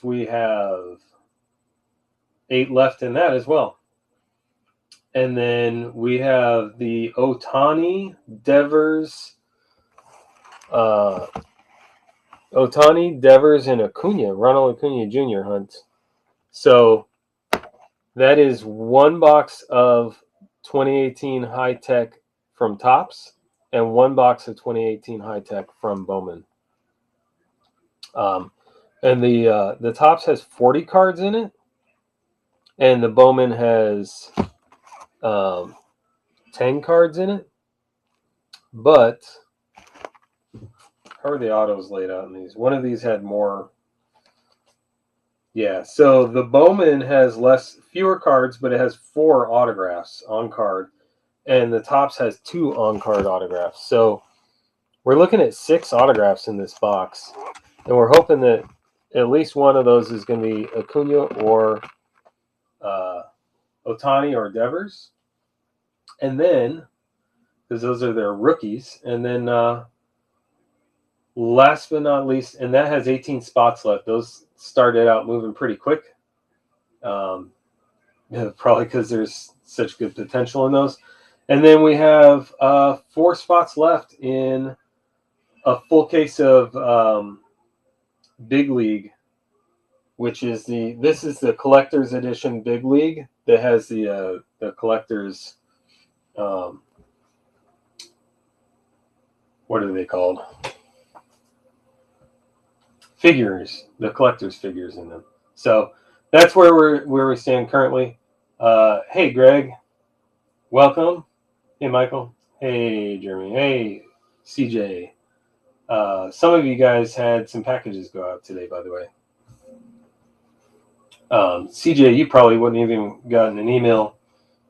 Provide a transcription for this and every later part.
we have 8 left in that as well. And then we have the Otani, Devers, and Acuna, Ronald Acuna Jr. hunt. So that is one box of 2018 High Tech from Topps and one box of 2018 High Tech from Bowman. And the Topps has 40 cards in it, and the Bowman has 10 cards in it. But how are the autos laid out in these? One of these had more. Yeah, so the Bowman has fewer cards, but it has 4 autographs on card, and the Topps has 2 on card autographs. So we're looking at 6 autographs in this box, and we're hoping that at least one of those is going to be Acuna or Otani or Devers, and then because those are their rookies, and then last but not least, and that has 18 spots left. Those started out moving pretty quick. Probably because there's such good potential in those. And then we have 4 spots left in a full case of Big League, which is this is the collector's edition Big League that has the collector's what are they called? Figures, the collector's figures in them. So that's where we stand currently. Hey, Greg, welcome. Hey, Michael. Hey, Jeremy. Hey, CJ. Some of you guys had some packages go out today, by the way. CJ, you probably wouldn't have even gotten an email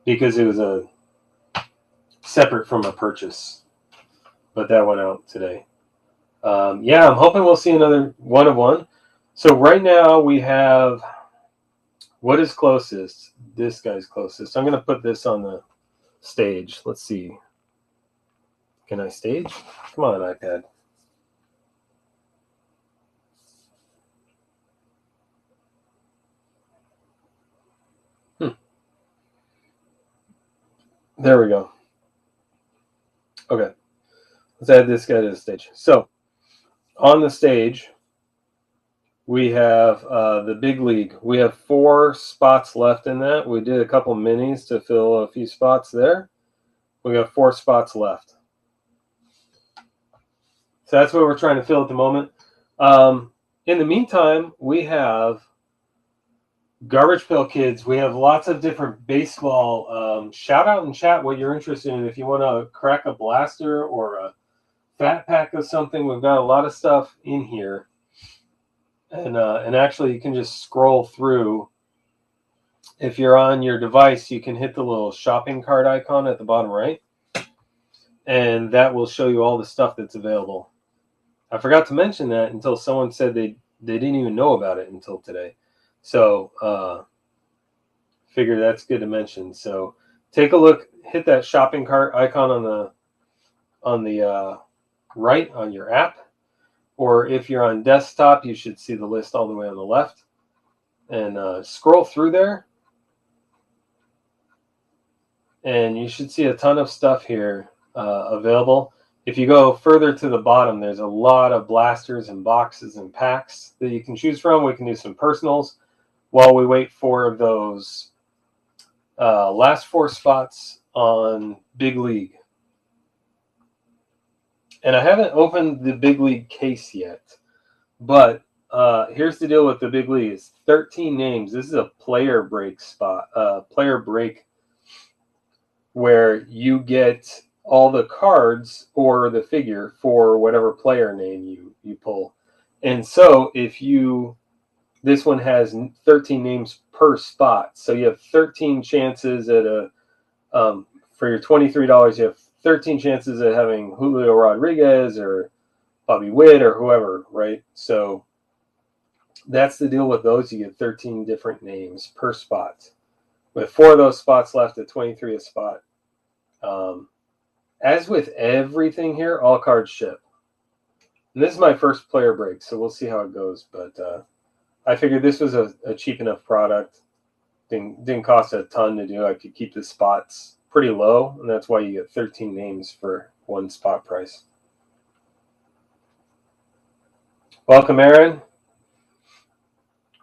because it was separate from a purchase, but that went out today. Yeah, I'm hoping we'll see another one of one. So right now we have, what is closest? This guy's closest. I'm going to put this on the stage. Let's see. Can I stage? Come on, iPad. There we go. Okay. Let's add this guy to the stage. So on the stage, we have the Big League. We have 4 spots left in that. We did a couple minis to fill a few spots there. We got 4 spots left. So that's what we're trying to fill at the moment. In the meantime, we have Garbage Pail Kids. We have lots of different baseball. Shout out in chat what you're interested in. If you want to crack a blaster or a fat pack of something, we've got a lot of stuff in here. And actually, you can just scroll through. If you're on your device, you can hit the little shopping cart icon at the bottom right, and that will show you all the stuff that's available. I forgot to mention that until someone said they didn't even know about it until today. So figure that's good to mention. So take a look, hit that shopping cart icon on the right on your app. Or if you're on desktop, you should see the list all the way on the left. And scroll through there. And you should see a ton of stuff here available. If you go further to the bottom, there's a lot of blasters and boxes and packs that you can choose from. We can do some personals while we wait for those last 4 spots on Big League. And I haven't opened the Big League case yet, but here's the deal with the Big League: it's 13 names. This is a player break spot, player break, where you get all the cards or the figure for whatever player name you pull. And so this one has 13 names per spot, so you have 13 chances at for your $23, you have 13 chances of having Julio Rodriguez or Bobby Witt or whoever, right? So that's the deal with those. You get 13 different names per spot, with 4 of those spots left at 23 a spot. As with everything here, all cards ship. And this is my first player break, so we'll see how it goes. But I figured this was a cheap enough product. Didn't cost a ton to do. I could keep the spots pretty low, and that's why you get 13 names for one spot price. Welcome, Aaron.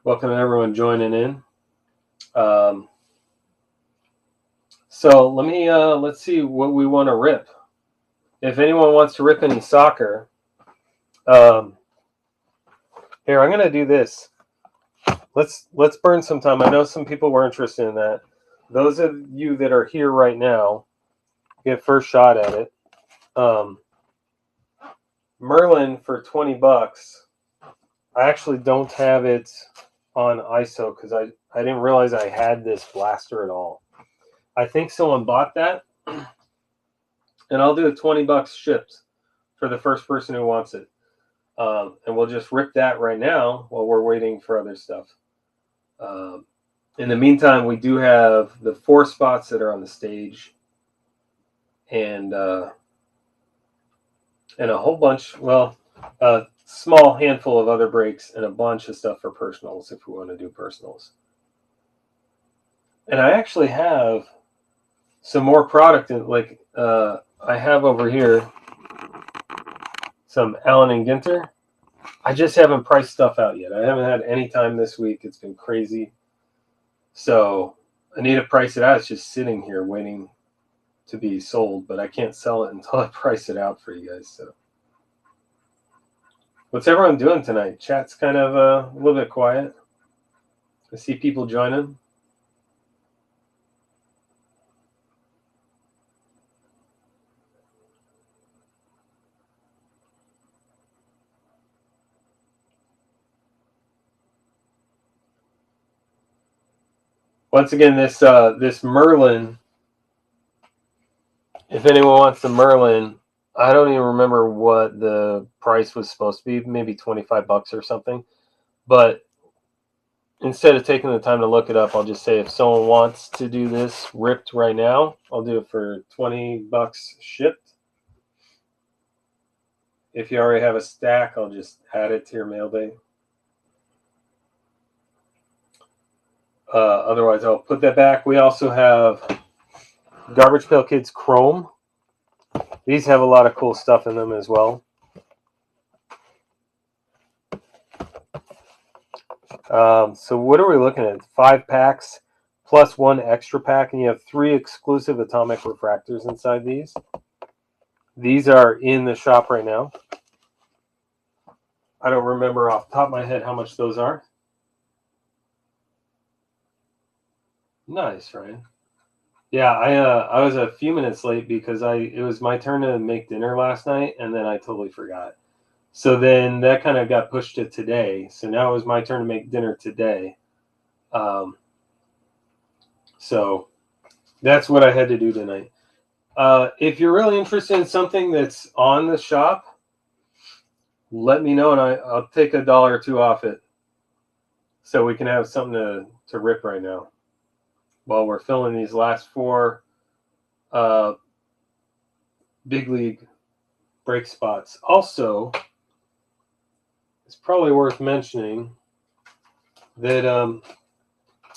Welcome everyone joining in. So let's see what we want to rip. If anyone wants to rip any soccer, here I'm gonna do this. Let's burn some time. I know some people were interested in that. Those of you that are here right now get first shot at it. Merlin for $20. I actually don't have it on ISO because I didn't realize I had this blaster at all. I think someone bought that, and I'll do $20 shipped for the first person who wants it. And we'll just rip that right now while we're waiting for other stuff. In the meantime, we do have the 4 spots that are on the stage, and a whole bunch. Well, a small handful of other breaks and a bunch of stuff for personals if we want to do personals. And I actually have some more product. I have over here some Allen and Ginter. I just haven't priced stuff out yet. I haven't had any time this week. It's been crazy. So I need to price it out. It's just sitting here waiting to be sold, but I can't sell it until I price it out for you guys. So what's everyone doing tonight? Chat's kind of a little bit quiet. I see people joining. Once again, this Merlin, if anyone wants the Merlin, I don't even remember what the price was supposed to be, maybe $25 or something. But instead of taking the time to look it up, I'll just say if someone wants to do this ripped right now, I'll do it for $20 shipped. If you already have a stack, I'll just add it to your mail day. Otherwise, I'll put that back. We also have Garbage Pail Kids Chrome. These have a lot of cool stuff in them as well. So what are we looking at? 5 packs plus 1 extra pack, and you have 3 exclusive atomic refractors inside these. These are in the shop right now. I don't remember off the top of my head how much those are. Nice, Ryan. Yeah, I was a few minutes late because it was my turn to make dinner last night, and then I totally forgot. So then that kind of got pushed to today. So now it was my turn to make dinner today. So that's what I had to do tonight. If you're really interested in something that's on the shop, let me know, and I'll take $1 or $2 off it, so we can have something to rip right now while we're filling these last 4 big league break spots. Also, it's probably worth mentioning that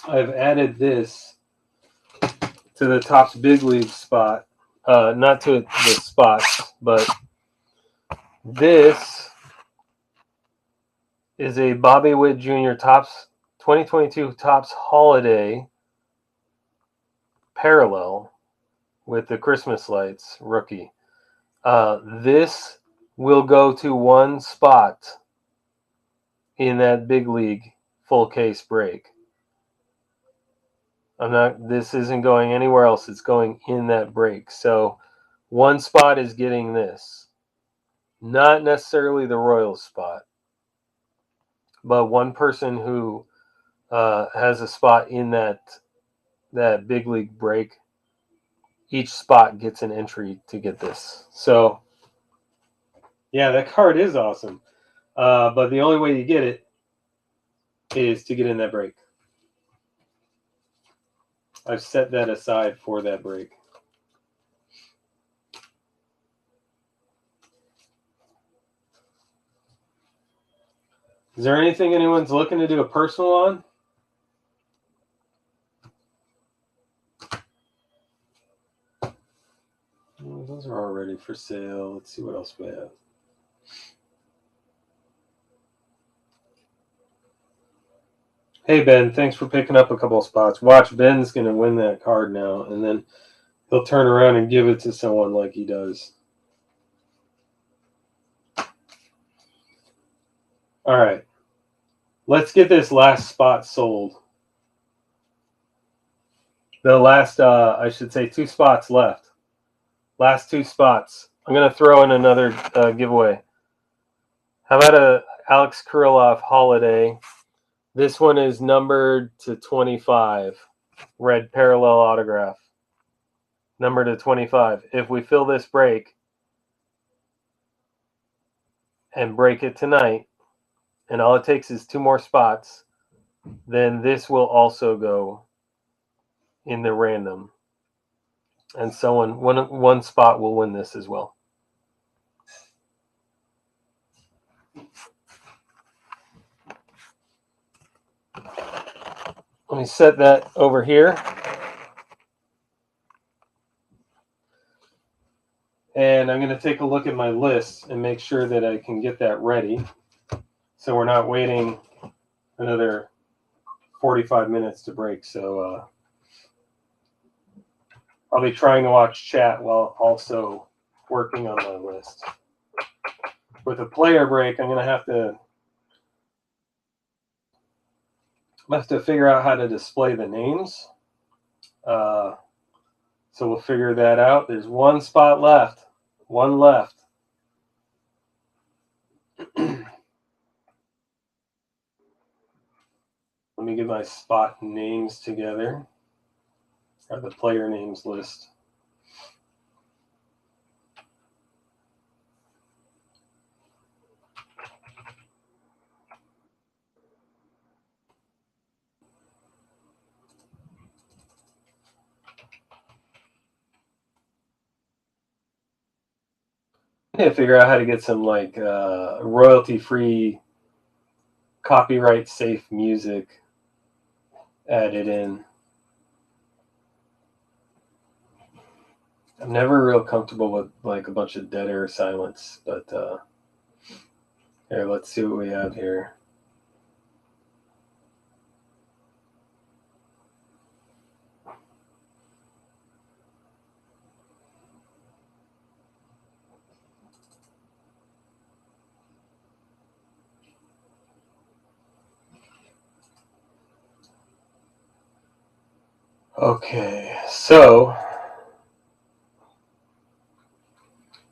I've added this to the Topps Big League spot. Not to the spots, but this is a Bobby Witt Jr. Topps 2022 Topps Holiday parallel with the Christmas lights rookie. This will go to 1 spot in that big league full case break. This isn't going anywhere else. It's going in that break. So 1 spot is getting this. Not necessarily the Royals spot, but 1 person who has a spot in that big league break, each spot gets an entry to get this. So yeah, that card is awesome. But the only way you get it is to get in that break. I've set that aside for that break. Is there anything anyone's looking to do a personal on? Those are already for sale. Let's see what else we have. Hey, Ben, thanks for picking up a couple of spots. Watch, Ben's going to win that card now, and then he'll turn around and give it to someone like he does. All right. Let's get this last spot sold. The last, I should say, 2 spots left. Last 2 spots. I'm going to throw in another giveaway. How about a Alex Kirilloff Holiday? This one is numbered to 25. Red parallel autograph. Numbered to 25. If we fill this break and break it tonight, and all it takes is 2 more spots, then this will also go in the random. And someone, one spot will win this as well. Let me set that over here. And I'm going to take a look at my list and make sure that I can get that ready. So we're not waiting another 45 minutes to break. So I'll be trying to watch chat while also working on my list. With a player break, I'm going to have to figure out how to display the names. So we'll figure that out. There's 1 spot left. 1 left. Let me get my spot names together. Or the player names list. I need to figure out how to get some like royalty-free, copyright-safe music added in. I'm never real comfortable with like a bunch of dead air silence, but here, let's see what we have here. Okay, so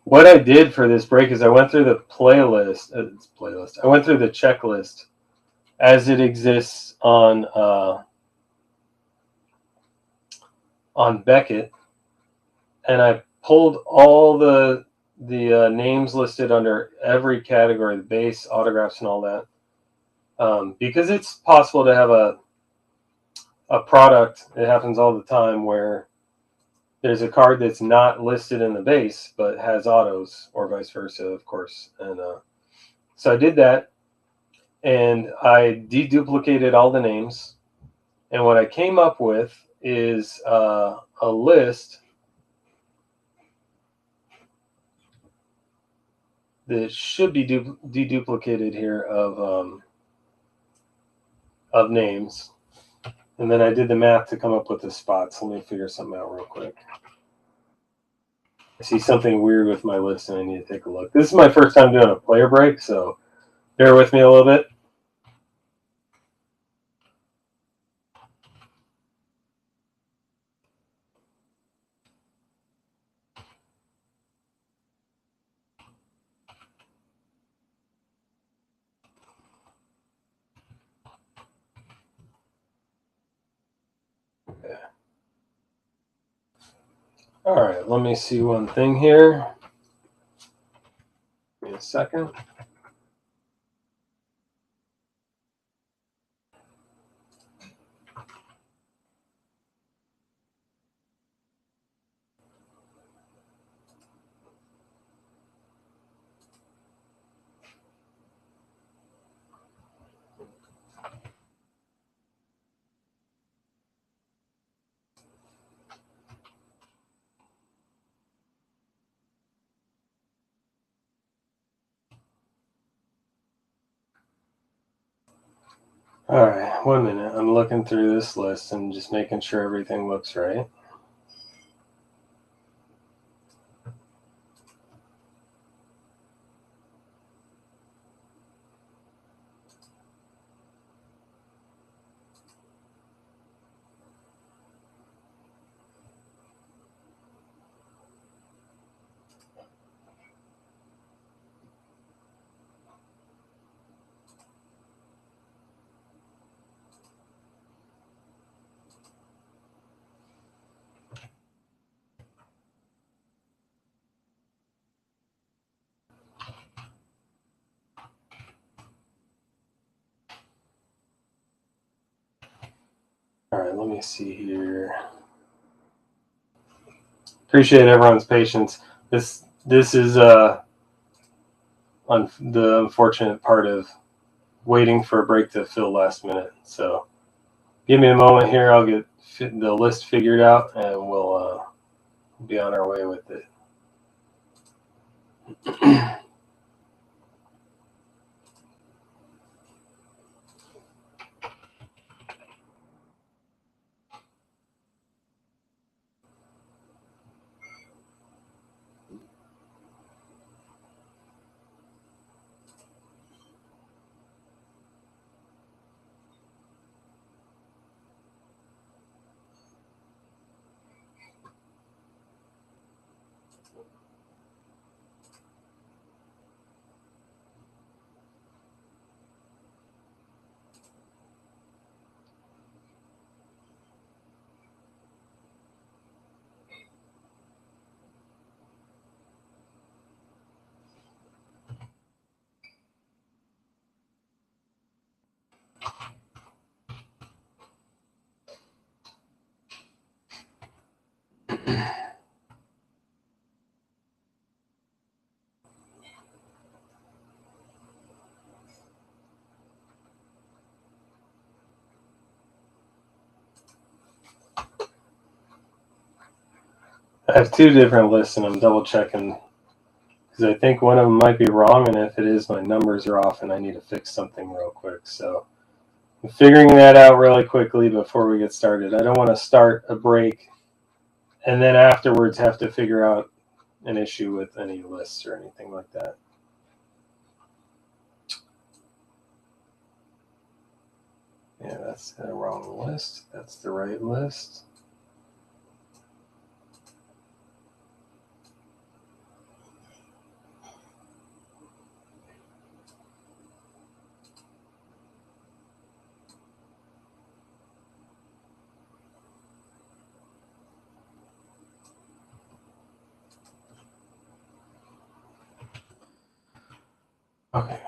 what I did for this break is I went through the playlist. I went through the checklist as it exists on Beckett, and I pulled all the names listed under every category, the base, autographs, and all that, because it's possible to have a product. It happens all the time where there's a card that's not listed in the base but has autos, or vice versa, of course. And so I did that, and I deduplicated all the names, and what I came up with is a list that should be deduplicated here of names. And then I did the math to come up with the spots. Let me figure something out real quick. I see something weird with my list, and I need to take a look. This is my first time doing a player break, so bear with me a little bit. Okay. All right, let me see one thing here. Give me a second. All right, 1 minute. I'm looking through this list and just making sure everything looks right. All right, let me see here. Appreciate everyone's patience. This is the unfortunate part of waiting for a break to fill last minute. So give me a moment here. I'll get the list figured out, and we'll be on our way with it. I have two different lists, and I'm double checking because I think one of them might be wrong, and if it is, my numbers are off, and I need to fix something real quick. So I'm figuring that out really quickly before we get started. I don't want to start a break and then afterwards have to figure out an issue with any lists or anything like that. Yeah, that's the wrong list. That's the right list. Okay.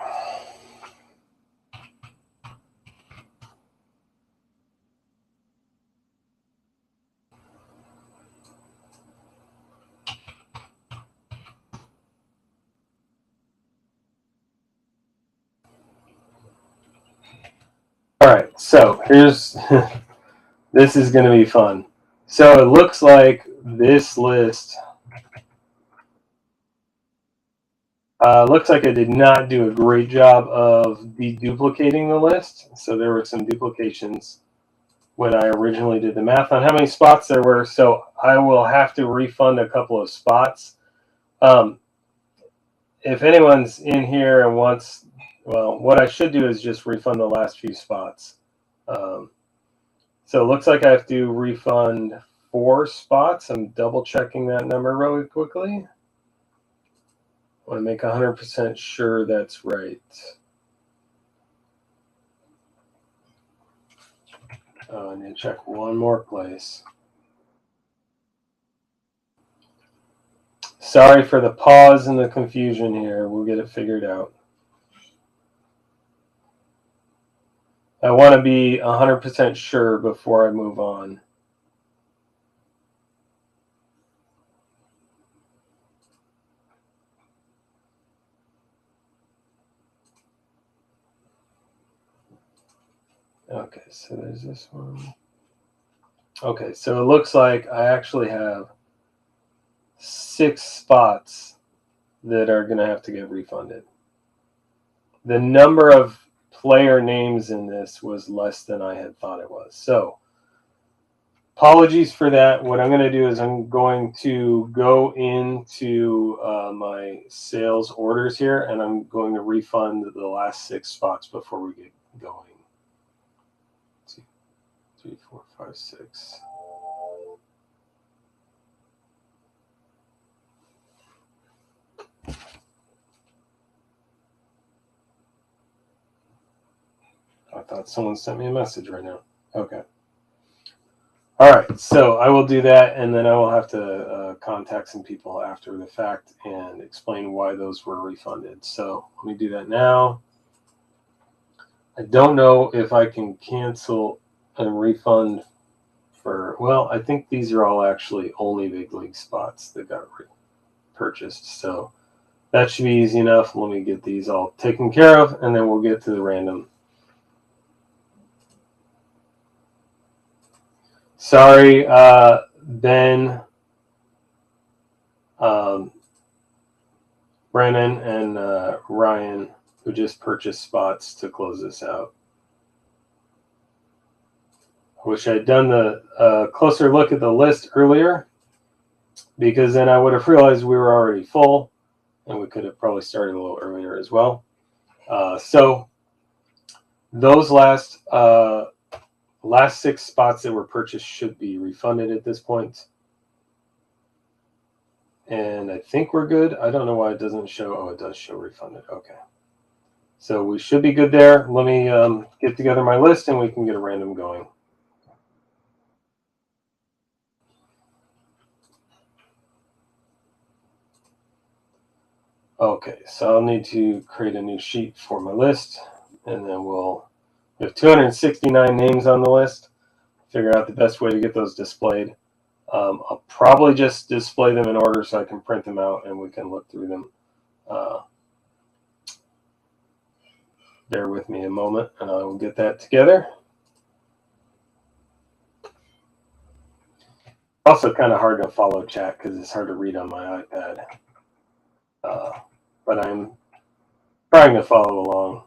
All right, so here's this is going to be fun. So it looks like this list looks like I did not do a great job of deduplicating the list. So there were some duplications when I originally did the math on how many spots there were. So I will have to refund a couple of spots. If anyone's in here and wants, well, what I should do is just refund the last few spots. So it looks like I have to refund 4 spots. I'm double checking that number really quickly. I want to make 100% sure that's right. Oh, I need to check one more place. Sorry for the pause and the confusion here. We'll get it figured out. I want to be 100% sure before I move on. Okay, so there's this one. Okay, so it looks like I actually have 6 spots that are going to have to get refunded. The number of player names in this was less than I had thought it was. So apologies for that. What I'm going to do is I'm going to go into my sales orders here, and I'm going to refund the last 6 spots before we get going. 2, 3, 4, 5, 6. I thought someone sent me a message right now. Okay. All right, so I will do that, and then I will have to contact some people after the fact and explain why those were refunded. So let me do that now. I don't know if I can cancel and refund for, well, I think these are all actually only big league spots that got purchased. So that should be easy enough. Let me get these all taken care of, and then we'll get to the random. Sorry, Ben, Brennan, and Ryan, who just purchased spots to close this out. I wish I'd done the closer look at the list earlier, because then I would have realized we were already full, and we could have probably started a little earlier as well. So those last 6 spots that were purchased should be refunded at this point. And I think we're good. I don't know why it doesn't show. Oh, it does show refunded. Okay. So we should be good there. Let me get together my list, and we can get a random going. Okay, so I'll need to create a new sheet for my list, and then we have 269 names on the list. Figure out the best way to get those displayed. I'll probably just display them in order so I can print them out and we can look through them. Bear with me a moment, and I will get that together. Also kind of hard to follow chat because it's hard to read on my iPad. But I'm trying to follow along.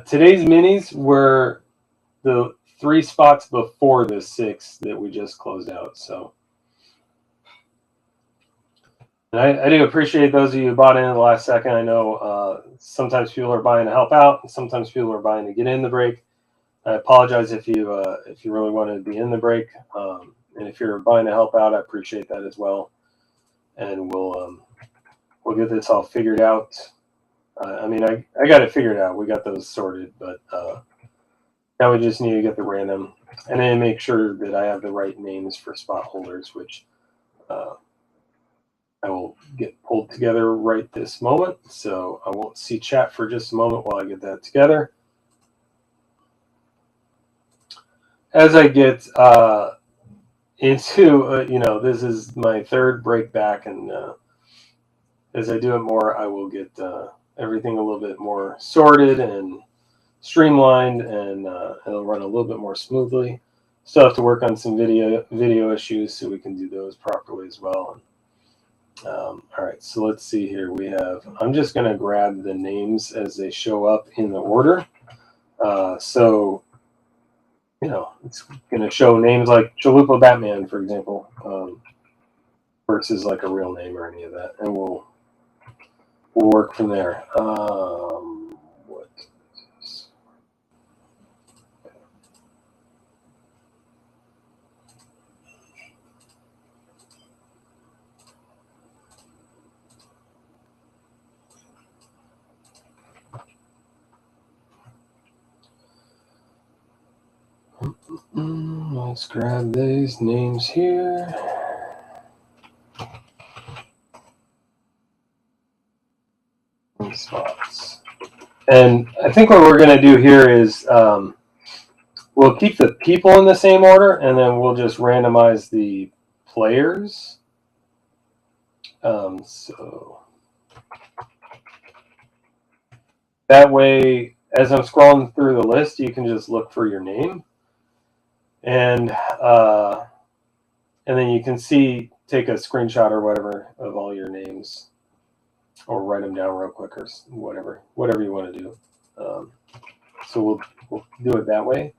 Today's minis were the 3 spots before the 6 that we just closed out. So and I do appreciate those of you who bought in at the last second. I know sometimes people are buying to help out, and sometimes people are buying to get in the break. I apologize if you really wanted to be in the break, and if you're buying to help out, I appreciate that as well. And we'll get this all figured out. I mean, I got it figured out. We got those sorted, but now we just need to get the random, and then make sure that I have the right names for spot holders, which I will get pulled together right this moment. So I won't see chat for just a moment while I get that together. As I get into, this is my 3rd break back, and as I do it more, I will get everything a little bit more sorted and streamlined, and it'll run a little bit more smoothly. Still have to work on some video issues so we can do those properly as well. All right, so let's see here. I'm just going to grab the names as they show up in the order. So, it's going to show names like Chalupa Batman, for example, versus like a real name or any of that. And we'll work from there. What is this? Let's grab these names here. Spots. And I think what we're going to do here is we'll keep the people in the same order, and then we'll just randomize the players. So that way, as I'm scrolling through the list, you can just look for your name. And then you can take a screenshot or whatever of all your names. or write them down real quick or whatever you want to do. So we'll do it that way.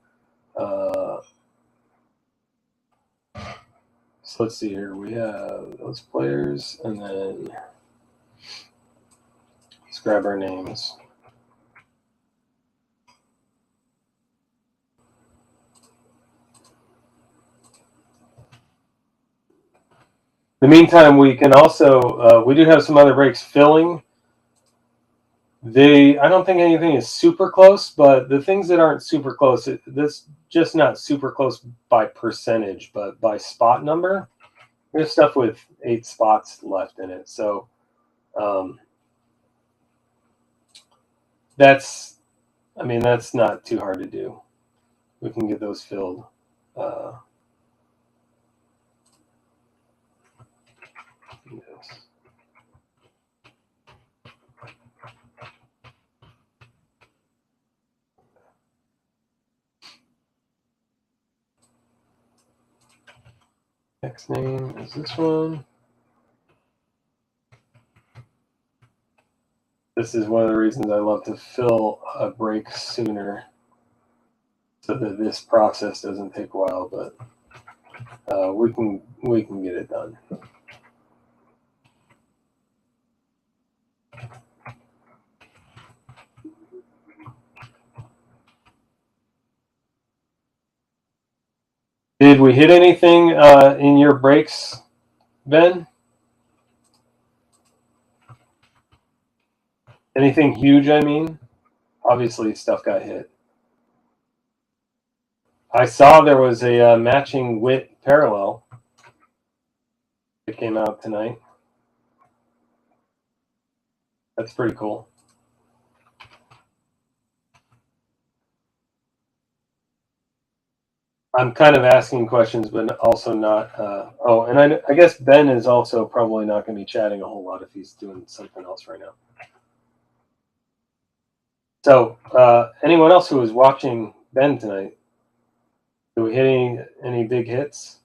So let's see here. We have those players, and then let's grab our names. In the meantime, we can also we do have some other breaks filling. I don't think anything is super close, but the things that aren't super close, this just not super close by percentage, but by spot number. There's stuff with 8 spots left in it, so that's not too hard to do. We can get those filled. Yes. Next name is this one. This is one of the reasons I love to fill a break sooner, so that this process doesn't take a while. But we can get it done. Did we hit anything in your breaks, Ben? Anything huge, I mean? Obviously, stuff got hit. I saw there was a matching wit parallel that came out tonight. That's pretty cool. I'm kind of asking questions, but also not. And I guess Ben is also probably not going to be chatting a whole lot if he's doing something else right now. So, anyone else who was watching Ben tonight, did we hit any big hits?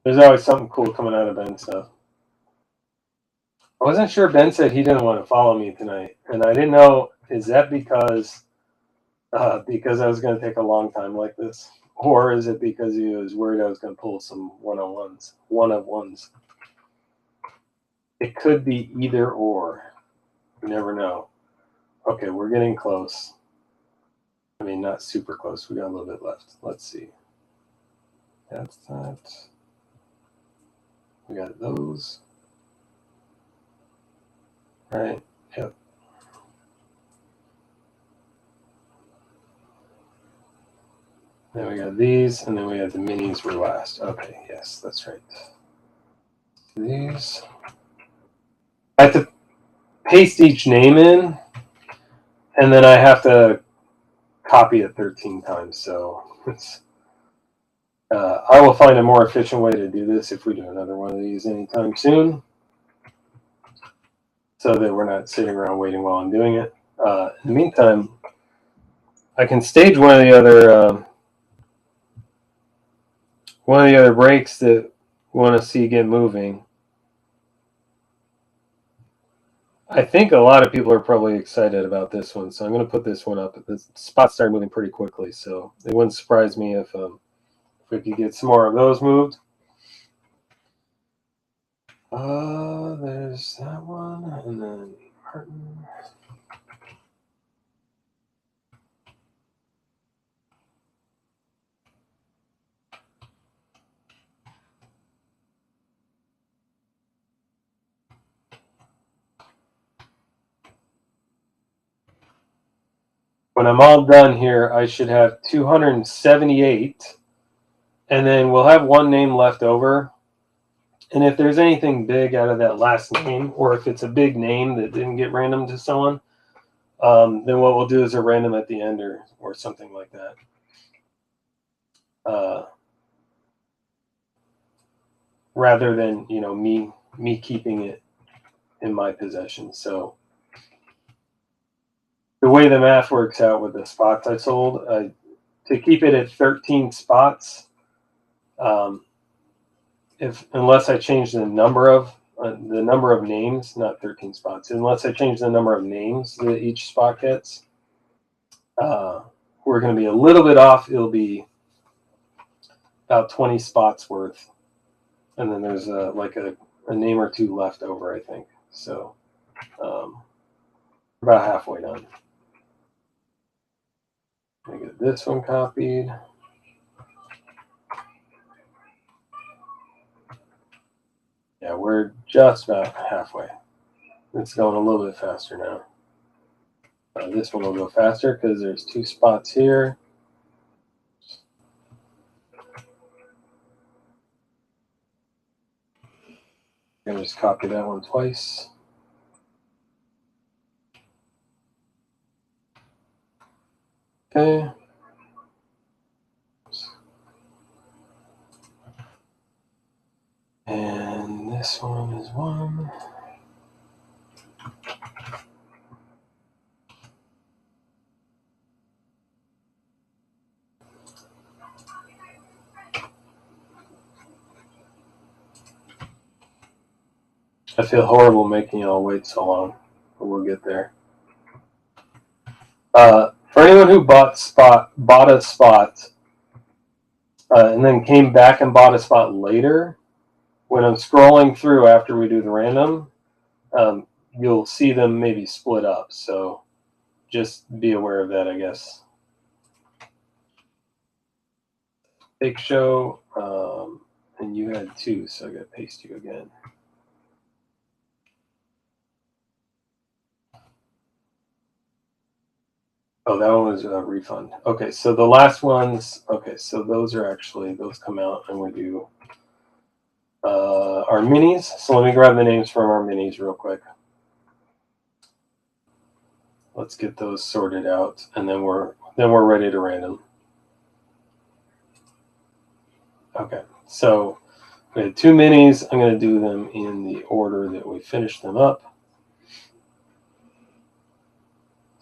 There's always something cool coming out of Ben's stuff. I wasn't sure. Ben said he didn't want to follow me tonight, and I didn't know, is that because I was going to take a long time like this, or is it because he was worried I was going to pull some one of ones? It could be either or. You never know. Okay, we're getting close. I mean, not super close. We got a little bit left. Let's see. That's that. We got those. Right. Yep. Then we got these, and then we have the minis were last. Okay, yes, that's right. These. I have to paste each name in, and then I have to copy it 13 times. So it's, I will find a more efficient way to do this if we do another one of these anytime soon, so that we're not sitting around waiting while I'm doing it. In the meantime, I can stage one of the other breaks that we want to see get moving. I think a lot of people are probably excited about this one, so I'm going to put this one up. The spots started moving pretty quickly, so it wouldn't surprise me if we could get some more of those moved. There's that one, and then Martin. When I'm all done here, I should have 278, and then we'll have one name left over. And if there's anything big out of that last name, or if it's a big name that didn't get random to someone, then what we'll do is a random at the end or something like that. Rather than me keeping it in my possession. So the way the math works out with the spots I sold, to keep it at 13 spots, unless I change the number of names, not 13 spots, unless I change the number of names that each spot gets, we're going to be a little bit off. It'll be about 20 spots worth, and then there's like a name or two left over, I think. So about halfway done. Let me get this one copied. Yeah, we're just about halfway. It's going a little bit faster now. This one will go faster because there's 2 spots here. I'm going to just copy that one twice. Okay. And this one is 1. I feel horrible making y'all wait so long, but we'll get there. For anyone who bought a spot, and then came back and bought a spot later, when I'm scrolling through after we do the random, you'll see them maybe split up. So just be aware of that, I guess. Big Show, and you had 2, so I got to paste you again. Oh, that one was a refund. Okay, so the last ones, okay, so those come out, and we do our minis. So let me grab the names from our minis real quick. Let's get those sorted out, and then we're ready to random. Okay, so we had 2 minis. I'm going to do them in the order that we finished them up.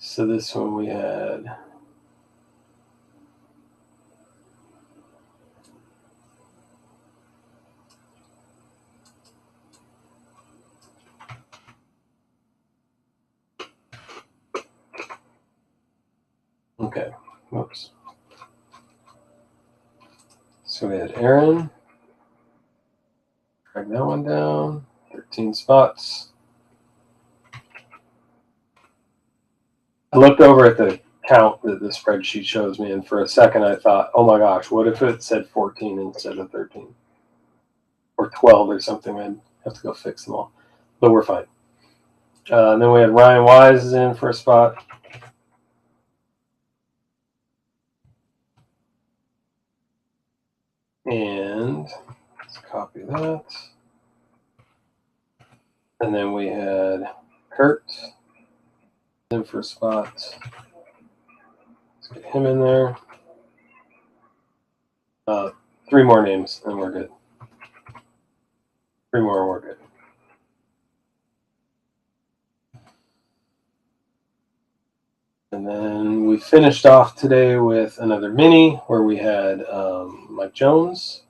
So this one we had okay. Whoops. So we had Aaron. Drag that one down. 13 spots. I looked over at the count that the spreadsheet shows me, and for a second I thought, oh my gosh, what if it said 14 instead of 13? Or 12 or something. I'd have to go fix them all. But we're fine. And then we had Ryan Wise is in for a spot. And let's copy that. And then we had Kurt in for a spot. Let's get him in there. 3 more names, and we're good. 3 more, and we're good. And then we finished off today with another mini where we had Mike Jones.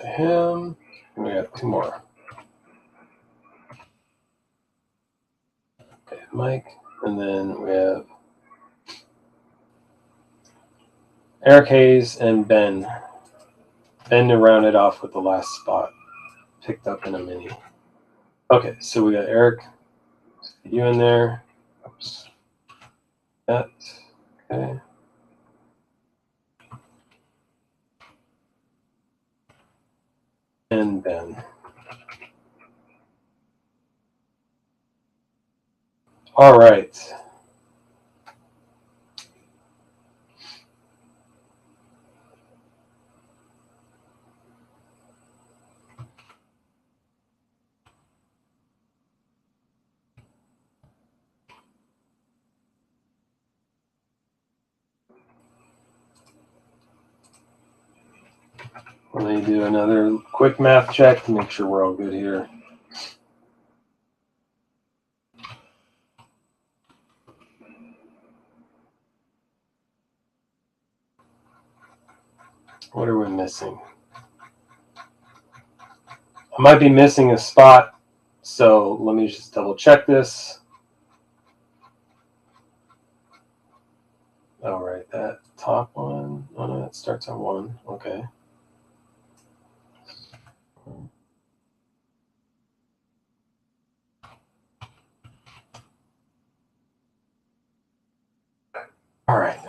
Him. And we got 2 more. Okay, Mike. And then we have Eric Hayes and Ben. Ben to round it off with the last spot picked up in a mini. Okay, so we got Eric. Let's get you in there. Oops. That. Okay. And Ben. All right. Let me do another quick math check to make sure we're all good here. What are we missing? I might be missing a spot, so let me just double check this. All right, that top one, oh no, it starts on 1. Okay. All right.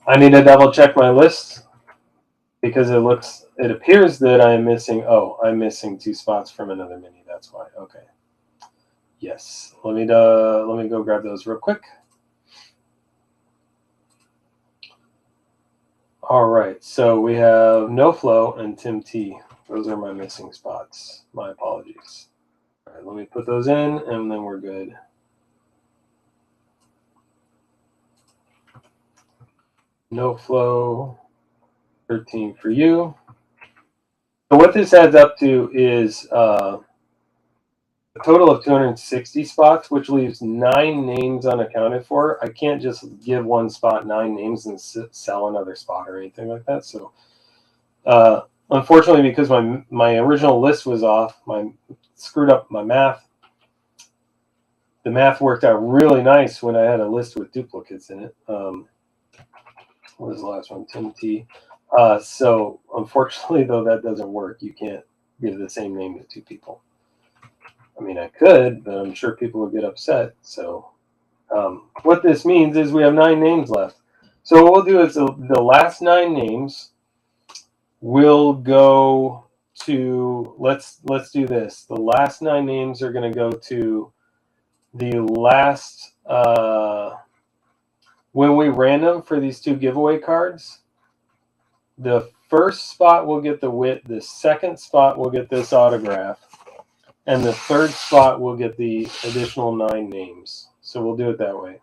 I need to double check my list because it appears that I'm missing. Oh, I'm missing 2 spots from another mini. That's why. Okay. Yes. Let me go grab those real quick. All right. So we have No Flow and Tim T. Those are my missing spots. My apologies. All right. Let me put those in, and then we're good. No Flow. 13 for you. So what this adds up to is a total of 260 spots, which leaves 9 names unaccounted for. I can't just give one spot 9 names and sell another spot or anything like that. So unfortunately, because my original list was off, screwed up my math. The math worked out really nice when I had a list with duplicates in it. What was the last one? Tim T. So unfortunately, though, that doesn't work. You can't give the same name to 2 people. I mean, I could, but I'm sure people would get upset. So what this means is we have 9 names left. So what we'll do is the last 9 names will go to, let's do this. The last 9 names are going to go to the last, when we random for these 2 giveaway cards, the first spot will get the wit, the second spot will get this autograph, and the third spot will get the additional 9 names. So we'll do it that way.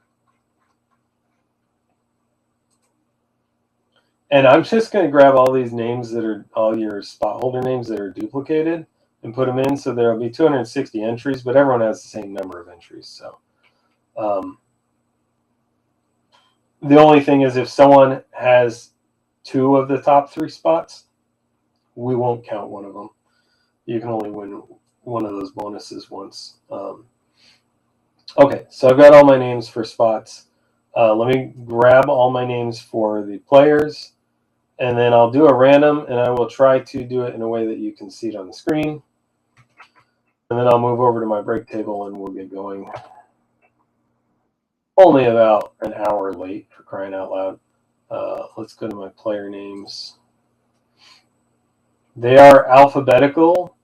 And I'm just going to grab all these names that are all your spot holder names that are duplicated and put them in. So there'll be 260 entries, but everyone has the same number of entries. So the only thing is if someone has 2 of the top 3 spots, we won't count one of them. You can only win one of those bonuses once. Okay, so I've got all my names for spots. Let me grab all my names for the players, and then I'll do a random, and I will try to do it in a way that you can see it on the screen. And then I'll move over to my break table, and we'll get going. Only about an hour late, for crying out loud. Let's go to my player names. They are alphabetical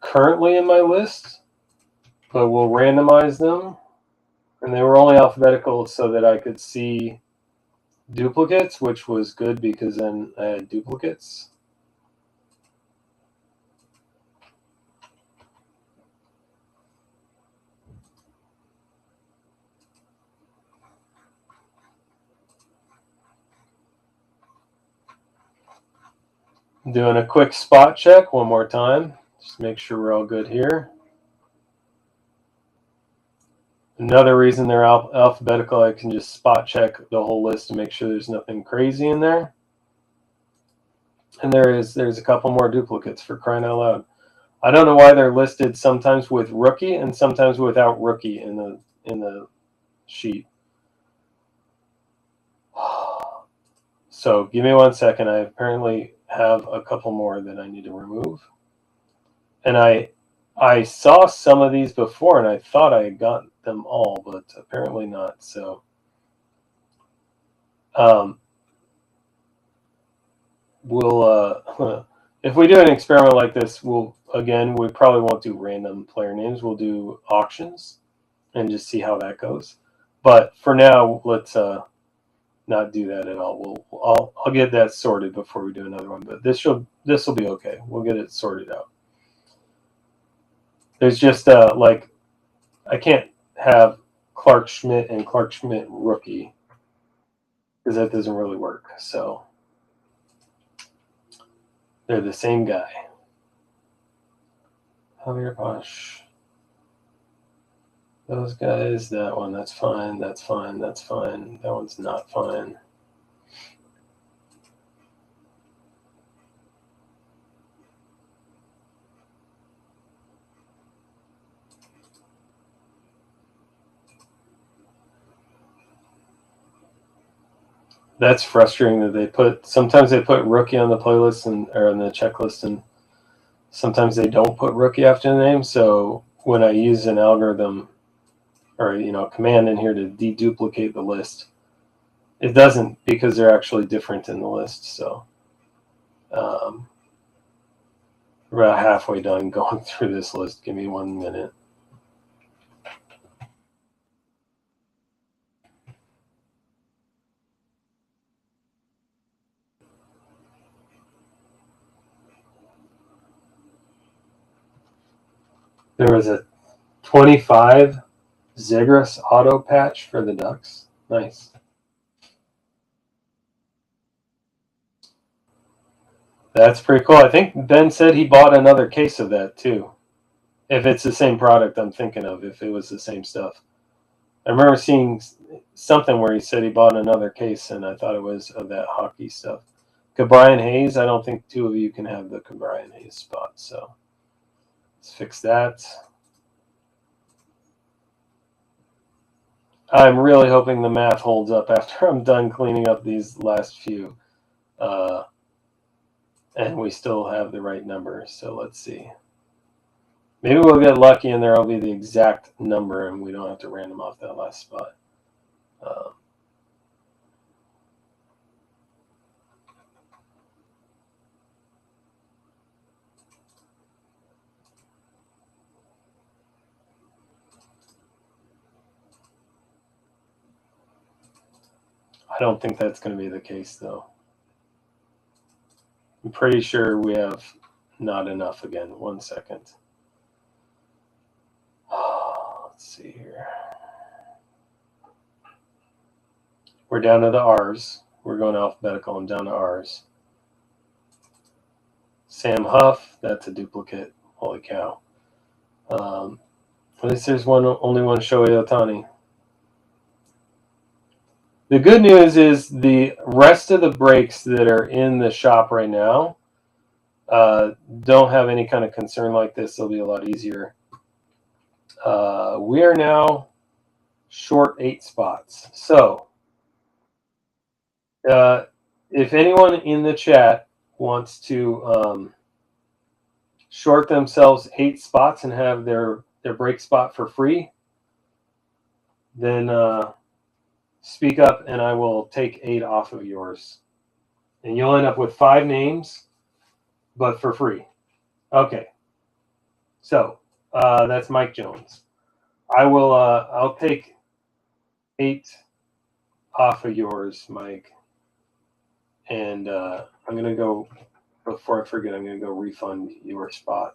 currently in my list, but we'll randomize them. And they were only alphabetical so that I could see duplicates, which was good because then I had duplicates. Doing a quick spot check one more time. Just make sure we're all good here. Another reason they're alphabetical, I can just spot check the whole list to make sure there's nothing crazy in there. And there's a couple more duplicates, for crying out loud. I don't know why they're listed sometimes with rookie and sometimes without rookie in the sheet. So give me 1 second. I apparently have a couple more that I need to remove. And I saw some of these before and I thought I had got them all, but apparently not. So we'll if we do an experiment like this, we probably won't do random player names. We'll do auctions and just see how that goes. But for now, let's not do that at all. I'll get that sorted before we do another one. But this will be okay. We'll get it sorted out. There's just like I can't have Clark Schmidt and Clark Schmidt rookie because that doesn't really work. So they're the same guy. Javier Posh. Those guys, that one, that's fine, that's fine, that's fine. That one's not fine. That's frustrating that sometimes they put rookie on the playlist or on the checklist, and sometimes they don't put rookie after the name. So when I use an algorithm or a command in here to deduplicate the list, it doesn't, because they're actually different in the list. So we're about halfway done going through this list. Give me 1 minute. There was a 25 Zagreus auto patch for the Ducks. Nice. That's pretty cool. I think Ben said he bought another case of that too. If it's the same product I'm thinking of, if it was the same stuff. I remember seeing something where he said he bought another case, and I thought it was of that hockey stuff. Cabrian Hayes, I don't think two of you can have the Cabrian Hayes spot, so let's fix that. I'm really hoping the math holds up after I'm done cleaning up these last few. And we still have the right number, so let's see. Maybe we'll get lucky and there will be the exact number and we don't have to random off that last spot. I don't think that's going to be the case, though. I'm pretty sure we have not enough again. 1 second. Let's see here. We're down to the R's. We're going alphabetical. I'm down to R's. Sam Huff, that's a duplicate. Holy cow. At least there's only one Shohei Ohtani. The good news is the rest of the breaks that are in the shop right now don't have any kind of concern like this. They'll be a lot easier. We are now short 8 spots. So if anyone in the chat wants to short themselves 8 spots and have their break spot for free, then speak up and I will take 8 off of yours. And you'll end up with 5 names, but for free. Okay. So that's Mike Jones. I'll take 8 off of yours, Mike. And I'm going to go, before I forget, I'm going to go refund your spot.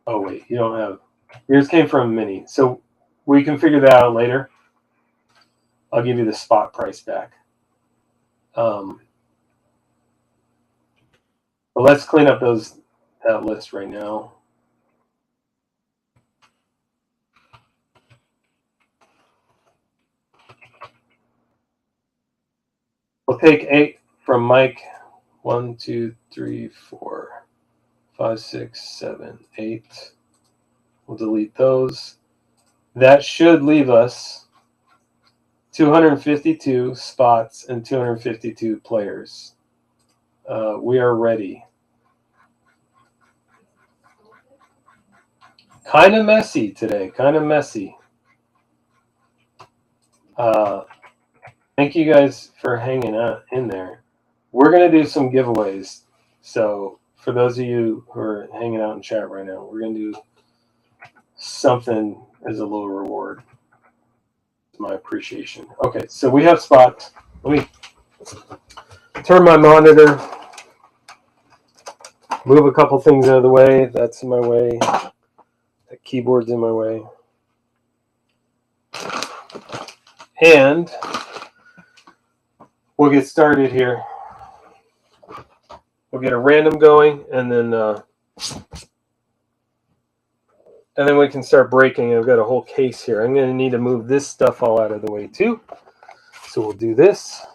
Oh, wait, you don't have, yours came from Mini. So we can figure that out later. I'll give you the spot price back. But let's clean up that list right now. We'll take 8 from Mike. 1, 2, 3, 4, 5, 6, 7, 8. We'll delete those. That should leave us 252 spots and 252 players. We are ready. Kind of messy today. Kind of messy. Thank you guys for hanging out in there. We're going to do some giveaways. So for those of you who are hanging out in chat right now, we're going to do something as a little reward. My appreciation. Okay, so we have spots. Let me turn my monitor, move a couple things out of the way. That's in my way. The keyboard's in my way. And we'll get started here. We'll get a random going, and then and then we can start breaking. I've got a whole case here. I'm going to need to move this stuff all out of the way too. So we'll do this.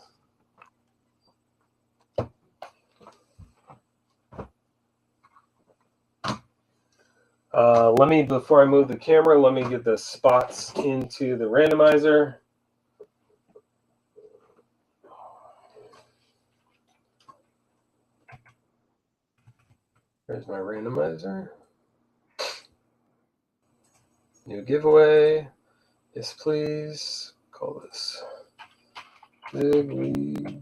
Before I move the camera, let me get the spots into the randomizer. There's my randomizer. New giveaway. Yes, please. Call this Big League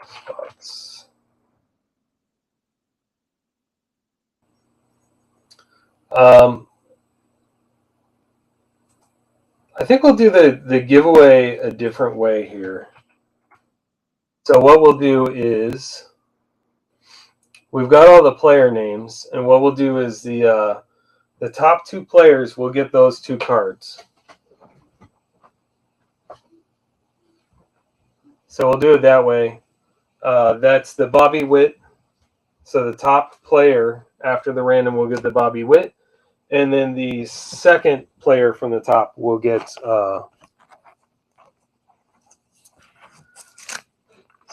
Spots. I think we'll do the giveaway a different way here. So what we'll do is we've got all the player names, and what we'll do is the top 2 players will get those 2 cards. So we'll do it that way. That's the Bobby Witt. So the top player after the random will get the Bobby Witt, and then the second player from the top will get. So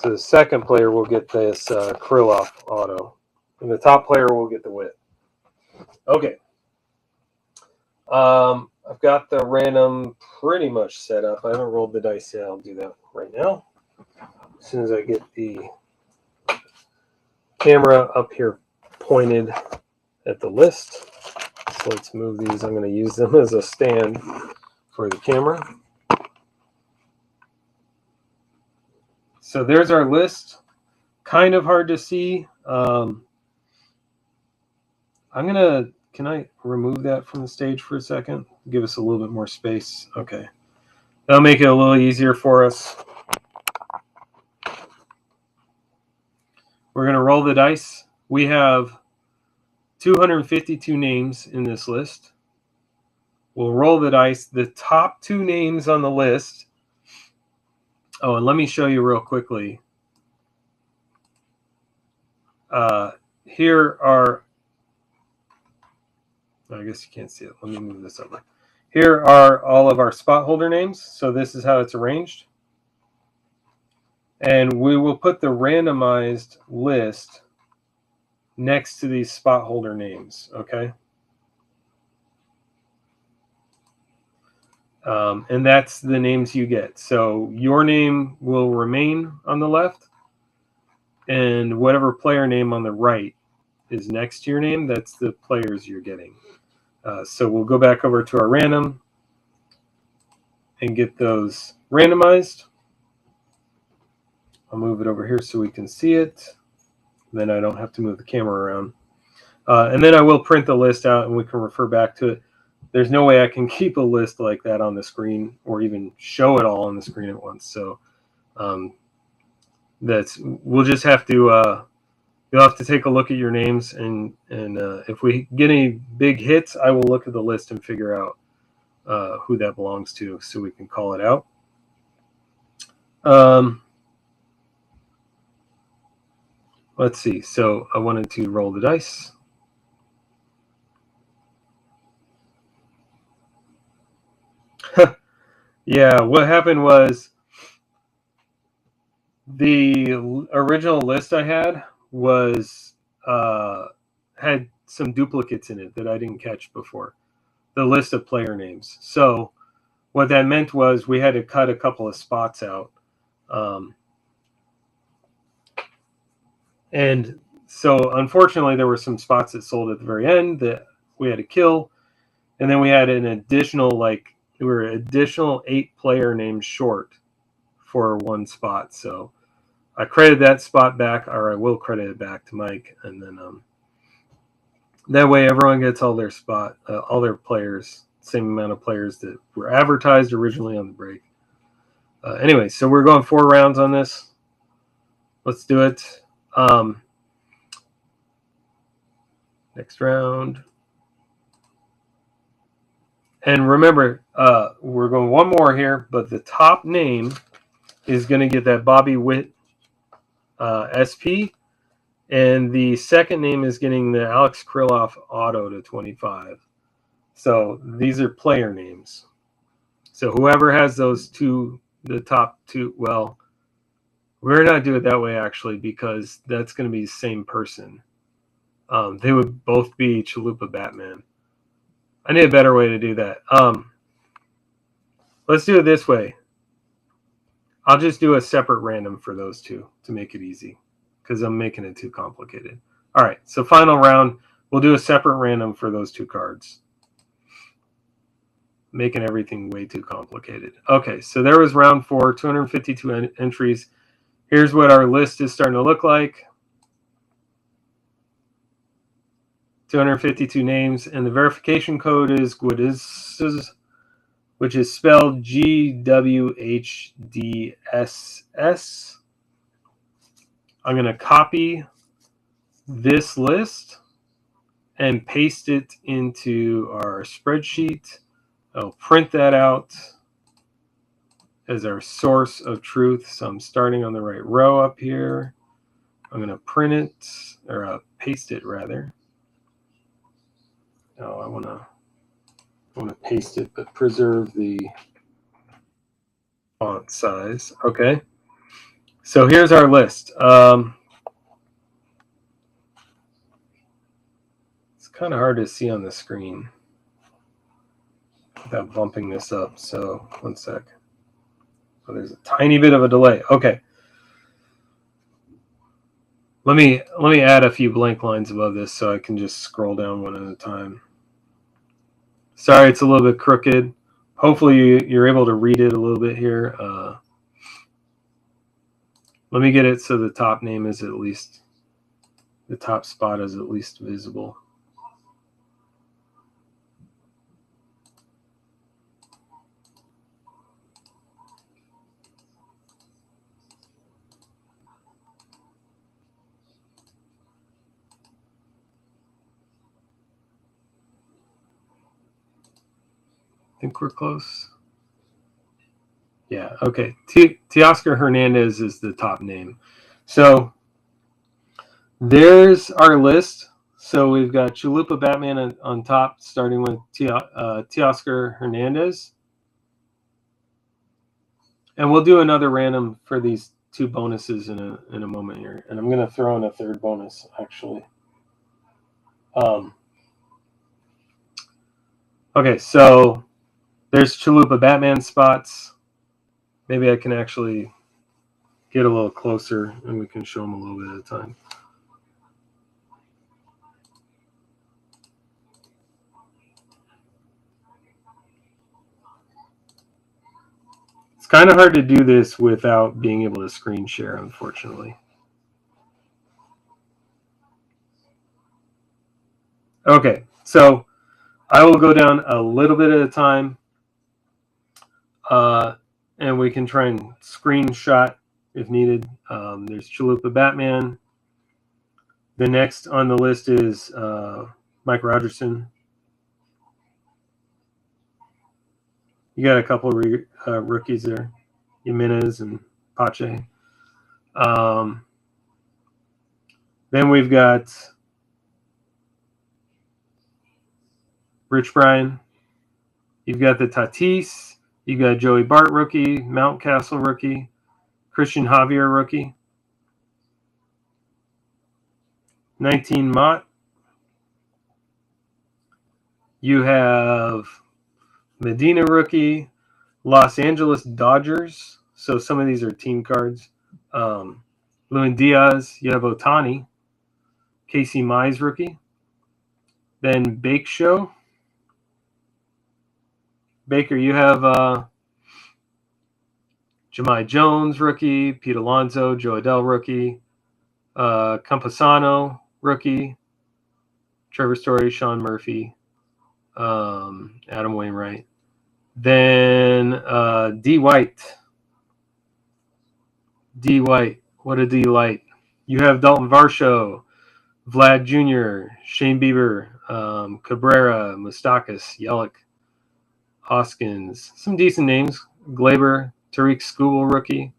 the second player will get this Krylov auto, and the top player will get the Witt. Okay. I've got the random pretty much set up. I haven't rolled the dice yet. I'll do that right now. As soon as I get the camera up here pointed at the list. So let's move these. I'm going to use them as a stand for the camera. So there's our list. Kind of hard to see. Can I remove that from the stage for a second? Give us a little bit more space. Okay. That'll make it a little easier for us. We're going to roll the dice. We have 252 names in this list. We'll roll the dice. The top 2 names on the list. Oh, and let me show you real quickly. Here are, I guess you can't see it. Let me move this over. Here are all of our spot holder names. So this is how it's arranged. And we will put the randomized list next to these spot holder names, okay? And that's the names you get. So your name will remain on the left, and whatever player name on the right is next to your name, that's the players you're getting. So we'll go back over to our random and get those randomized. I'll move it over here so we can see it. Then I don't have to move the camera around. And then I will print the list out and we can refer back to it. There's no way I can keep a list like that on the screen or even show it all on the screen at once. So we'll just have to, you'll have to take a look at your names. And if we get any big hits, I will look at the list and figure out who that belongs to so we can call it out. Let's see. So I wanted to roll the dice. Yeah, what happened was the original list I had was had some duplicates in it that I didn't catch before. The list of player names. So what that meant was we had to cut a couple of spots out. And so unfortunately there were some spots that sold at the very end that we had to kill. And then we had an additional, we were additional 8 player names short for one spot. So I credited that spot back, or I will credit it back to Mike. And then that way everyone gets all their all their players, same amount of players that were advertised originally on the break. Anyway, so we're going 4 rounds on this. Let's do it. Next round. And remember, we're going 1 more here, but the top name is going to get that Bobby Witt SP, and the second name is getting the Alex Krylov auto to 25. So these are player names. So whoever has those two, the top two, well, we're not doing it that way actually because that's going to be the same person. They would both be Chalupa Batman. I need a better way to do that. Let's do it this way. I'll just do a separate random for those two to make it easy because I'm making it too complicated. All right, so final round, we'll do a separate random for those two cards. Making everything way too complicated. Okay, so there was round 4, 252 entries. Here's what our list is starting to look like. 252 names, and the verification code is GWHDSS, which is spelled GWHDSS. I'm going to copy this list and paste it into our spreadsheet. I'll print that out as our source of truth. So I'm starting on the right row up here. I'm going to print it, or paste it rather. No, I want to paste it, but preserve the font size. Okay. So here's our list. It's kind of hard to see on the screen without bumping this up. So one sec. Oh, there's a tiny bit of a delay. Okay. Let me add a few blank lines above this so I can just scroll down one at a time. Sorry, it's a little bit crooked. Hopefully you're able to read it a little bit here. Let me get it so the top name is at least, the top spot is at least visible. I think we're close. Yeah, okay. Teoscar Hernandez is the top name. So there's our list. So we've got Chalupa Batman on top, starting with Teoscar Hernandez. And we'll do another random for these two bonuses in a moment here. And I'm going to throw in a third bonus, actually. Okay, so there's Chalupa Batman spots. Maybe I can actually get a little closer and we can show them a little bit at a time. It's kind of hard to do this without being able to screen share, unfortunately. Okay, so I will go down a little bit at a time, and we can try and screenshot if needed. There's Chalupa Batman. The next on the list is Mike Rogerson. You got a couple rookies there, Jimenez and Pache. Then we've got Rich Bryan. You've got the Tatis. You've got Joey Bart rookie, Mountcastle rookie, Christian Javier rookie, 19 Mott. You have Medina rookie, Los Angeles Dodgers. So some of these are team cards. Lewin Diaz. You have Otani, Casey Mize rookie. Then Bake Show. Baker, you have Jahmai Jones rookie, Pete Alonso, Joe Adell rookie, Campusano rookie, Trevor Story, Sean Murphy, Adam Wainwright. Then D. White. D. White, what a delight. You have Dalton Varsho, Vlad Jr., Shane Bieber, Cabrera, Moustakas, Yelich, Hoskins. Some decent names. Glaber, Tariq Skubal rookie.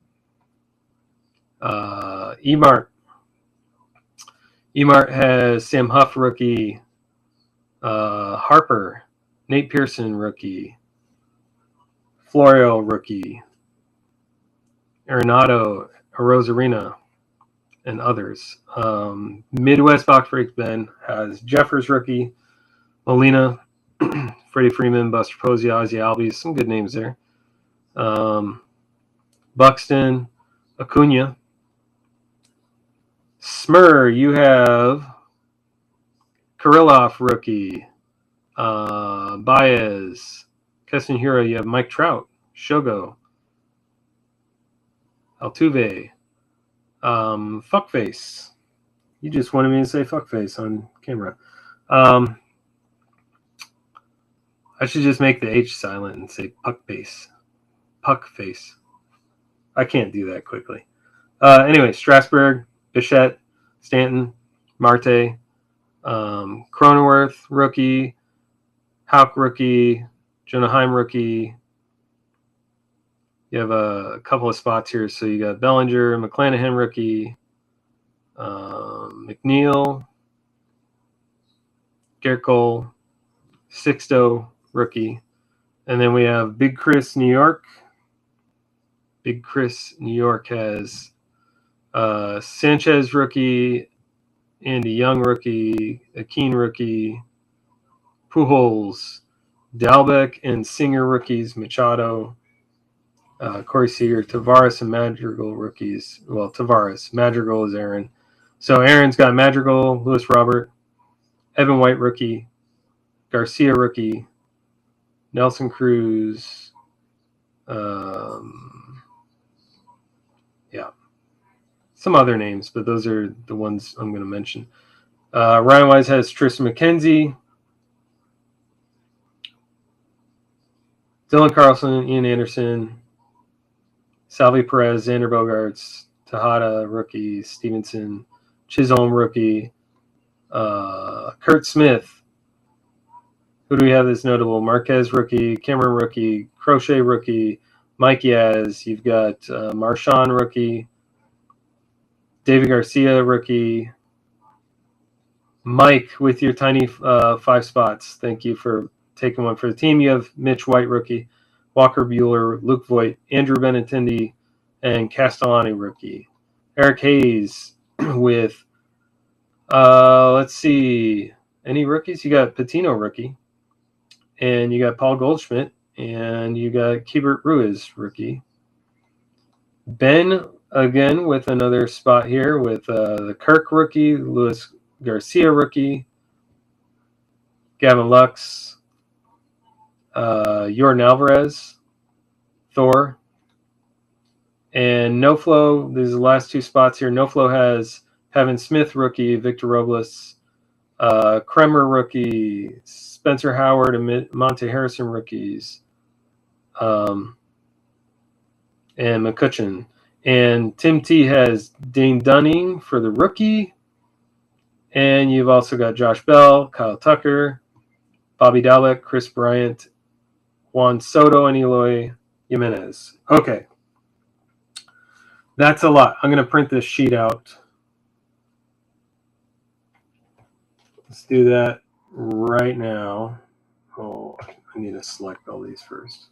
Emart. Emart has Sam Huff rookie. Harper. Nate Pearson, rookie. Florio, rookie. Arenado, Rosarina, and others. Midwest Box Breaks Ben has Jeffers, rookie. Molina, Freddie Freeman, Buster Posey, Ozzie Albies. Some good names there. Buxton, Acuna. Smur, you have Kirilloff, rookie. Baez, Keston Hira, you have Mike Trout, Shogo, Altuve, Fuckface. You just wanted me to say Fuckface on camera. I should just make the H silent and say Puckface. Puckface. I can't do that quickly. Anyway, Strasburg, Bichette, Stanton, Marte, Cronenworth, rookie. Houck, rookie. Jonah Heim, rookie. You have a couple of spots here. So you got Bellinger, McClanahan, rookie. McNeil, Garrett Cole, Sixto, rookie. And then we have Big Chris, New York. Big Chris, New York has Sanchez, rookie. Andy Young, rookie. Akeem, rookie. Pujols, Dalbec, and Singer, rookies. Machado, Corey Seager, Tavares, and Madrigal, rookies. Well, Tavares. Madrigal is Aaron. So Aaron's got Madrigal, Lewis Robert, Evan White, rookie. Garcia, rookie. Nelson Cruz. Yeah. Some other names, but those are the ones I'm going to mention. Ryan Wise has Tristan McKenzie. Dylan Carlson, Ian Anderson, Salvi Perez, Xander Bogaerts, Tejada, rookie, Stevenson, Chisholm, rookie, Kurt Smith. Who do we have that's notable? Marquez, rookie, Cameron, rookie, Crochet, rookie, Mike Yaz. You've got Marshawn, rookie, David Garcia, rookie, Mike with your tiny 5 spots. Thank you for taking one for the team. You have Mitch White, rookie, Walker Buehler, Luke Voigt, Andrew Benintendi, and Castellani, rookie. Eric Hayes with, let's see, any rookies? You got Patino, rookie, and you got Paul Goldschmidt, and you got Keibert Ruiz, rookie. Ben, again, with another spot here with the Kirk, rookie, Luis Garcia, rookie, Gavin Lux, Jordan Alvarez, Thor, and No Flow. These are the last 2 spots here. No Flow has Heaven Smith, rookie, Victor Robles, Kremer, rookie, Spencer Howard, and Monte Harrison, rookies, and McCutcheon. And Tim T has Dane Dunning for the rookie. And you've also got Josh Bell, Kyle Tucker, Bobby Dalbec, Chris Bryant, Juan Soto, and Eloy Jimenez. Okay. That's a lot. I'm going to print this sheet out. Let's do that right now. Oh, I need to select all these first.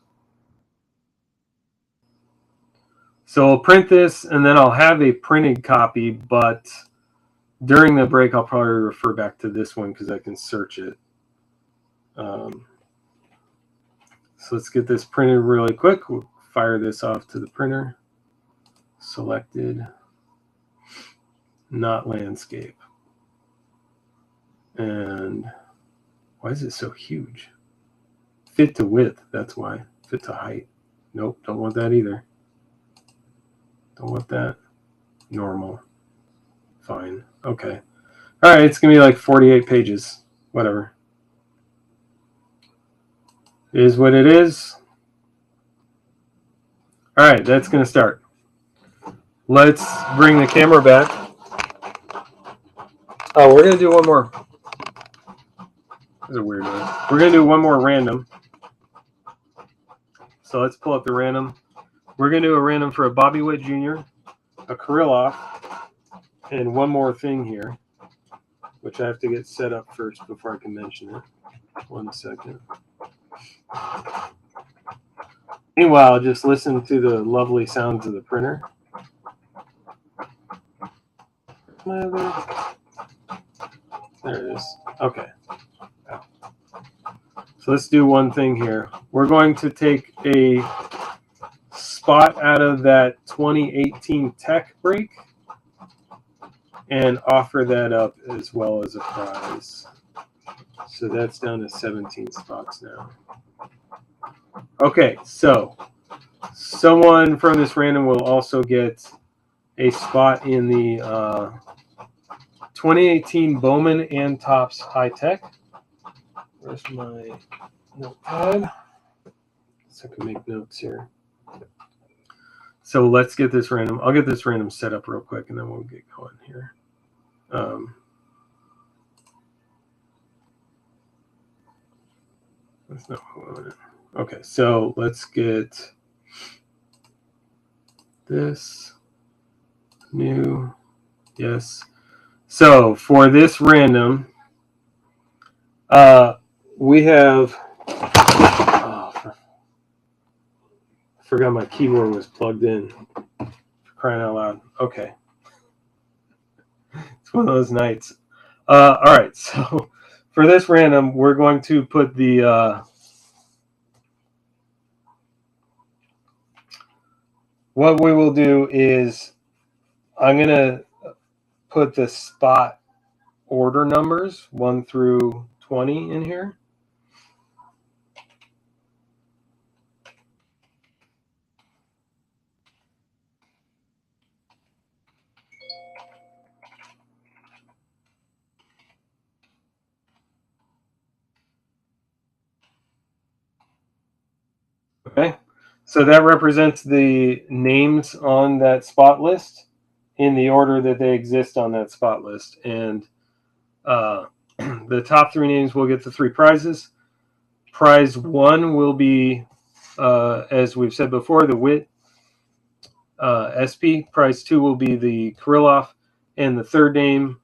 So I'll print this, and then I'll have a printed copy, but during the break, I'll probably refer back to this one because I can search it. So let's get this printed really quick. We'll fire this off to the printer. Selected, not landscape. And why is it so huge? Fit to width, that's why. Fit to height. Nope, don't want that either. Don't want that. Normal. Fine. Okay. All right, it's going to be like 48 pages. Whatever. It is what it is. All right, that's going to start. Let's bring the camera back. Oh, we're going to do one more. That's a weird one. We're going to do one more random. So let's pull up the random. We're going to do a random for a Bobby Witt Jr., a Kirilloff, and one more thing here, which I have to get set up first before I can mention it. 1 second. Meanwhile, just listen to the lovely sounds of the printer. There it is. Okay. So let's do one thing here. We're going to take a spot out of that 2018 tech break and offer that up as well as a prize. So that's down to 17 spots now. Okay, so someone from this random will also get a spot in the 2018 Bowman and Topps High Tech. Where's my notepad? So I can make notes here. So let's get this random. I'll get this random set up real quick, and then we'll get going here. That's not what I wanted. Okay, so let's get this new. Yes. So for this random, we have. Oh, I forgot my keyboard was plugged in. For crying out loud. Okay. It's one of those nights. All right. So for this random, we're going to put the. What we will do is I'm going to put the spot order numbers 1 through 20 in here. Okay, so that represents the names on that spot list in the order that they exist on that spot list. And the top 3 names will get the 3 prizes. Prize 1 will be, as we've said before, the WIT SP. Prize 2 will be the Kirillov. And the third name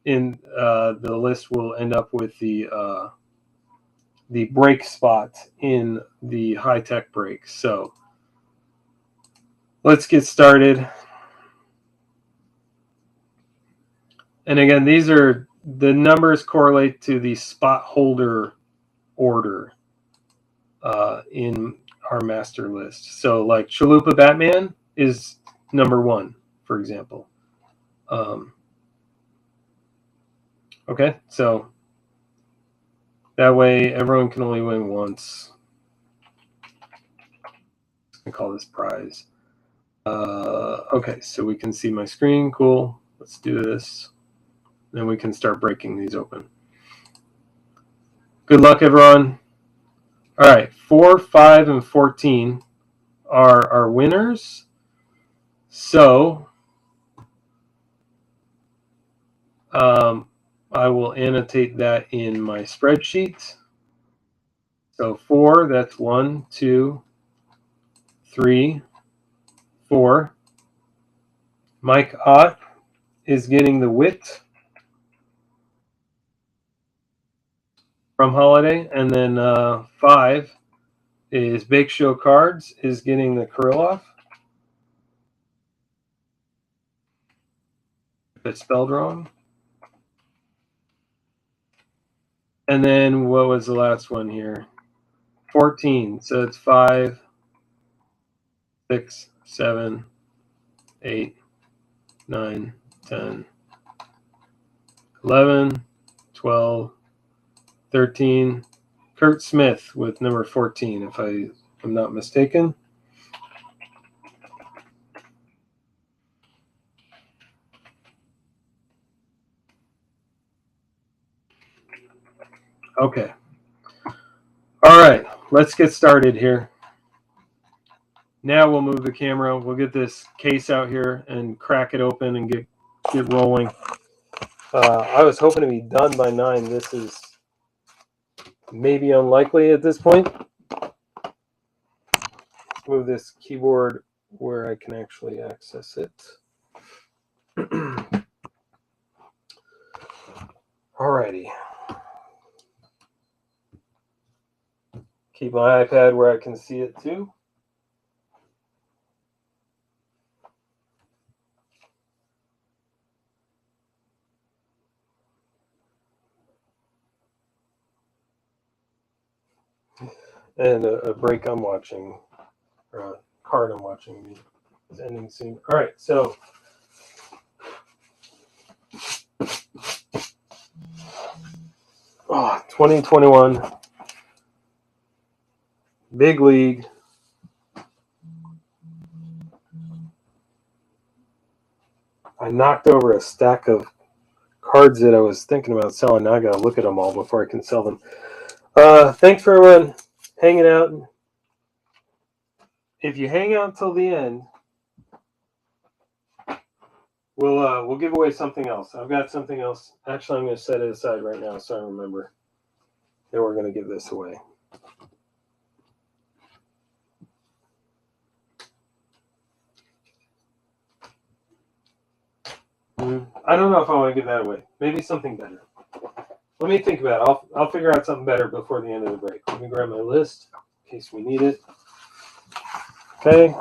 in the list will end up with the break spot in the high-tech break. So let's get started. And again, these are the numbers correlate to the spot holder order in our master list. So like Chalupa Batman is number 1, for example. Okay, so that way everyone can only win once. I call this prize. Okay, so we can see my screen. Cool. Let's do this. Then we can start breaking these open. Good luck, everyone. All right, 4, 5, and 14 are our winners. So I will annotate that in my spreadsheet. So 4, that's 1, 2, 3, 4. Mike Ott is getting the WIT from Holiday. And then 5 is Bake Show Cards is getting the Kirillov. If it's spelled wrong. And then what was the last one here? 14. So it's 5, 6, 7, 8, 9, 10, 11, 12, 13. Kurt Smith with number 14, if I am not mistaken. Okay. All right, let's get started here. Now we'll move the camera. We'll get this case out here and crack it open and get rolling. I was hoping to be done by 9. This is maybe unlikely at this point. Let's move this keyboard where I can actually access it. Alrighty. Keep my iPad where I can see it too. And a break I'm watching, or a card I'm watching is ending soon. All right, so oh, 2021 Big League. I knocked over a stack of cards that I was thinking about selling. Now I got to look at them all before I can sell them. Thanks for everyone hanging out. If you hang out till the end, we'll give away something else. I've got something else. Actually, I'm going to set it aside right now so I remember. Then we're going to give this away. I don't know if I want to give that away. Maybe something better. Let me think about it. I'll figure out something better before the end of the break. Let me grab my list in case we need it. Okay.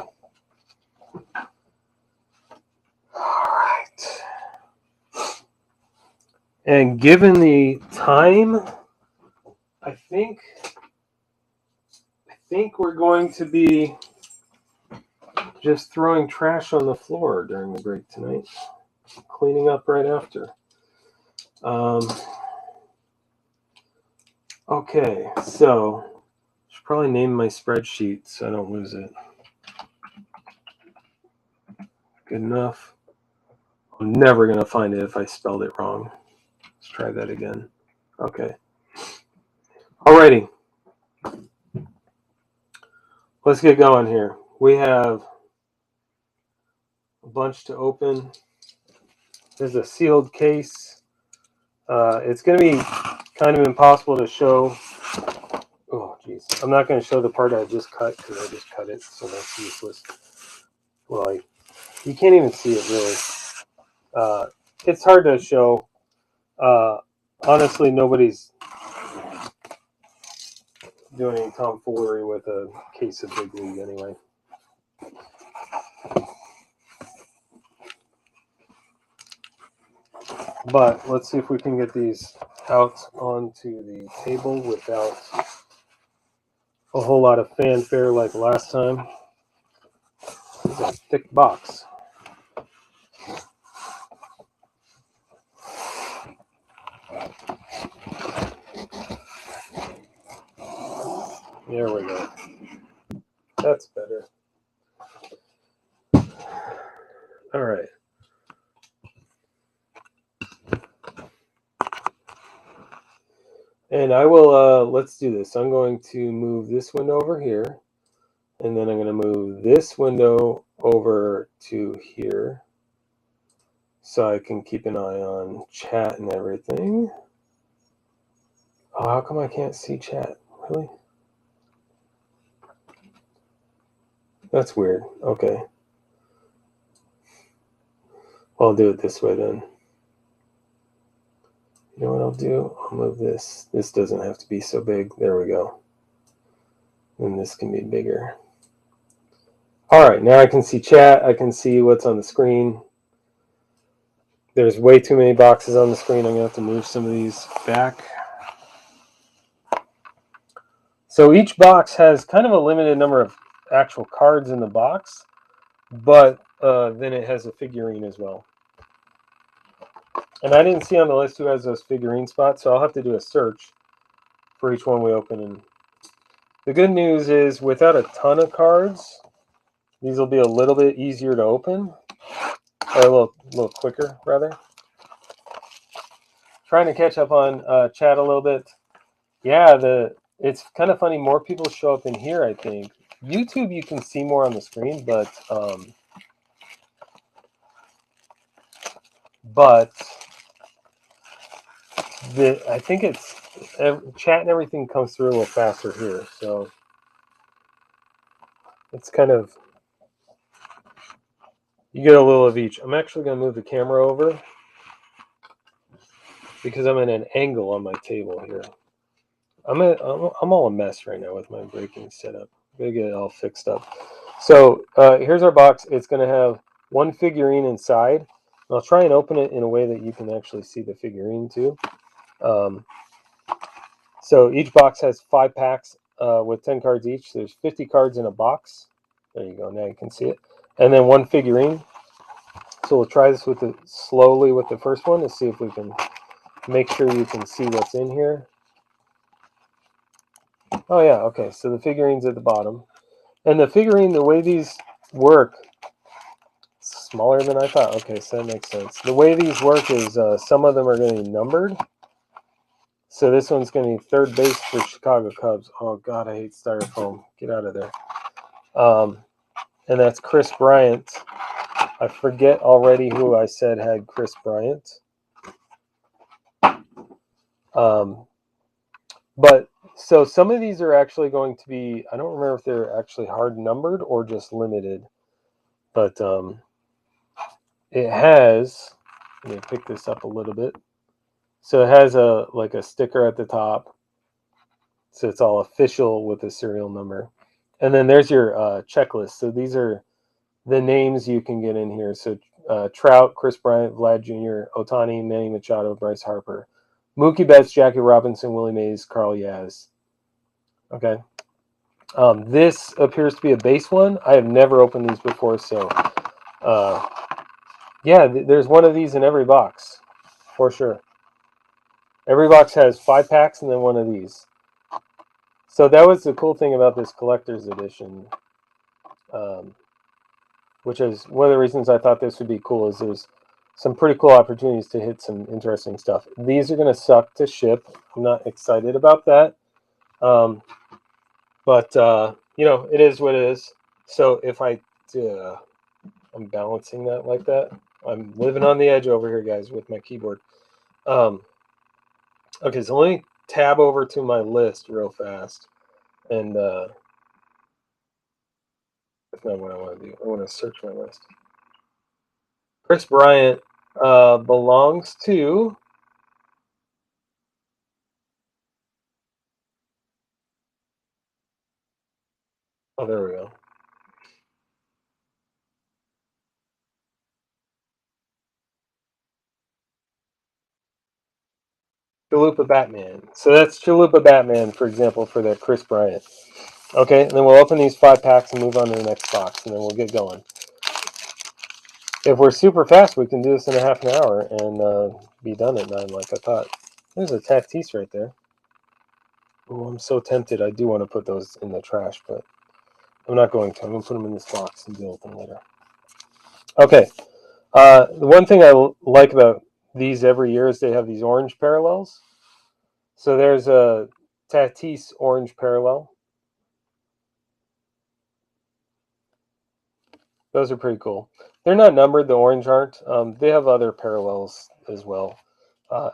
All right. And given the time, I think we're going to be just throwing trash on the floor during the break tonight. Cleaning up right after. Okay, so I should probably name my spreadsheet so I don't lose it. Good enough. I'm never going to find it if I spelled it wrong. Let's try that again. Okay. Alrighty. Let's get going here. We have a bunch to open. There's a sealed case. It's going to be kind of impossible to show. Oh, geez. I'm not going to show the part I just cut because I just cut it, so that's useless. Well, you can't even see it really. It's hard to show. Honestly, nobody's doing any tomfoolery with a case of Big League anyway. But let's see if we can get these out onto the table without a whole lot of fanfare like last time. It's a thick box. There we go. That's better. All right. And I will, let's do this. I'm going to move this window over here. And then I'm going to move this window over to here. So I can keep an eye on chat and everything. Oh, how come I can't see chat? Really? That's weird. Okay. I'll do it this way then. You know what I'll do? I'll move this. This doesn't have to be so big. There we go. And this can be bigger. All right, now I can see chat. I can see what's on the screen. There's way too many boxes on the screen. I'm going to have to move some of these back. So each box has kind of a limited number of actual cards in the box, but then it has a figurine as well. And I didn't see on the list who has those figurine spots, so I'll have to do a search for each one we open. And the good news is, without a ton of cards, these will be a little bit easier to open, or a little quicker, rather. Trying to catch up on chat a little bit. Yeah, it's kind of funny. More people show up in here, I think. YouTube, you can see more on the screen, but I think it's chat and everything comes through a little faster here, so it's kind of, you get a little of each. I'm actually going to move the camera over because I'm at an angle on my table here. I'm all a mess right now with my breaking setup. I'm going to get it all fixed up. So here's our box. It's going to have one figurine inside. I'll try and open it in a way that you can actually see the figurine too. So each box has 5 packs. with 10 cards each. There's 50 cards in a box. There you go. Now you can see it. And then one figurine. So we'll try this slowly with the first one to see if we can make sure you can see what's in here. Oh yeah, okay. So the figurine's at the bottom. And the figurine, the way these work, smaller than I thought. Okay, so that makes sense. The way these work is some of them are going to be numbered. So this one's going to be third base for Chicago Cubs. Oh God, I hate styrofoam. Get out of there. And that's Chris Bryant. I forget already who I said had Chris Bryant. But so some of these are actually going to be, I don't remember if they're actually hard numbered or just limited. But it has, let me pick this up a little bit. So it has a sticker at the top. So it's all official with a serial number. And then there's your checklist. So these are the names you can get in here. So Trout, Chris Bryant, Vlad Jr., Ohtani, Manny Machado, Bryce Harper, Mookie Betts, Jackie Robinson, Willie Mays, Carl Yaz. Okay. This appears to be a base one. I have never opened these before, so yeah, there's one of these in every box, for sure. Every box has 5 packs and then one of these. So that was the cool thing about this collector's edition, which is one of the reasons I thought this would be cool, is there's some pretty cool opportunities to hit some interesting stuff. These are going to suck to ship. I'm not excited about that. But, you know, it is what it is. So if I'm balancing that like that. I'm living on the edge over here, guys, with my keyboard. Okay, so let me tab over to my list real fast. And that's not what I want to do. I want to search my list. Chris Bryant belongs to... Oh, there we go. Chalupa Batman. So that's Chalupa Batman, for example, for that Chris Bryant. Okay, and then we'll open these 5 packs and move on to the next box, and then we'll get going. If we're super fast, we can do this in a half an hour and be done at 9 like I thought. There's a Tatis right there. Oh, I'm so tempted. I do want to put those in the trash, but I'm not going to. I'm going to put them in this box and deal with them later. Okay. The one thing I like about these every year is they have these orange parallels. So there's a Tatis orange parallel. Those are pretty cool. They're not numbered. The orange aren't. They have other parallels as well.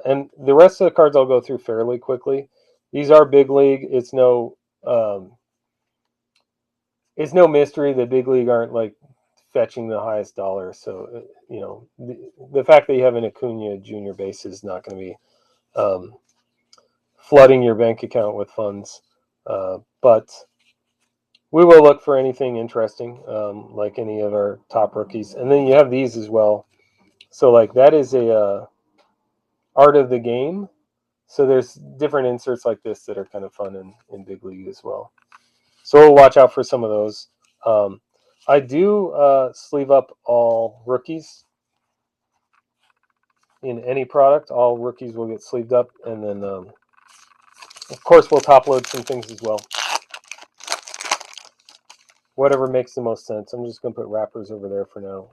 And the rest of the cards I'll go through fairly quickly. These are big league. It's no mystery that big league aren't like fetching the highest dollar. So you know, the fact that you have an Acuna junior base is not going to be flooding your bank account with funds. But we will look for anything interesting, like any of our top rookies. And then you have these as well. So like that is a art of the game. So there's different inserts like this that are kind of fun in big league as well. So we'll watch out for some of those. I do sleeve up all rookies in any product. All rookies will get sleeved up, and then of course we'll top load some things as well. Whatever makes the most sense. I'm just going to put wrappers over there for now.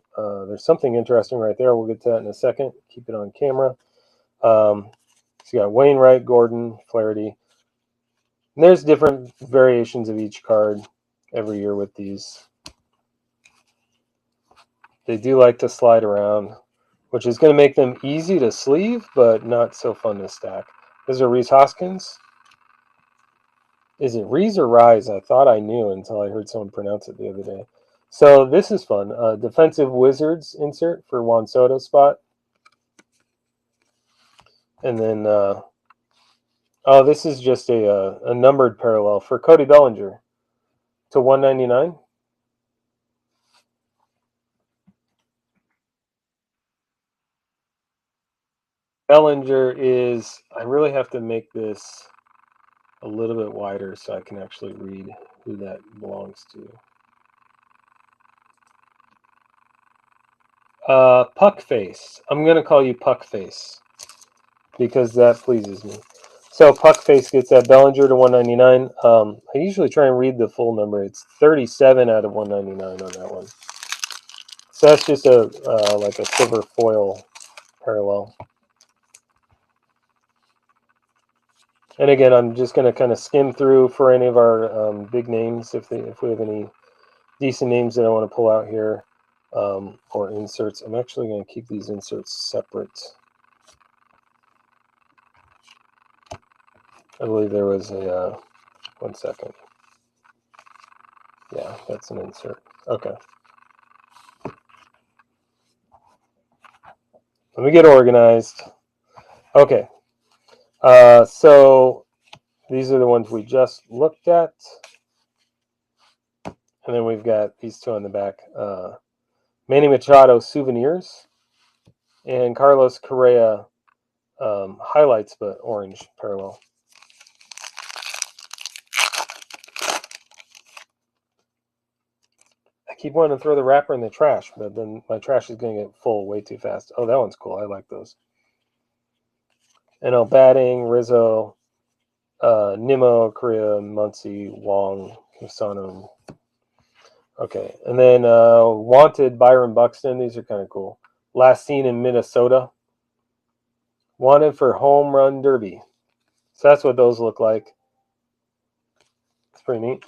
There's something interesting right there. We'll get to that in a second. Keep it on camera. So you got Wainwright, Gordon, Flaherty. And there's different variations of each card every year with these. They do like to slide around, which is going to make them easy to sleeve, but not so fun to stack. This is a Rhys Hoskins. Is it Rhys or Rise? I thought I knew until I heard someone pronounce it the other day. So this is fun. Defensive Wizards insert for Juan Soto spot. And then, oh, this is just a numbered parallel for Cody Bellinger to 199. Bellinger is, I really have to make this a little bit wider so I can actually read who that belongs to. Puckface. I'm going to call you Puckface because that pleases me. So Puckface gets that Bellinger to 199. I usually try and read the full number. It's 37 out of 199 on that one. So that's just a like a silver foil parallel. And again, I'm just going to kind of skim through for any of our big names if we have any decent names that I want to pull out here, or inserts. I'm actually going to keep these inserts separate. I believe there was a 1 second. Yeah, that's an insert. Okay. Let me get organized. Okay. So these are the ones we just looked at. And then we've got these two on the back. Manny Machado Souvenirs and Carlos Correa highlights, but orange parallel. I keep wanting to throw the wrapper in the trash, but then my trash is going to get full way too fast. Oh, that one's cool. I like those. NL Batting, Rizzo, Nimmo, Correa, Muncy, Wong, Hisano. Okay, and then Wanted, Byron Buxton. These are kind of cool. Last seen in Minnesota. Wanted for Home Run Derby. So that's what those look like. It's pretty neat.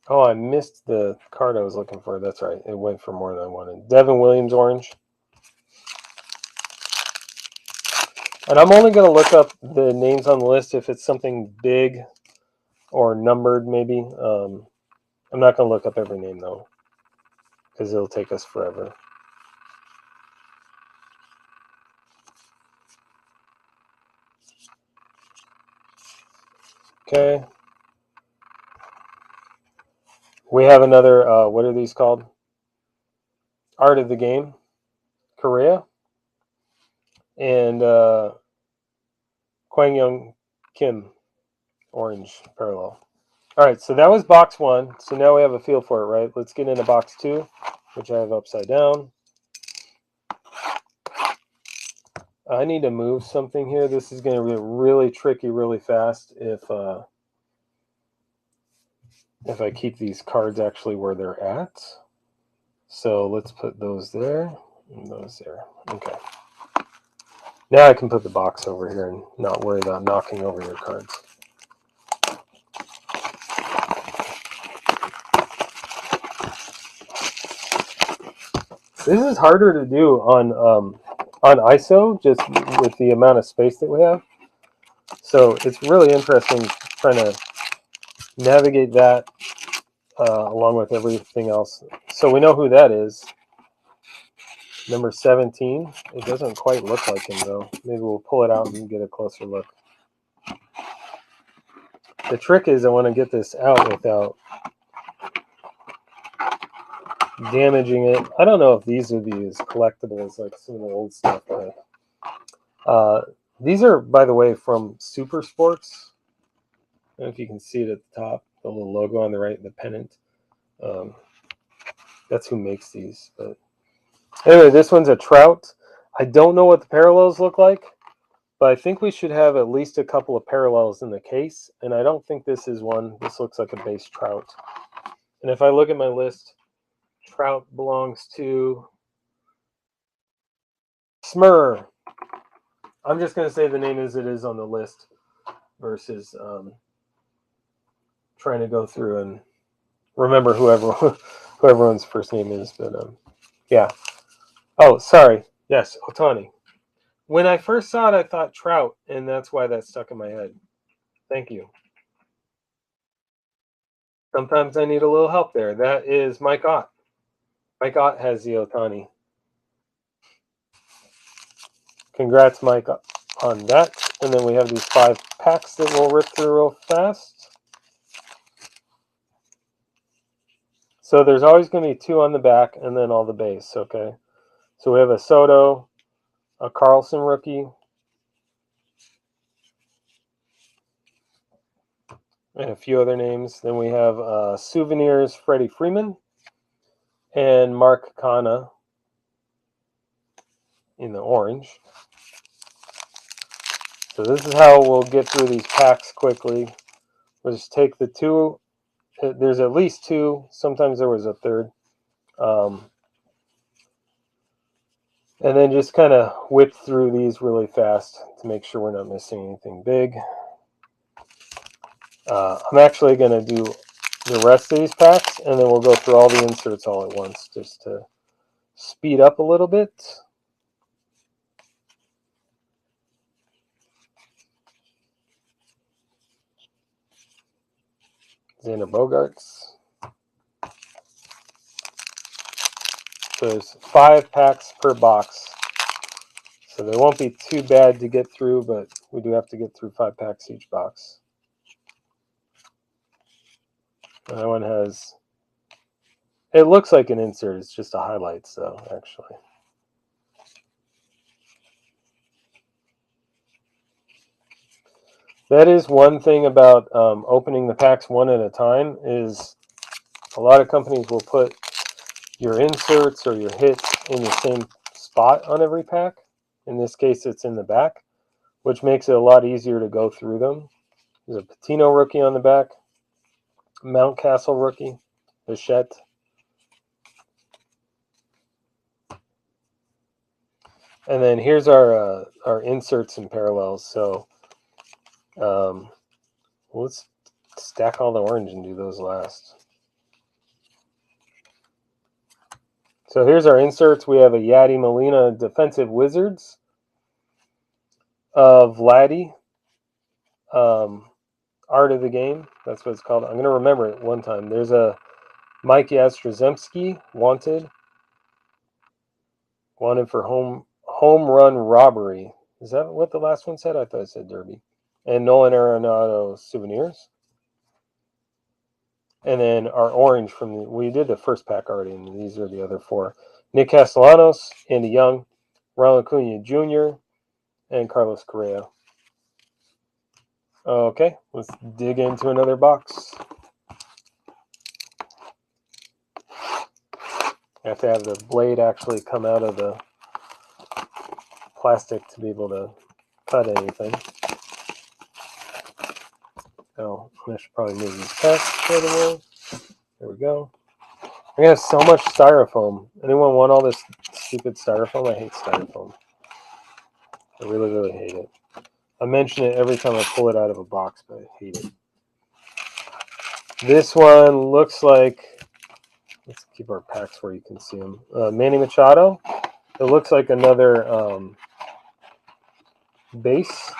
Oh, I missed the card I was looking for. That's right. It went for more than I wanted. Devin Williams, orange. And I'm only going to look up the names on the list if it's something big or numbered, maybe. I'm not going to look up every name, though, because it'll take us forever. Okay. We have another, what are these called? Art of the Game. Korea. And Kwang Young Kim, orange parallel. All right, so that was box one. So now we have a feel for it, right? Let's get into box two, which I have upside down. I need to move something here. This is going to be really tricky really fast if I keep these cards actually where they're at. So let's put those there and those there. Okay. Now I can put the box over here and not worry about knocking over your cards. This is harder to do on ISO, just with the amount of space that we have. So it's really interesting trying to navigate that along with everything else. So we know who that is. Number 17. It doesn't quite look like him, though. Maybe we'll pull it out and get a closer look. The trick is I want to get this out without damaging it. I don't know if these would be as collectible as like some of the old stuff. But, these are, by the way, from Super Sports. I don't know if you can see it at the top, the little logo on the right, the pennant. That's who makes these. But anyway, this one's a Trout. I don't know what the parallels look like, but I think we should have at least a couple of parallels in the case, and I don't think this is one. This looks like a base Trout. And if I look at my list, Trout belongs to Smur. I'm just going to say the name as it is on the list versus trying to go through and remember who everyone's first name is. But yeah. Oh, sorry. Yes, Otani. When I first saw it, I thought Trout, and that's why that stuck in my head. Thank you. Sometimes I need a little help there. That is Mike Ott. Mike Ott has the Otani. Congrats, Mike, on that. And then we have these 5 packs that we'll rip through real fast. So there's always going to be 2 on the back and then all the base, okay? So we have a Soto, a Carlson rookie, and a few other names. Then we have Souvenirs Freddie Freeman and Mark Kana in the orange. So this is how we'll get through these packs quickly. We'll just take the two. There's at least two. Sometimes there was a third. And then just kind of whip through these really fast to make sure we're not missing anything big. I'm actually going to do the rest of these packs, and then we'll go through all the inserts all at once just to speed up a little bit. Xander Bogaerts. So there's 5 packs per box. So they won't be too bad to get through, but we do have to get through 5 packs each box. And that one has, it looks like an insert. It's just a highlights though, actually. That is one thing about opening the packs one at a time is a lot of companies will put your inserts or your hits in the same spot on every pack. In this case, it's in the back, which makes it a lot easier to go through them. There's a Patino rookie on the back, Mountcastle rookie, Bichette. And then here's our inserts and parallels. So let's stack all the orange and do those last. So here's our inserts. We have a Yadi Molina Defensive Wizards of Vladdy. Art of the Game. That's what it's called. I'm going to remember it one time. There's a Mike Yastrzemski, wanted for home run robbery. Is that what the last one said? I thought it said derby. And Nolan Arenado Souvenirs. And then our orange we did the first pack already, and these are the other 4. Nick Castellanos, Andy Young, Ronald Acuna Jr., and Carlos Correa. Okay, let's dig into another box. I have to have the blade actually come out of the plastic to be able to cut anything. Oh, I should probably move these packs out of the way. There we go. I have so much styrofoam. Anyone want all this stupid styrofoam? I hate styrofoam. I really, really hate it. I mention it every time I pull it out of a box, but I hate it. This one looks like, let's keep our packs where you can see them. Manny Machado. It looks like another base.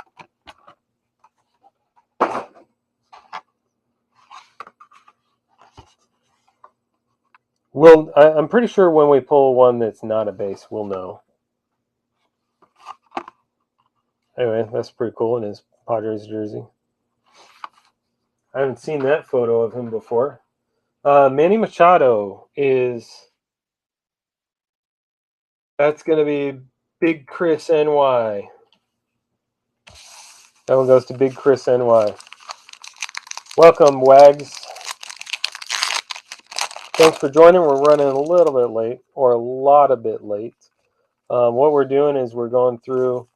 I'm pretty sure when we pull one that's not a base, we'll know. Anyway, that's pretty cool in his Padres jersey. I haven't seen that photo of him before. Manny Machado that's going to be Big Chris NY. That one goes to Big Chris NY. Welcome, Wags. Thanks for joining. We're running a little bit late, or a lot a bit late. What we're doing is we're going through,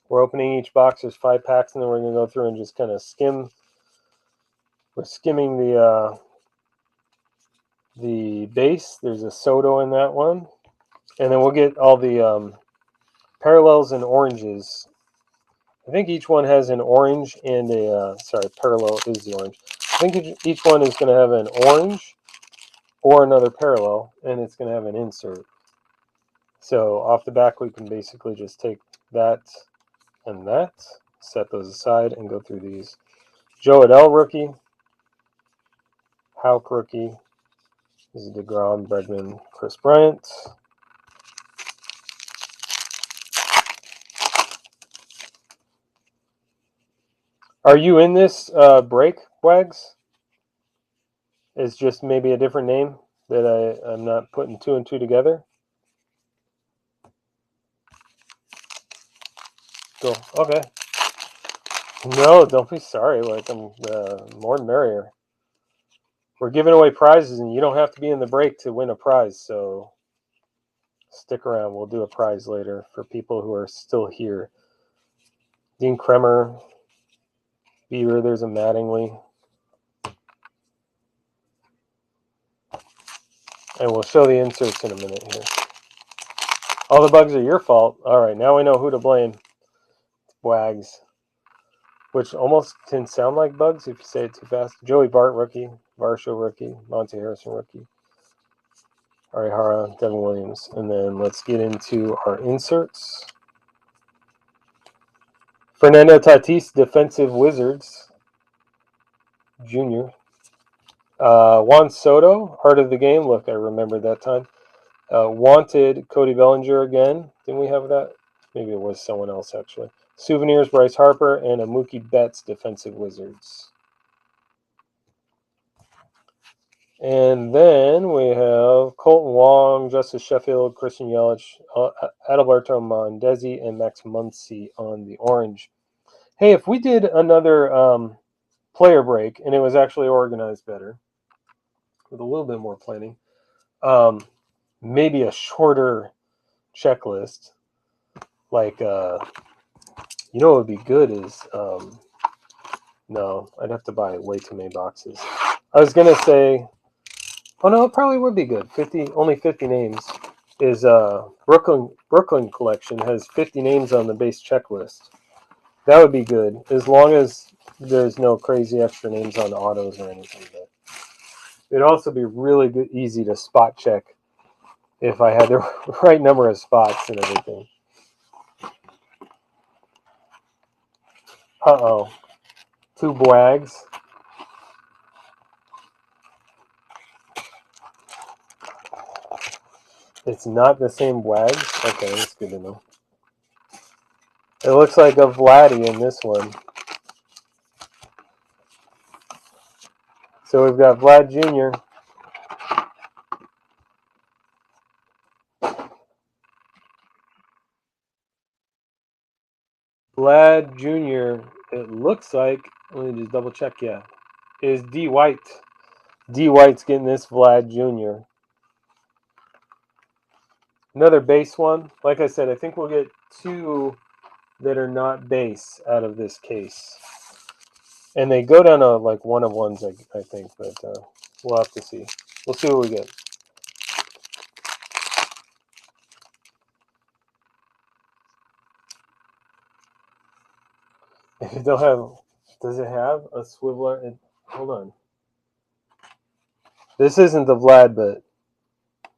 we're opening each box. There's 5 packs, and then we're going to go through and just kind of skim. We're skimming the base. There's a Soto in that one. And then we'll get all the parallels and oranges. I think each one has an orange and a, parallel is the orange. I think each one is going to have an orange or another parallel, and it's going to have an insert. So off the back, we can basically just take that and that, set those aside, and go through these. Joe Adell rookie, Houck rookie, this is DeGrom, Bregman, Chris Bryant. Are you in this break, Wags? It's just maybe a different name that I'm not putting 2 and 2 together. Cool. Okay. No, don't be sorry. Like, I'm more than merrier. We're giving away prizes, and you don't have to be in the break to win a prize. So stick around. We'll do a prize later for people who are still here. Dean Kremer, Bieber. There's a Mattingly, and we'll show the inserts in a minute here. All the bugs are your fault. All right, now we know who to blame. Wags, which almost can sound like bugs if you say it too fast. Joey Bart, rookie. Varsho, rookie. Monte Harrison, rookie. Arihara, Devin Williams. And then let's get into our inserts. Fernando Tatis, defensive Wizards, Jr. Juan Soto, heart of the game. Look, I remembered that time. Wanted, Cody Bellinger again. Didn't we have that? Maybe it was someone else, actually. Souvenirs, Bryce Harper, and a Mookie Betts, defensive Wizards. And then we have Colton Wong, Justice Sheffield, Christian Yelich, Adalberto Mondesi, and Max Muncy on the orange. Hey, if we did another player break and it was actually organized better with a little bit more planning, maybe a shorter checklist, like, you know what would be good is, no, I'd have to buy way too many boxes. I was going to say, oh no, it probably would be good. Only 50 names is Brooklyn collection has 50 names on the base checklist. That would be good as long as there's no crazy extra names on autos or anything. But it'd also be really good, easy to spot check if I had the right number of spots and everything. Uh-oh. 2 Bwags. It's not the same Bwags? Okay, that's good to know. It looks like a Vladdy in this one. So we've got Vlad Jr. Vlad Jr., it looks like, let me just double check, yeah, is D. White. D. White's getting this Vlad Jr. Another base one. Like I said, I think we'll get 2 that are not base out of this case. And they go down to like 1-of-1s, I think, but we'll have to see. We'll see what we get. If you don't have, does it have a swiveler? Hold on. This isn't the Vlad, but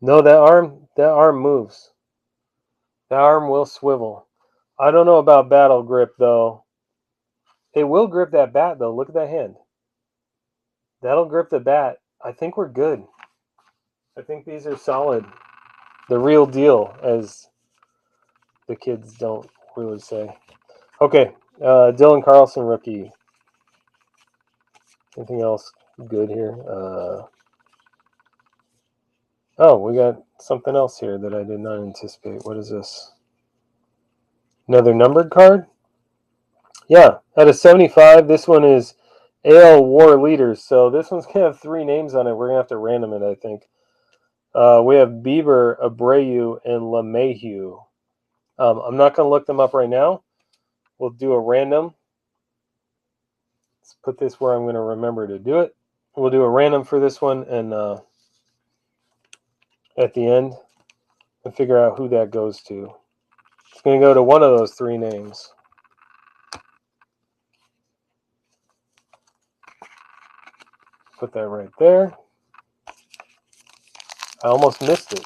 no, that arm moves. That arm will swivel. I don't know about battle grip though. It will grip that bat though. Look at that hand. That'll grip the bat. I think we're good. I think these are solid. The real deal, as the kids don't really say. Okay, Dylan Carlson, rookie. Anything else good here? Oh, we got something else here that I did not anticipate. What is this? Another numbered card? Yeah, out of 75, this one is AL War Leaders. So this one's going to have 3 names on it. We're going to have to random it, I think. We have Bieber, Abreu, and LeMahieu. I'm not going to look them up right now. We'll do a random. Let's put this where I'm going to remember to do it. We'll do a random for this one, and at the end, and figure out who that goes to. It's going to go to one of those 3 names. Put that right there. I almost missed it.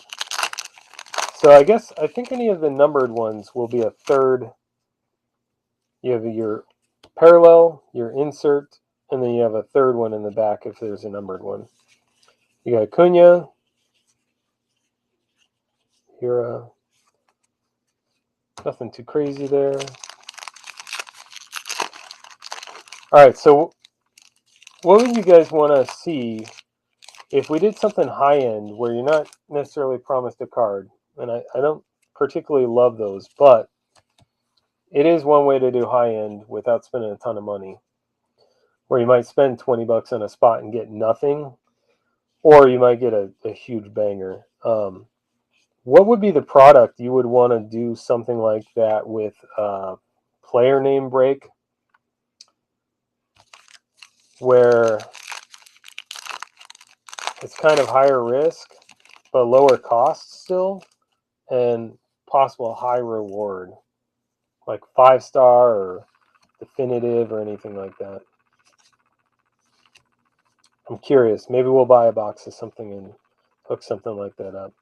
So I think any of the numbered ones will be a third. You have your parallel, your insert, and then you have a third one in the back if there's a numbered one. You got Acuna, Hira. Nothing too crazy there. All right, so what would you guys want to see if we did something high end where you're not necessarily promised a card? And I don't particularly love those, but it is one way to do high end without spending a ton of money. Where you might spend 20 bucks on a spot and get nothing, or you might get a huge banger. What would be the product you would want to do something like that with? Player name break, where it's kind of higher risk but lower cost still, and possible high reward, like 5-star or definitive or anything like that. I'm curious. Maybe we'll buy a box of something and hook something like that up.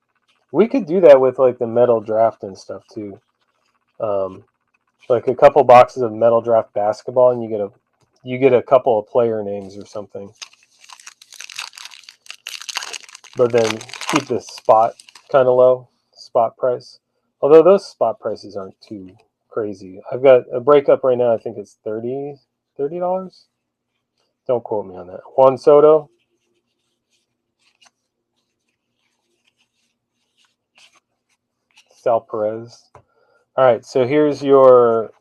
We could do that with like the metal draft and stuff too. Like a couple boxes of metal draft basketball, and you get a couple of player names or something. But then keep the spot kind of low, spot price. Although those spot prices aren't too crazy. I've got a breakup right now. I think it's $30. Don't quote me on that. Juan Soto. Sal Perez. All right, so here's your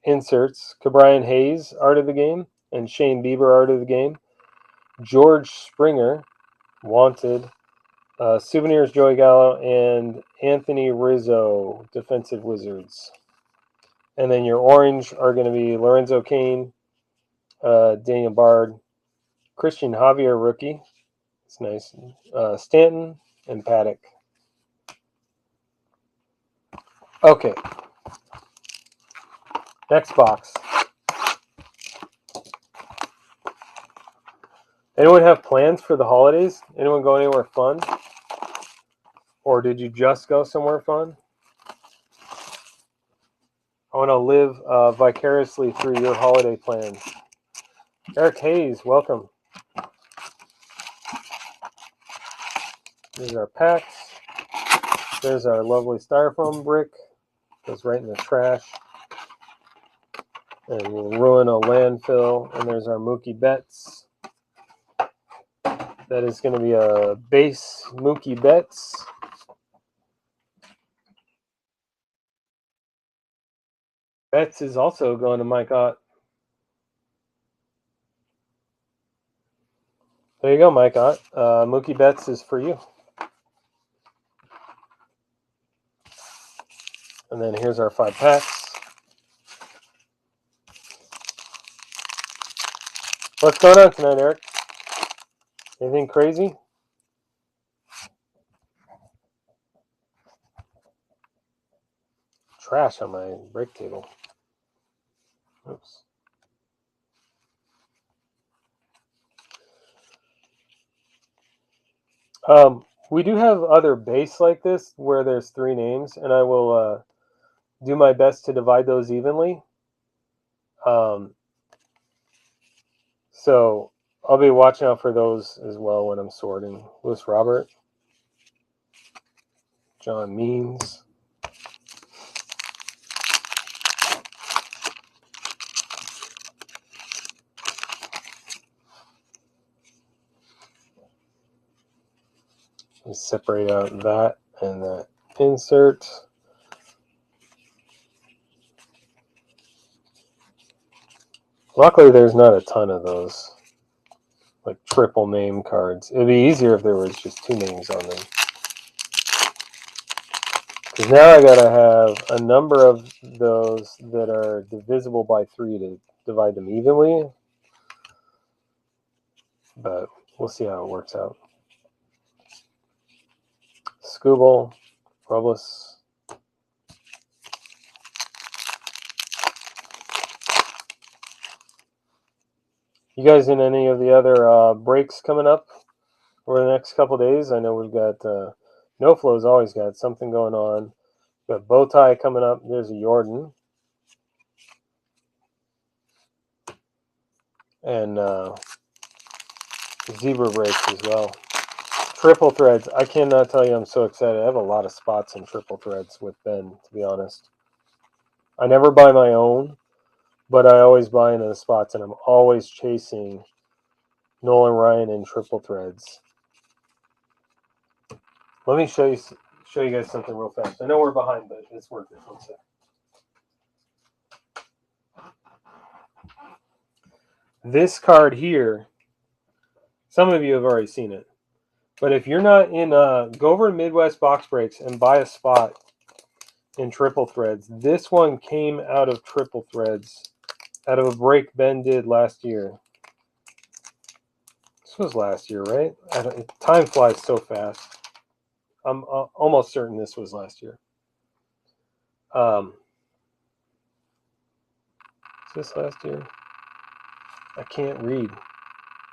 inserts. Cabrian Hayes, Art of the Game, and Shane Bieber, Art of the Game. George Springer, Wanted. Souvenirs, Joey Gallo, and Anthony Rizzo, Defensive Wizards. And then your orange are going to be Lorenzo Kane, Daniel Bard, Christian Javier, rookie. It's nice. Stanton, and Paddock. Okay. Next box. Anyone have plans for the holidays? Anyone go anywhere fun? Or did you just go somewhere fun? I want to live vicariously through your holiday plans. Eric Hayes, welcome. These are packs. There's our lovely styrofoam brick. Goes right in the trash. And will ruin a landfill. And there's our Mookie Betts. That is going to be a base Mookie Betts. Betts is also going to Mike Ott. There you go, Mike Ott. Mookie Betts is for you. And then here's our 5 packs. What's going on tonight, Eric? Anything crazy? Trash on my break table. Oops. We do have other base like this where there's 3 names, and I will do my best to divide those evenly. So I'll be watching out for those as well when I'm sorting. Lewis Robert, John Means. Let's separate out that and that insert. Luckily, there's not a ton of those, like triple name cards. It'd be easier if there was just 2 names on them. Because now I gotta have a number of those that are divisible by 3 to divide them evenly. But we'll see how it works out. Scooble, Robles. You guys in any of the other breaks coming up over the next couple days? I know we've got No Flow's always got something going on. We've got Bowtie coming up. There's a Jordan. And Zebra breaks as well. Triple threads. I cannot tell you I'm so excited. I have a lot of spots in triple threads with Ben, to be honest. I never buy my own, but I always buy into the spots, and I'm always chasing Nolan Ryan in triple threads. Let me show you guys something real fast. I know we're behind, but it's worth it. One sec. This card here, some of you have already seen it. But if you're not in, go over to Midwest Box Breaks and buy a spot in Triple Threads. This one came out of Triple Threads, out of a break Ben did last year. This was last year, right? Time flies so fast. I'm almost certain this was last year. Is this last year? I can't read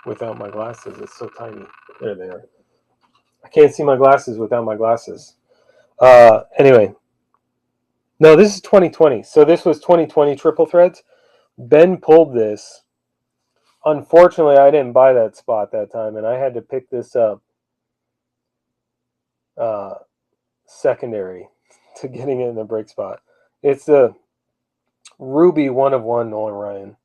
without my glasses. It's so tiny. There they are. I can't see my glasses without my glasses. Anyway. No, this is 2020. So this was 2020 Triple Threads. Ben pulled this. Unfortunately, I didn't buy that spot that time, and I had to pick this up secondary to getting it in the break spot. It's the Ruby 1 of 1 Nolan Ryan.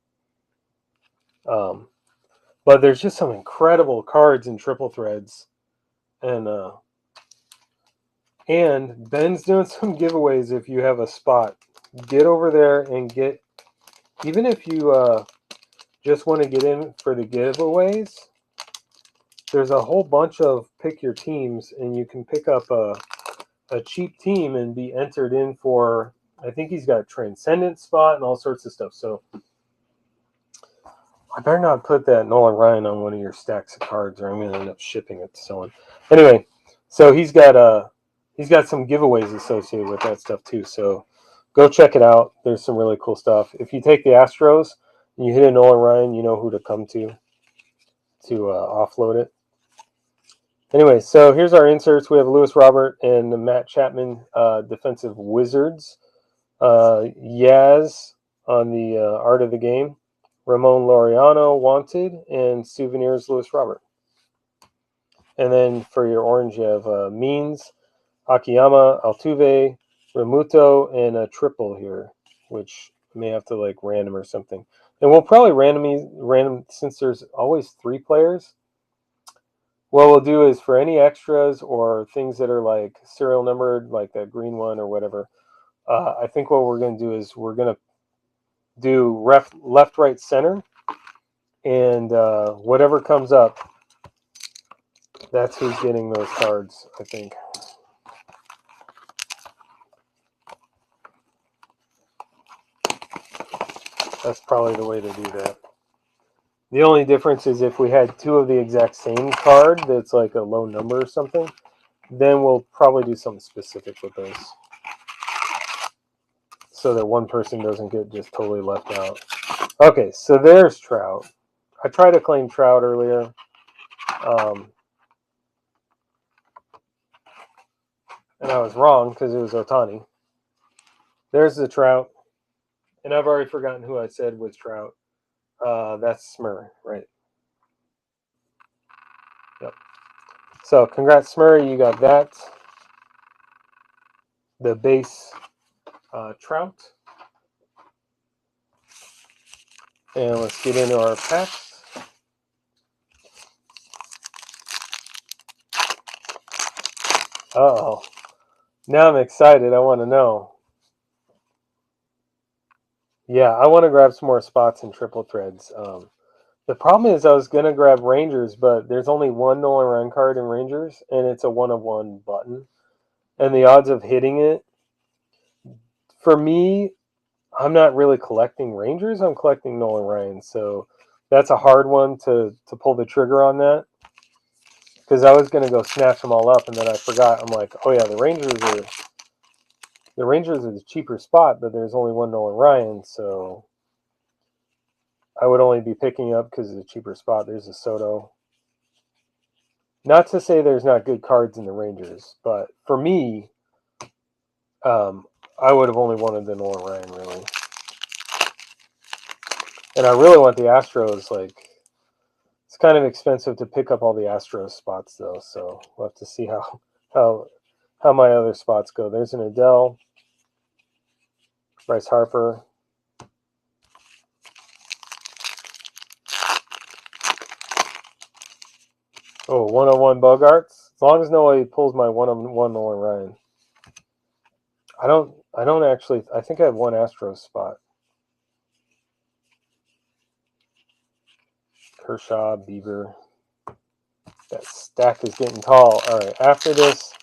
But there's just some incredible cards in Triple Threads. And Ben's doing some giveaways if you have a spot. Get over there and get, even if you just want to get in for the giveaways, there's a whole bunch of pick your teams, and you can pick up a cheap team and be entered in for, I think he's got a Transcendent spot and all sorts of stuff. So I better not put that Nolan Ryan on one of your stacks of cards, or I'm going to end up shipping it to someone. Anyway, so he's got some giveaways associated with that stuff too. So go check it out. There's some really cool stuff. If you take the Astros and you hit a Nolan Ryan, you know who to come to offload it. Anyway, so here's our inserts. We have Lewis Robert and Matt Chapman, defensive wizards. Yaz on the art of the game. Ramon Laureano, wanted, and souvenirs, Lewis Robert. And then for your orange, you have Means, Akiyama, Altuve, Remuto, and a triple here, which may have to like random or something. And we'll probably random since there's always 3 players. What we'll do is for any extras or things that are like serial numbered, like that green one or whatever, I think what we're going to do is we're going to do left, right, center, and whatever comes up, that's who's getting those cards, I think. That's probably the way to do that. The only difference is if we had 2 of the exact same card that's like a low number or something, then we'll probably do something specific with those so that one person doesn't get just totally left out. Okay, so there's Trout. I tried to claim Trout earlier. And I was wrong because it was Ohtani. There's the Trout. And I've already forgotten who I said was Trout. That's Smurr, right? Yep. So congrats, Smurr. You got that. The base Trout. And let's get into our packs. Uh-oh. Now I'm excited. I want to know. Yeah, I want to grab some more spots in Triple Threads. The problem is I was going to grab Rangers, but there's only one Nolan Ryan card in Rangers, and it's a 1 of 1 button. And the odds of hitting it, for me, I'm not really collecting Rangers. I'm collecting Nolan Ryan. So that's a hard one to pull the trigger on that. Because I was going to go snatch them all up, and then I forgot. I'm like, oh yeah, the Rangers are the cheaper spot, but there's only one Nolan Ryan, so I would only be picking up because of the cheaper spot. There's a Soto. Not to say there's not good cards in the Rangers, but for me, I would have only wanted the Nolan Ryan, really. And I really want the Astros. Like, it's kind of expensive to pick up all the Astros spots, though, so we'll have to see how my other spots go. There's an Adele, Bryce Harper. Oh, 101 Bogarts. As long as nobody pulls my 101 Nolan Ryan. I don't actually. I think I have one Astros spot. Kershaw, Beaver. That stack is getting tall. All right, after this,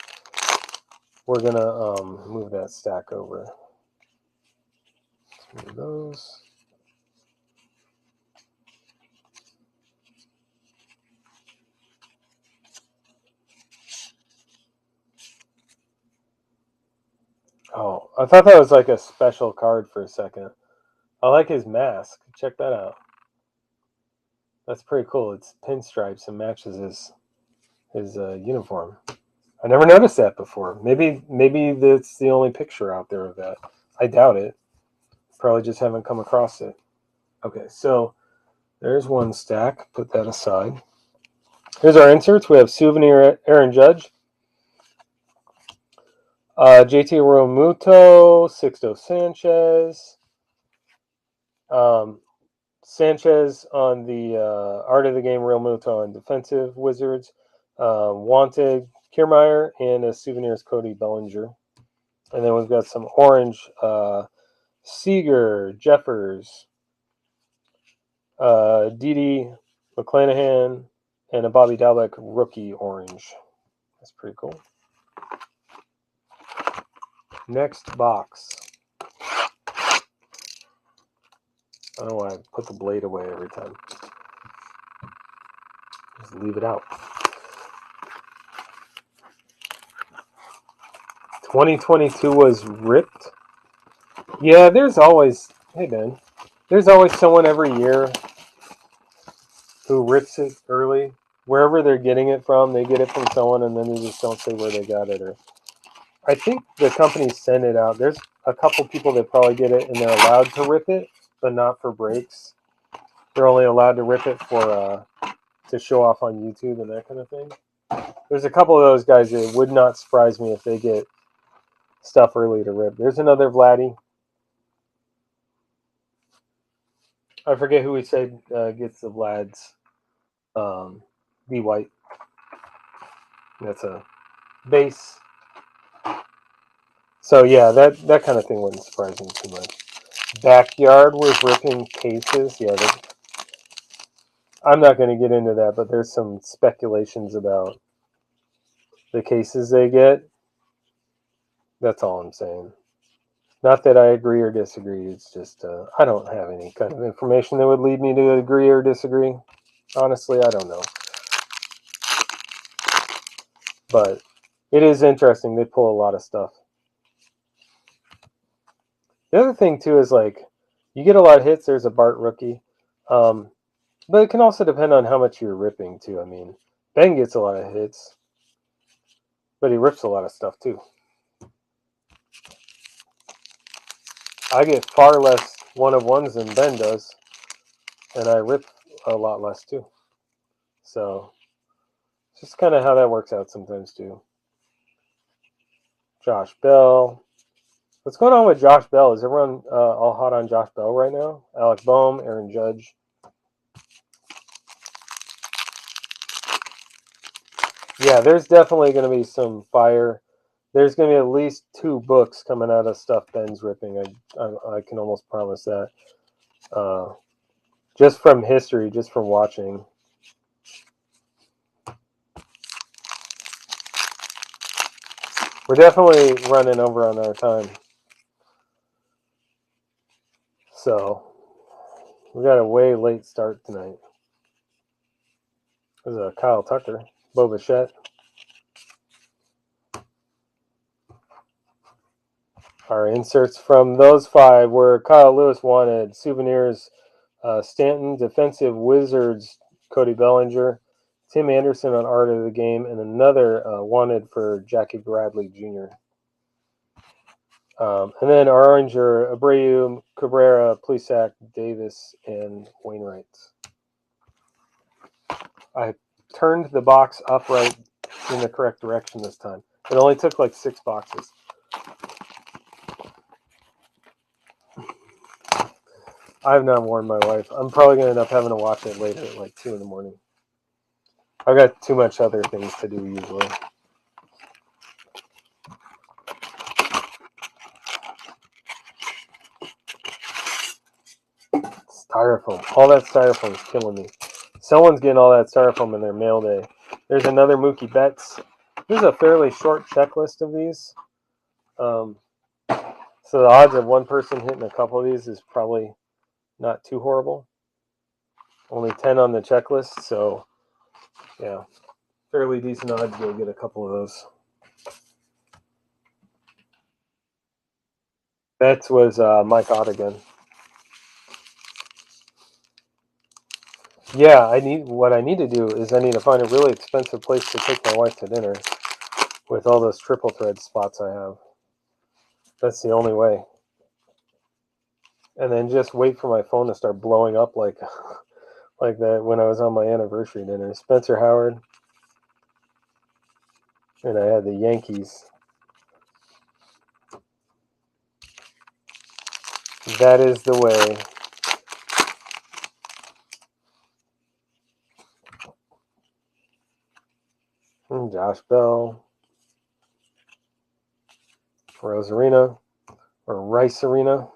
we're gonna move that stack over. Let's move those. Oh, I thought that was like a special card for a second. I like his mask. Check that out. That's pretty cool. It's pinstripes and matches his uniform. I never noticed that before. Maybe that's the only picture out there of that. I doubt it. Probably just haven't come across it. Okay, so there's one stack. Put that aside. Here's our inserts. We have Souvenir Aaron Judge, JT Realmuto, Sixto Sanchez, Sanchez on the Art of the Game, Realmuto on Defensive Wizards, Wanted Kiermaier, and a Souvenirs Cody Bellinger. And then we've got some orange Seager, Jeffers, Didi McClanahan, and a Bobby Dalbec rookie orange. That's pretty cool. Next box. I don't know why I put the blade away every time. Just leave it out. 2022 was ripped. Yeah, there's always, hey Ben, there's always someone every year who rips it early. Wherever they're getting it from, they get it from someone and then they just don't say where they got it. Or I think the companies send it out. There's a couple people that probably get it and they're allowed to rip it, but not for breaks. They're only allowed to rip it for to show off on YouTube and that kind of thing. There's a couple of those guys that would not surprise me if they get stuff early to rip. There's another Vladdy. I forget who we said gets the Vlads. B White. That's a base. So yeah, that kind of thing wouldn't surprise me too much. Backyard was ripping cases. Yeah, I'm not going to get into that, but there's some speculations about the cases they get. That's all I'm saying. Not that I agree or disagree. It's just I don't have any kind of information that would lead me to agree or disagree. Honestly, I don't know. But it is interesting. They pull a lot of stuff. The other thing, too, is like you get a lot of hits. There's a Bart rookie. But it can also depend on how much you're ripping, too. I mean, Ben gets a lot of hits. But he rips a lot of stuff, too. I get far less one-of-ones than Ben does. And I rip a lot less, too. So, it's just kind of how that works out sometimes, too. Josh Bell. What's going on with Josh Bell? Is everyone all hot on Josh Bell right now? Alec Boehm, Aaron Judge. Yeah, there's definitely going to be some fire. There's going to be at least 2 books coming out of stuff Ben's ripping. I can almost promise that. Just from history, just from watching. We're definitely running over on our time. So, we got a way late start tonight. There's a Kyle Tucker, Bo Bichette. Our inserts from those 5 were Kyle Lewis wanted, Souvenirs, Stanton, Defensive Wizards, Cody Bellinger, Tim Anderson on Art of the Game, and another wanted for Jackie Bradley Jr. And then our orange are Abreu, Cabrera, Plesac, Davis, and Wainwright. I turned the box upright in the correct direction this time. It only took like 6 boxes. I have not warned my wife. I'm probably going to end up having to watch it later at like 2 in the morning. I've got too much other things to do usually. Styrofoam. All that styrofoam is killing me. Someone's getting all that styrofoam in their mail day. There's another Mookie Betts. This is a fairly short checklist of these. So the odds of one person hitting a couple of these is probably not too horrible. Only 10 on the checklist, so yeah, fairly decent odds you'll get a couple of those. Betts was Mike Ott again. Yeah, what I need to do is I need to find a really expensive place to take my wife to dinner with all those triple thread spots I have. That's the only way. And then just wait for my phone to start blowing up like like that when I was on my anniversary dinner. Spencer Howard, and I had the Yankees. That is the way. And Josh Bell, Rose Arena, or Rice Arena.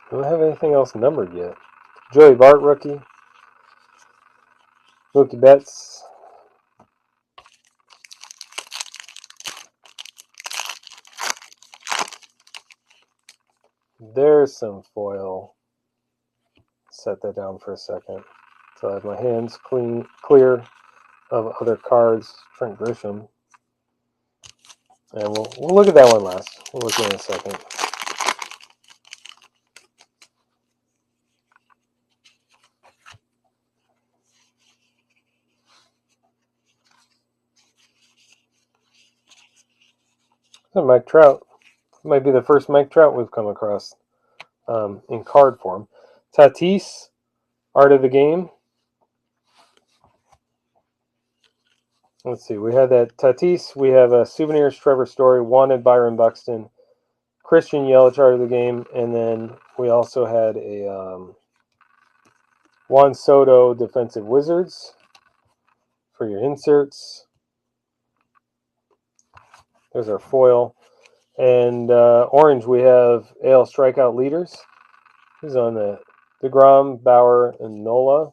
Do I have anything else numbered yet? Joey Bart, rookie. Mookie Betts. There's some foil. Set that down for a second. So I have my hands clear of other cards. Trent Grisham. And we'll look at that one last. We'll look in a second. Mike Trout. Might be the first Mike Trout we've come across in card form. Tatis, Art of the Game. Let's see. We had that Tatis. We have a Souvenirs, Trevor Story, Wanted, Byron Buxton, Christian Yelich, Art of the Game, and then we also had a Juan Soto, Defensive Wizards for your inserts. There's our foil. And orange, we have AL Strikeout Leaders. Who's on the DeGrom, Bauer, and Nola.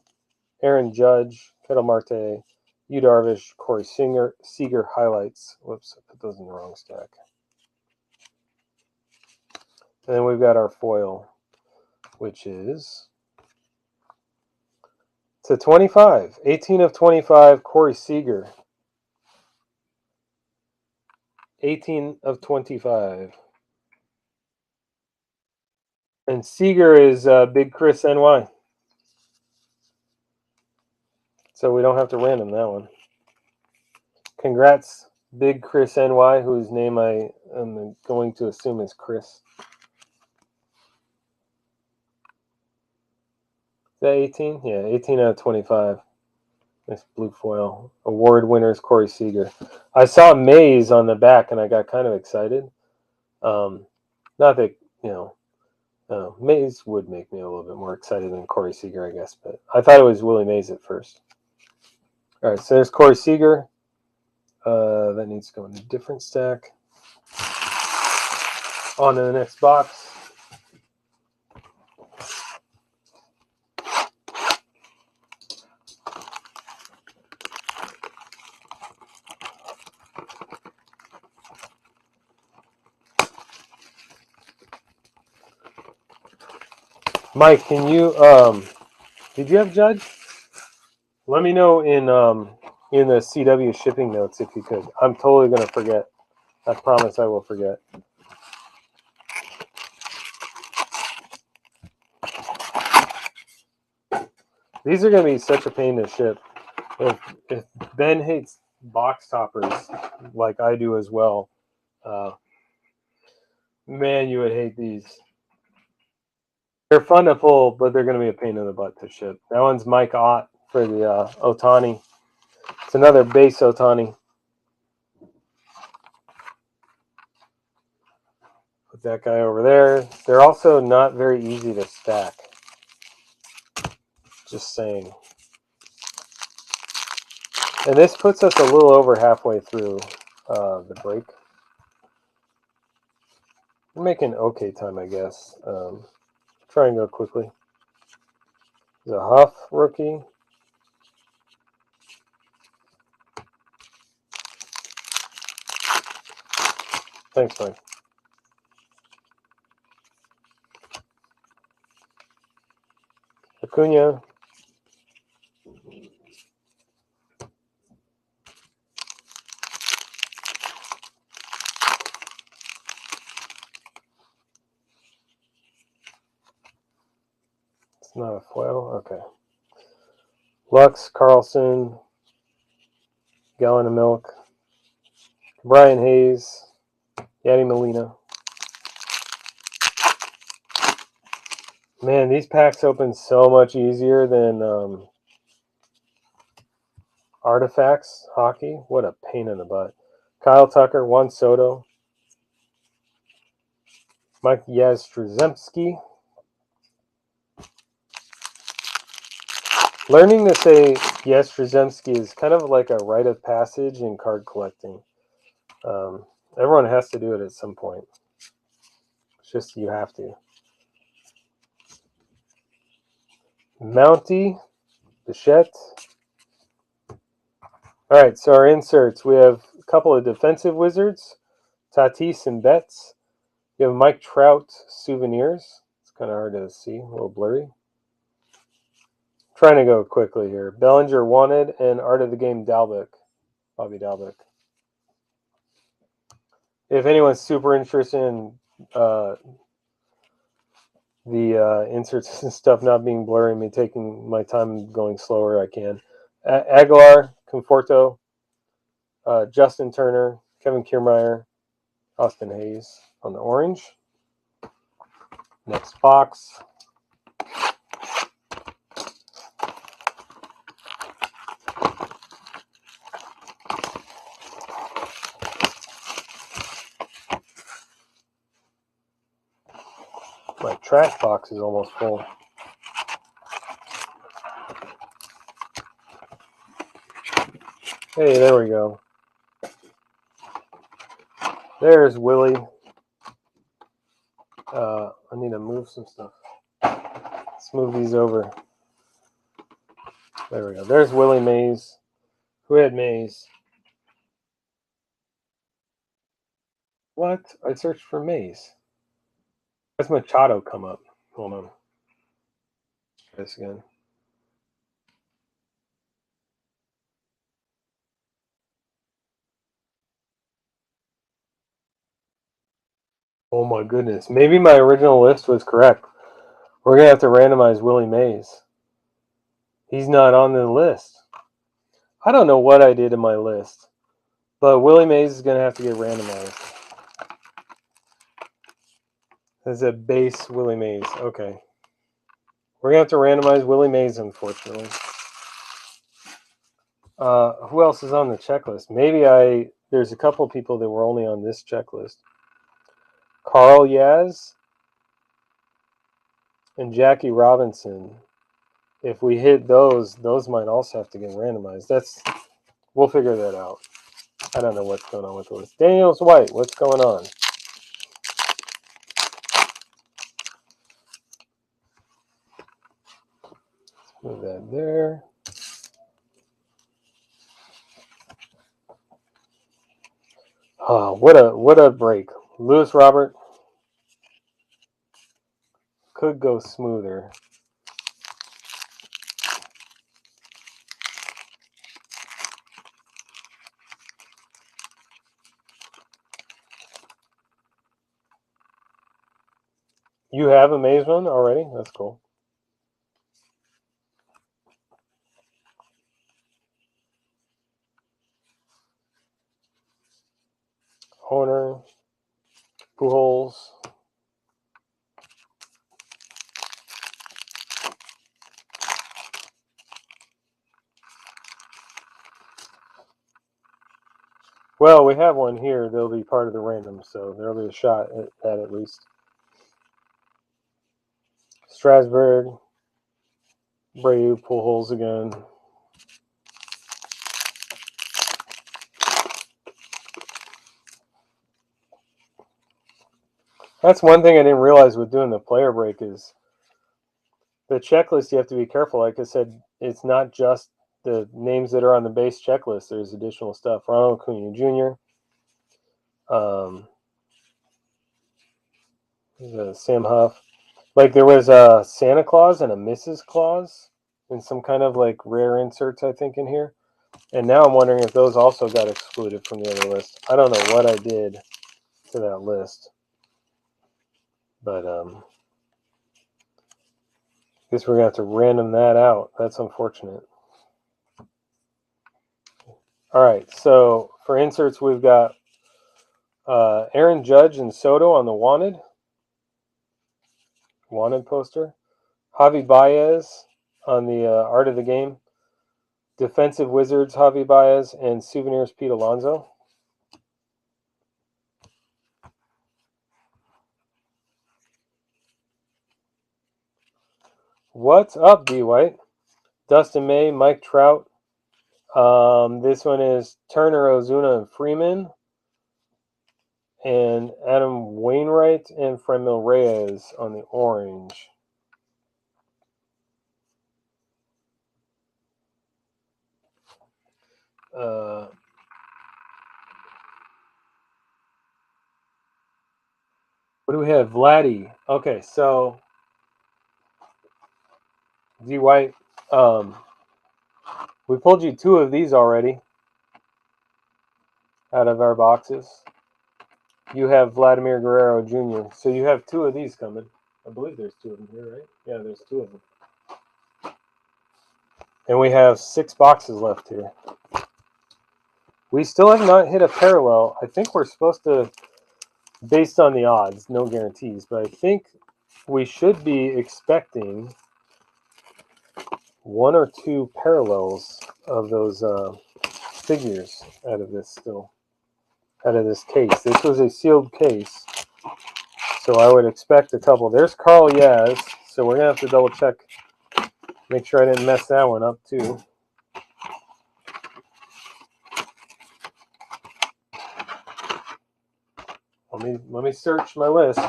Aaron Judge, Ketel Marte, Yu Darvish, Corey Seager highlights. Whoops, I put those in the wrong stack. And then we've got our foil, which is to 25. 18 of 25, Corey Seager. 18 of 25. And Seager is Big Chris NY. So we don't have to random that one. Congrats, Big Chris NY, whose name I am going to assume is Chris. Is that 18? Yeah, 18 out of 25. Nice blue foil. Award winners, Corey Seager. I saw Mays on the back, and I got kind of excited. Not that, Mays would make me a little bit more excited than Corey Seager, I guess. But I thought it was Willie Mays at first. All right, so there's Corey Seager. That needs to go in a different stack. On to the next box. Mike, can you did you have Judge? Let me know in the CW shipping notes if you could. I'm totally gonna forget. I promise I will forget. These are gonna be such a pain to ship. If Ben hates box toppers like I do as well, man, you would hate these. They're fun to pull, but they're going to be a pain in the butt to ship. That one's Mike Ott for the Ohtani. It's another base Ohtani. Put that guy over there. They're also not very easy to stack. Just saying. And this puts us a little over halfway through. the break. We're making okay time, I guess. Try and go quickly. The Huff rookie. Thanks, Mike. Acuna. It's not a foil. Okay. Lux, Carlson, gallon of milk. Brian Hayes, Yadi Molina. Man, these packs open so much easier than Artifacts hockey. What a pain in the butt. Kyle Tucker, Juan Soto, Mike Yastrzemski. Learning to say Yastrzemski is kind of like a rite of passage in card collecting. Everyone has to do it at some point. It's just you have to. Mountie, Bichette. All right, so our inserts. We have a couple of defensive wizards, Tatis and Betts. You have Mike Trout souvenirs. It's kind of hard to see, a little blurry. Trying to go quickly here. Bellinger wanted and Art of the Game Dalbec, Bobby Dalbec. If anyone's super interested in the inserts and stuff not being blurry, me taking my time going slower, I can. Aguilar, Conforto, Justin Turner, Kevin Kiermaier, Austin Hayes on the orange. Next box. My trash box is almost full. Hey, there we go. There's Willie. I need to move some stuff. Let's move these over. There we go. There's Willie Mays. Who had Mays? What? I searched for Mays. Why's Machado come up? Hold on. Try this again. Oh my goodness. Maybe my original list was correct. We're going to have to randomize Willie Mays. He's not on the list. I don't know what I did in my list, but Willie Mays is going to have to get randomized. As a base Willie Mays. Okay. We're going to have to randomize Willie Mays, unfortunately. Who else is on the checklist? Maybe there's a couple people that were only on this checklist. Carl Yaz and Jackie Robinson. If we hit those might also have to get randomized. We'll figure that out. I don't know what's going on with the list. Daniels White, what's going on? Let's move that there. Oh, what a break. Lewis Robert could go smoother. You have a Mays one already? That's cool. Horner, Pujols. Well, we have one here. They'll be part of the random, so there'll be a shot at least. Strasburg, Breu, Pujols again. That's one thing I didn't realize with doing the player break is the checklist. You have to be careful. Like I said, it's not just the names that are on the base checklist. There's additional stuff. Ronald Acuna Jr., Sam Huff. Like there was a Santa Claus and a Mrs. Claus and some kind of like rare inserts, I think, in here. And now I'm wondering if those also got excluded from the other list. I don't know what I did to that list. But I guess we're going to have to random that out. That's unfortunate. All right, so for inserts, we've got Aaron Judge and Soto on the Wanted poster. Javi Baez on the Art of the Game. Defensive Wizards, Javi Baez, and Souvenirs, Pete Alonso. What's up, D. White? Dustin May, Mike Trout. This one is Turner, Ozuna, and Freeman. And Adam Wainwright and Franmil Reyes on the orange. What do we have? Vladdy. Okay, so D. White, we pulled you 2 of these already out of our boxes. You have Vladimir Guerrero Jr., so you have 2 of these coming. I believe there's 2 of them here, right? Yeah, there's 2 of them. And we have 6 boxes left here. We still have not hit a parallel. I think we're supposed to, based on the odds, no guarantees, but I think we should be expecting 1 or 2 parallels of those figures out of this still. Out of this case. This was a sealed case, so I would expect a couple. There's Carl Yaz, so we're going to have to double check, make sure I didn't mess that one up too. Let me search my list.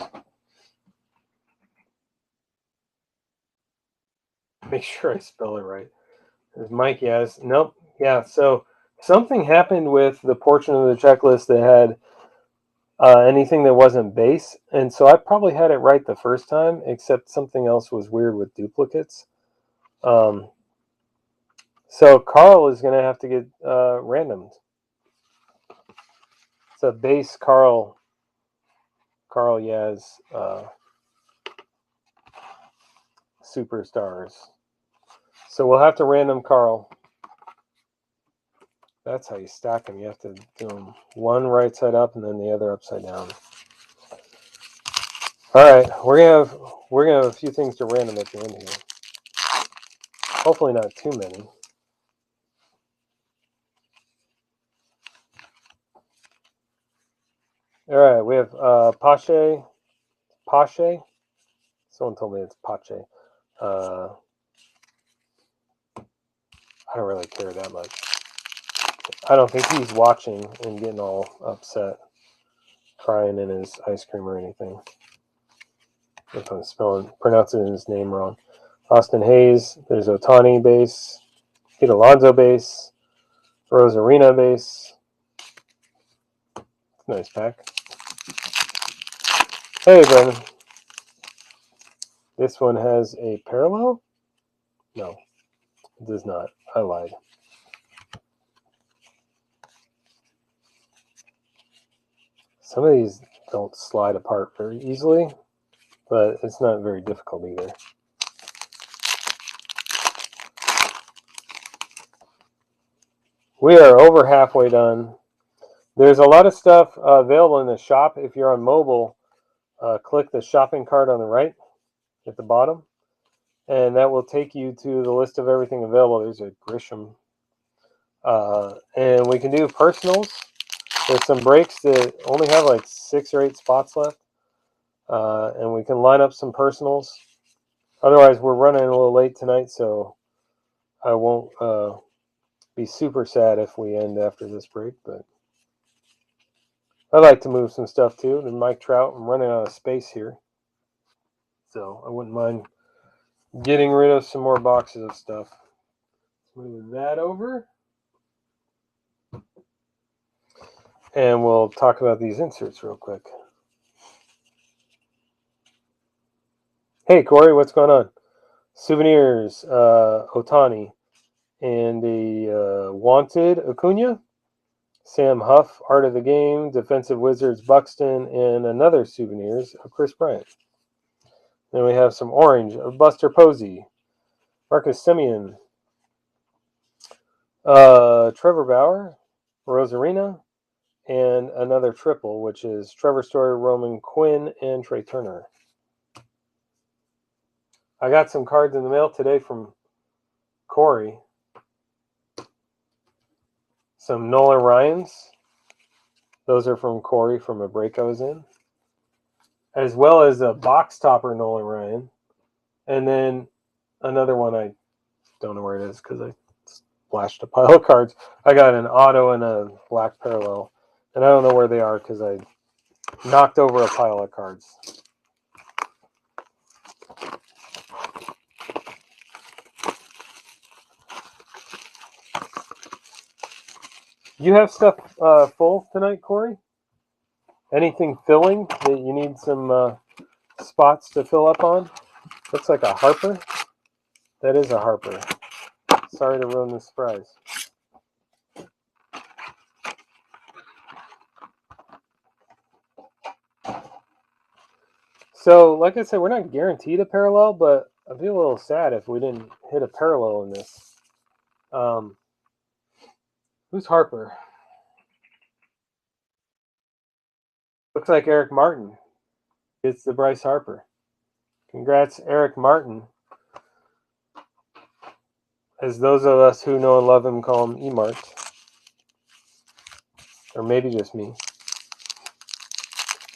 Make sure I spell it right. There's Mike Yaz. Nope. Yeah, so something happened with the portion of the checklist that had anything that wasn't base, and so I probably had it right the first time, except something else was weird with duplicates. So Carl is going to have to get randomed. It's a base Carl Yaz superstars. So we'll have to random Carl. That's how you stack them. You have to do them one right side up and then the other upside down. All right, we're gonna have a few things to random at the end here. Hopefully not too many. All right, we have Pache. Someone told me it's Pache. I don't really care that much. I don't think he's watching and getting all upset, crying in his ice cream or anything. If I'm pronouncing his name wrong. Austin Hayes. There's Otani base. Pete Alonso base. Rosarina base. Nice pack. Hey, Brendan. This one has a parallel? No, it does not. I lied. Some of these don't slide apart very easily, but it's not very difficult either. We are over halfway done. There's a lot of stuff available in the shop. If you're on mobile, click the shopping cart on the right at the bottom, and that will take you to the list of everything available. There's a Grisham. And we can do personals. There's some breaks that only have like 6 or 8 spots left. And we can line up some personals. Otherwise, we're running a little late tonight, so I won't be super sad if we end after this break. But I'd like to move some stuff too. To Mike Trout, I'm running out of space here, so I wouldn't mind getting rid of some more boxes of stuff. Move that over, and we'll talk about these inserts real quick. Hey Corey, what's going on? Souvenirs, Otani, and a Wanted Acuna, Sam Huff, Art of the Game, Defensive Wizards Buxton, and another Souvenirs of Chris Bryant. Then we have some orange of Buster Posey, Marcus Semien, Trevor Bauer, Rosarina, and another triple, which is Trevor Story, Roman Quinn, and Trey Turner. I got some cards in the mail today from Corey. Some Nolan Ryans. Those are from Corey from a break I was in. As well as a box topper Nolan Ryan. And then another one, I don't know where it is because I splashed a pile of cards. I got an auto and a black parallel. And I don't know where they are because I knocked over a pile of cards. You have stuff full tonight, Corey? Anything filling that you need some spots to fill up on? Looks like a Harper. That is a Harper. Sorry to ruin the surprise. So, like I said, we're not guaranteed a parallel, but I feel a little sad if we didn't hit a parallel in this. Who's Harper? Looks like Eric Martin. It's the Bryce Harper. Congrats, Eric Martin. As those of us who know and love him call him E-Mart. Or maybe just me.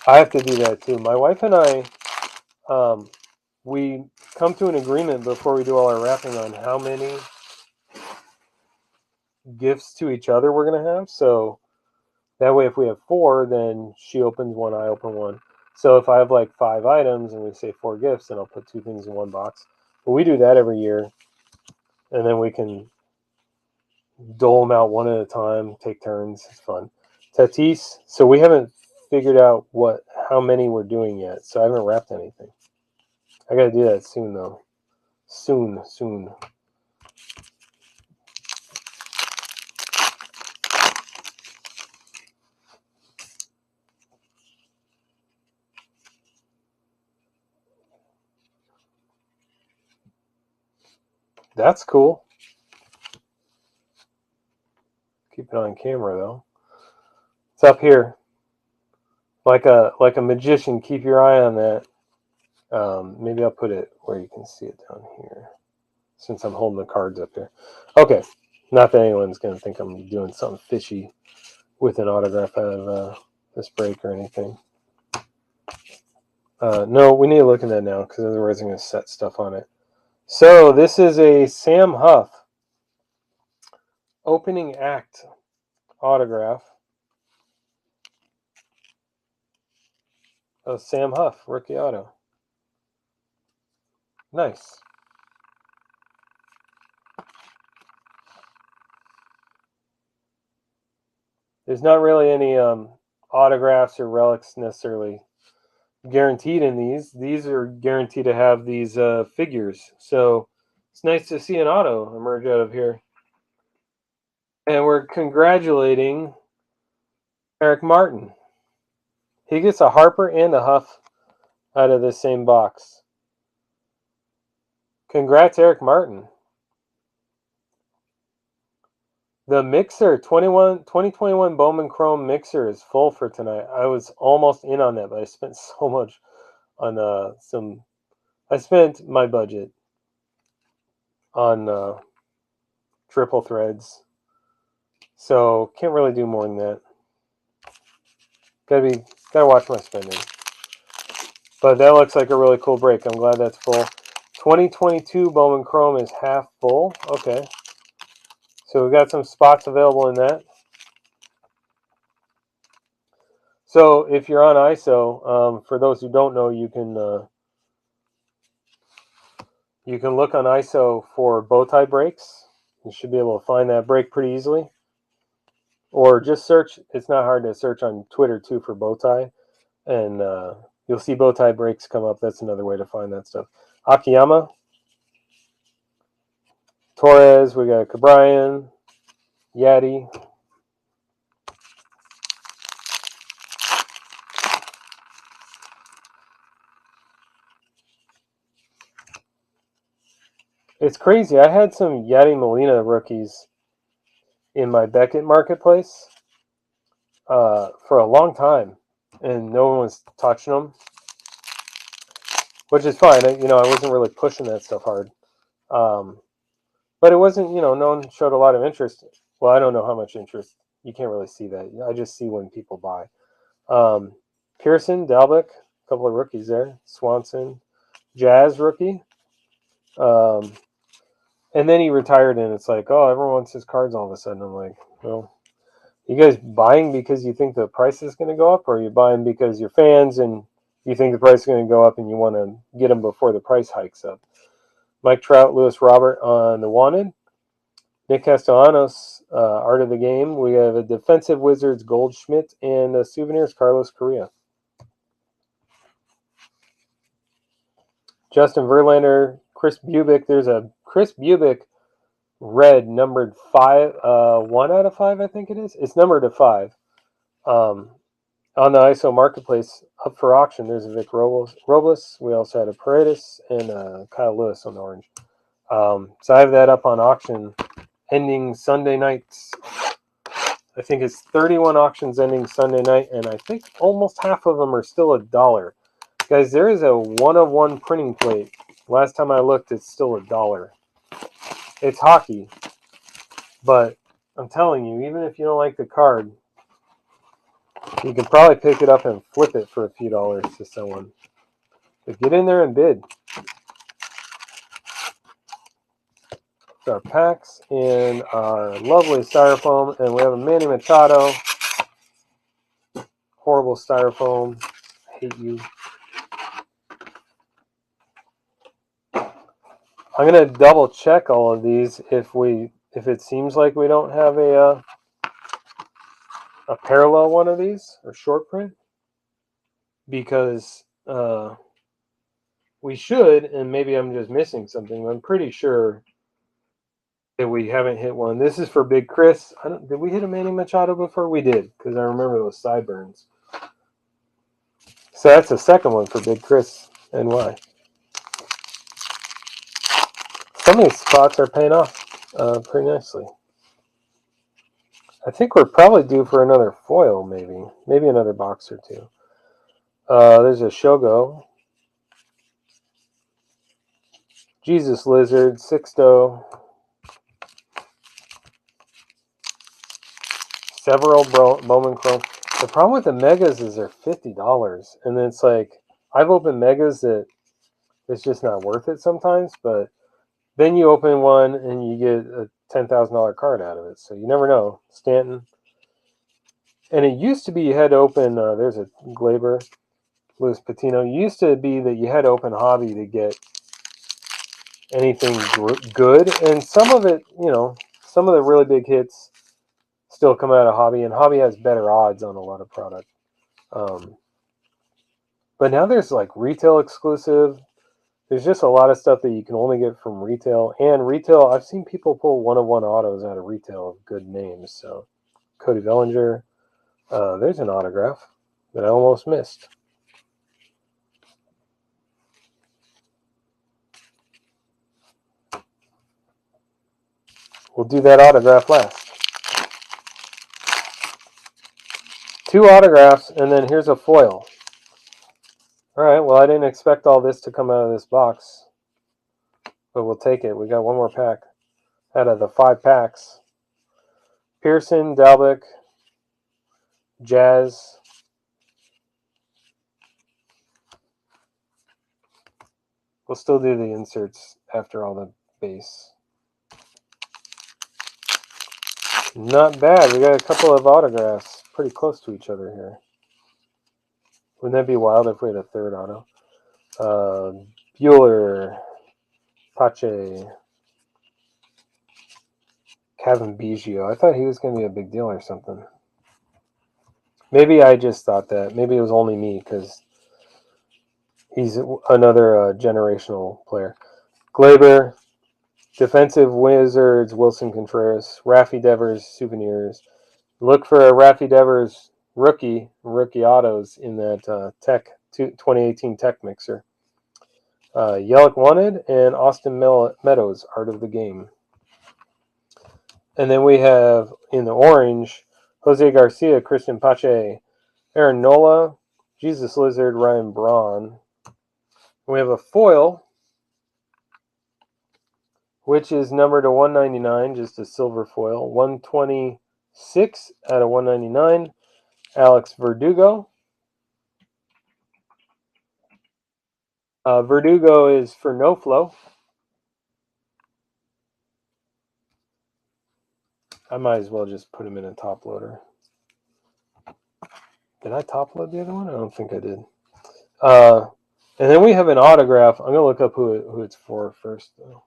I have to do that too. My wife and I, we come to an agreement before we do all our wrapping on how many gifts to each other we're going to have. So that way, if we have 4, then she opens one, I open one. So if I have like 5 items and we say 4 gifts, then I'll put 2 things in one box. But we do that every year. And then we can dole them out one at a time, take turns. It's fun. Tatis. So we haven't figured out how many we're doing yet. So I haven't wrapped anything. I got to do that soon, though. Soon. That's cool. Keep it on camera, though. It's up here. Like a magician, keep your eye on that. Maybe I'll put it where you can see it down here, since I'm holding the cards up there. Okay, not that anyone's going to think I'm doing something fishy with an autograph out of this break or anything. No, we need to look at that now, because otherwise I'm going to set stuff on it. So this is a Sam Huff opening act autograph of Sam Huff, rookie auto. Nice. There's not really any autographs or relics necessarily guaranteed in these. These are guaranteed to have these figures. So it's nice to see an auto emerge out of here. And we're congratulating Eric Martin. He gets a Harper and a Huff out of the same box. Congrats, Eric Martin. The mixer, 2021 Bowman Chrome mixer is full for tonight. I was almost in on that, but I spent so much on I spent my budget on triple threads. So can't really do more than that. Gotta watch my spending. But that looks like a really cool break. I'm glad that's full. 2022 Bowman Chrome is half full. Okay. So we've got some spots available in that. So if you're on ISO, for those who don't know, you can look on ISO for bow tie breaks. You should be able to find that break pretty easily. Or just search. It's not hard to search on Twitter too for bow tie, and you'll see bow tie breaks come up. That's another way to find that stuff. Akiyama, Torres, we got Cabrian, Yeti. It's crazy. I had some Yeti Molina rookies in my Beckett marketplace for a long time, and no one was touching them, which is fine. I wasn't really pushing that stuff hard, but it wasn't. No one showed a lot of interest. Well, I don't know how much interest. You can't really see that. I just see when people buy. Pearson, Dalbeck, a couple of rookies there. Swanson, Jazz rookie. And then he retired, and it's like, oh, everyone wants his cards all of a sudden. I'm like, well, you guys buying because you think the price is going to go up, or are you buying because you're fans and you think the price is going to go up and you want to get them before the price hikes up? Mike Trout, Lewis Robert on the Wanted. Nick Castellanos, Art of the Game. We have a Defensive Wizards Goldschmidt and Souvenirs Carlos Correa. Justin Verlander, Chris Bubic. There's a Chris Bubic red numbered 5, 1 out of 5, I think it is. It's numbered to 5. On the ISO marketplace, up for auction, there's a Vic Robles. We also had a Paredes and Kyle Lewis on the orange. So I have that up on auction, ending Sunday nights. I think it's 31 auctions ending Sunday night, and I think almost half of them are still $1. Guys, there is a 1-of-1 printing plate. Last time I looked, it's still $1. It's hockey, but I'm telling you, even if you don't like the card, you can probably pick it up and flip it for a few dollars to someone. But get in there and bid. Our packs and our lovely styrofoam, and we have a Manny Machado. Horrible styrofoam. I hate you. I'm gonna double check all of these if it seems like we don't have a parallel one of these or short print, because we should, and maybe I'm just missing something. I'm pretty sure that we haven't hit one. This is for Big Chris. Did we hit a Manny Machado before? We did, because I remember those sideburns. So that's the second one for Big Chris. And why? Some of these spots are paying off pretty nicely. I think we're probably due for another foil, maybe another box or two. There's a Shogo, Jesus Lizard, Sixto, several Bowman Chrome. The problem with the megas is they're $50, and then it's like, I've opened megas that it's just not worth it sometimes, but then you open one and you get a $10,000 card out of it, so you never know. Stanton. And it used to be you had to open, there's a Glaber, Luis Patino. It used to be that you had to open hobby to get anything good, and some of it, some of the really big hits still come out of hobby, and hobby has better odds on a lot of product. But now there's like retail exclusive. There's just a lot of stuff that you can only get from retail. And retail, I've seen people pull 1-of-1 autos out of retail of good names. So Cody Bellinger, there's an autograph that I almost missed. We'll do that autograph last. 2 autographs, and then here's a foil. All right, well, I didn't expect all this to come out of this box, but we'll take it. We got one more pack out of the 5 packs. Pearson, Dalbeck, Jazz. We'll still do the inserts after all the base. Not bad. We got a couple of autographs pretty close to each other here. Wouldn't that be wild if we had a third auto? Bueller, Pache, Kevin Biggio. I thought he was going to be a big deal or something. Maybe I just thought that. Maybe it was only me because he's another generational player. Glaber, Defensive Wizards, Wilson Contreras, Raffy Devers, Souvenirs. Look for a Raffy Devers rookie autos in that Tech 2018 Tech mixer. Yelich Wanted and Austin Meadows, Art of the Game. And then we have in the orange, Jose Garcia, Christian Pache, Aaron Nola, Jesus Lizard, Ryan Braun. We have a foil, which is numbered to 199, just a silver foil. 126 out of 199, Alex Verdugo. Verdugo is for no flow. I might as well just put him in a top loader. Did I top load the other one? I don't think I did. And then we have an autograph. I'm going to look up who it's for first, though.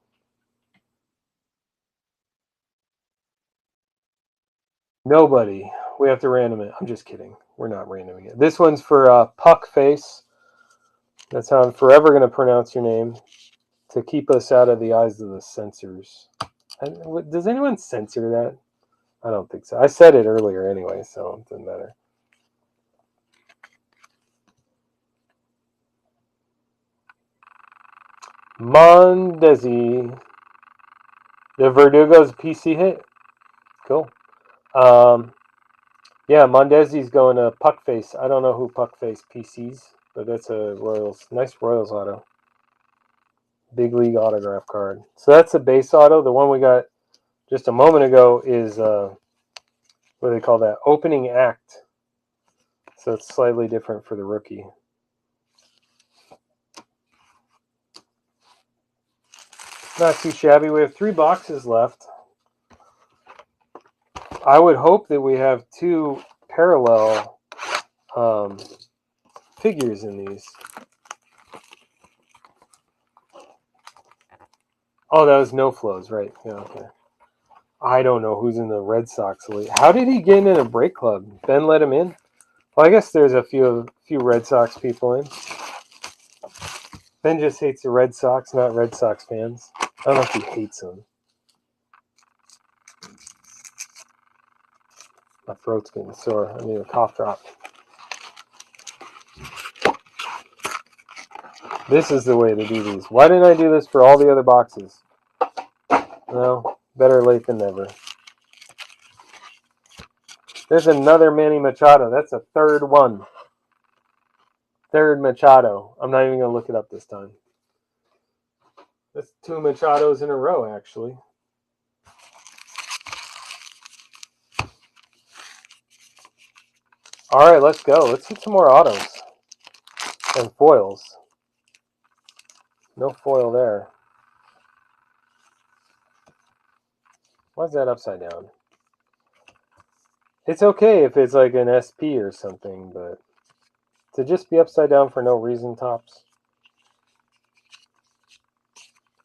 Nobody. We have to random it. I'm just kidding. We're not randoming it. This one's for Puck Face. That's how I'm forever going to pronounce your name, to keep us out of the eyes of the censors. Does anyone censor that? I don't think so. I said it earlier anyway, so it doesn't matter. Mondesi. The Verdugo's PC hit. Cool. Yeah, Mondesi's going to Puckface. I don't know who Puckface PCs, but that's a Royals. Nice Royals auto. Big League autograph card. So that's a base auto. The one we got just a moment ago is, what do they call that? Opening act. So it's slightly different for the rookie. Not too shabby. We have 3 boxes left. I would hope that we have 2 parallel figures in these. Oh, that was no flows, right? Yeah, okay. I don't know who's in the Red Sox elite. How did he get in a break club? Ben let him in? Well, I guess there's a few Red Sox people in. Ben just hates the Red Sox, not Red Sox fans. I don't know if he hates them. My throat's getting sore. I need a cough drop. This is the way to do these. Why didn't I do this for all the other boxes? Well, better late than never. There's another Manny Machado. That's a third one. Third Machado. I'm not even going to look it up this time. That's 2 Machados in a row, actually. All right, let's go. Let's hit some more autos and foils. No foil there. Why is that upside down? It's okay if it's like an SP or something, but to just be upside down for no reason, tops.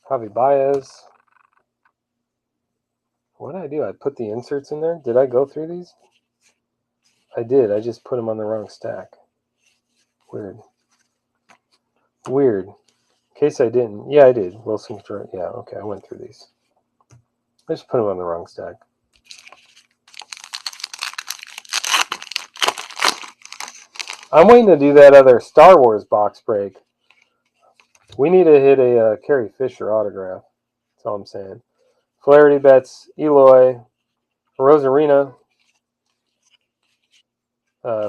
Javi Baez. What did I do? I put the inserts in there? Did I go through these? I did. I just put them on the wrong stack. Weird. Weird. In case I didn't. Yeah, I did. Wilson. Yeah, okay. I went through these. I just put them on the wrong stack. I'm waiting to do that other Star Wars box break. We need to hit a Carrie Fisher autograph. That's all I'm saying. Flaherty Betts, Eloy, Rosarina,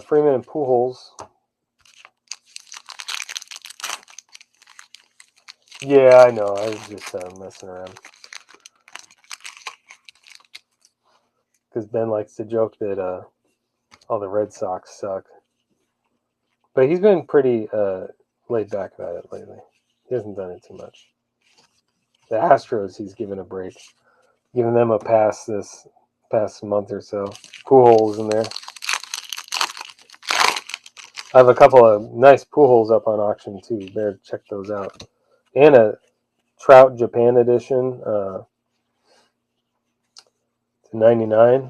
Freeman and Pujols. Yeah, I know. I was just messing around. Because Ben likes to joke that all the Red Sox suck. But he's been pretty laid back about it lately. He hasn't done it too much. The Astros, he's given a break. Giving them a pass this past month or so. Pujols in there. I have a couple of nice pool holes up on auction too. You better check those out. And a Trout Japan edition to 99.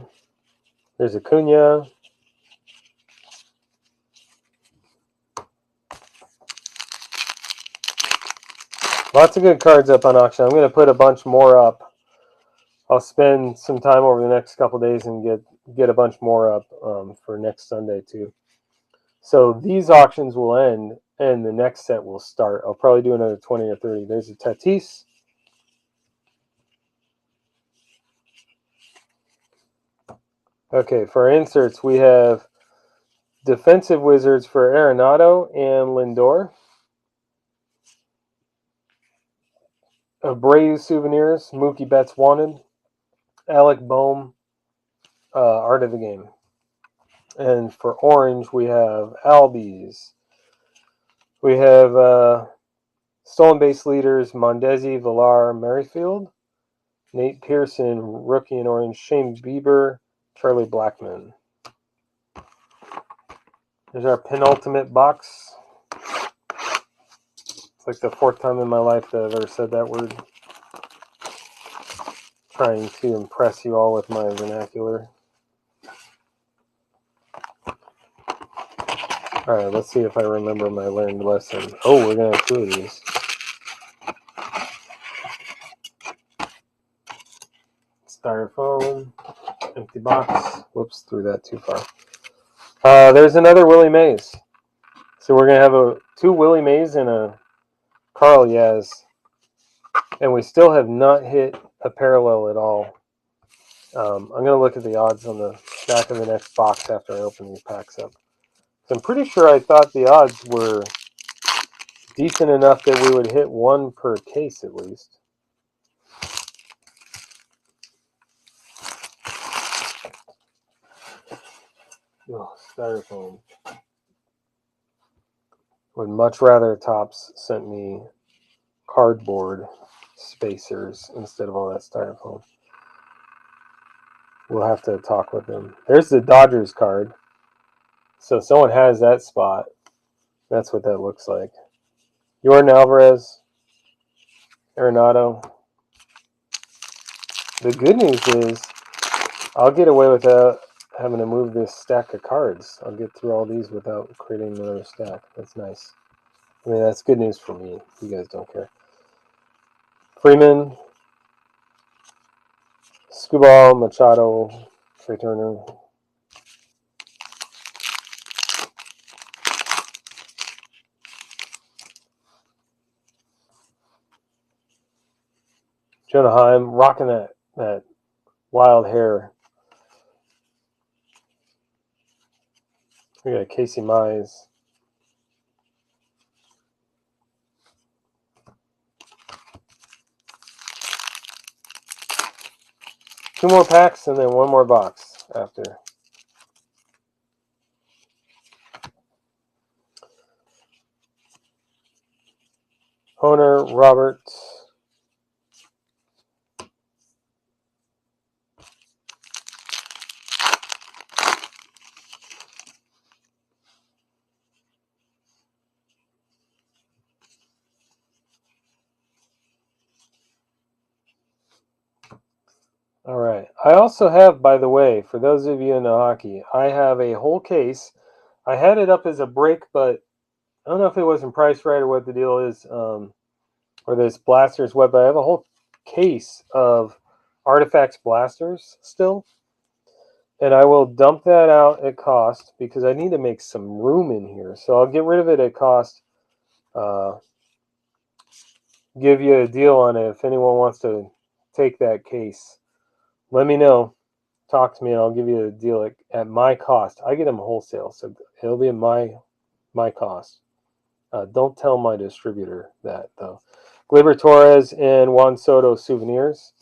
There's Acuna. Lots of good cards up on auction. I'm going to put a bunch more up. I'll spend some time over the next couple days and get a bunch more up for next Sunday too. So these auctions will end and the next set will start. I'll probably do another 20 or 30. There's a Tatis. Okay, for our inserts, we have Defensive Wizards for Arenado and Lindor. Abreu Souvenirs, Mookie Betts Wanted. Alec Boehm, Art of the Game. And for orange, we have Albies. We have Stolen Base Leaders, Mondesi, Villar, Merrifield. Nate Pearson, Rookie in Orange. Shane Bieber, Charlie Blackmon. There's our penultimate box. It's like the fourth time in my life that I've ever said that word. Trying to impress you all with my vernacular. Alright, let's see if I remember my learned lesson. Oh, we're going to have two of these. Styrofoam. Empty box. Whoops, threw that too far. There's another Willie Mays. So we're going to have two Willie Mays and a Carl Yaz. And we still have not hit a parallel at all. I'm going to look at the odds on the back of the next box after I open these packs up. So I'm pretty sure I thought the odds were decent enough that we would hit one per case at least. Oh, styrofoam. Would much rather Topps sent me cardboard spacers instead of all that styrofoam. We'll have to talk with them. There's the Dodgers card. So someone has that spot. That's what that looks like. Yordan Alvarez, Arenado. The good news is I'll get away without having to move this stack of cards. I'll get through all these without creating another stack. That's nice. I mean, that's good news for me. You guys don't care. Freeman, Scubal, Machado, Trey Turner. Jonah Heim, rocking that wild hair. We got Casey Mize. Two more packs and then one more box after. Honer, Robert. All right. I also have, by the way, for those of you in the hockey, I have a whole case. I had it up as a break, but I don't know if it wasn't priced right or what the deal is, or this Blasters web. But I have a whole case of Artifacts Blasters still. And I will dump that out at cost because I need to make some room in here. So I'll get rid of it at cost. Give you a deal on it if anyone wants to take that case. Let me know. Talk to me and I'll give you a deal at my cost. I get them wholesale, so it'll be at my cost. Don't tell my distributor that though. Gleyber Torres and Juan Soto souvenirs.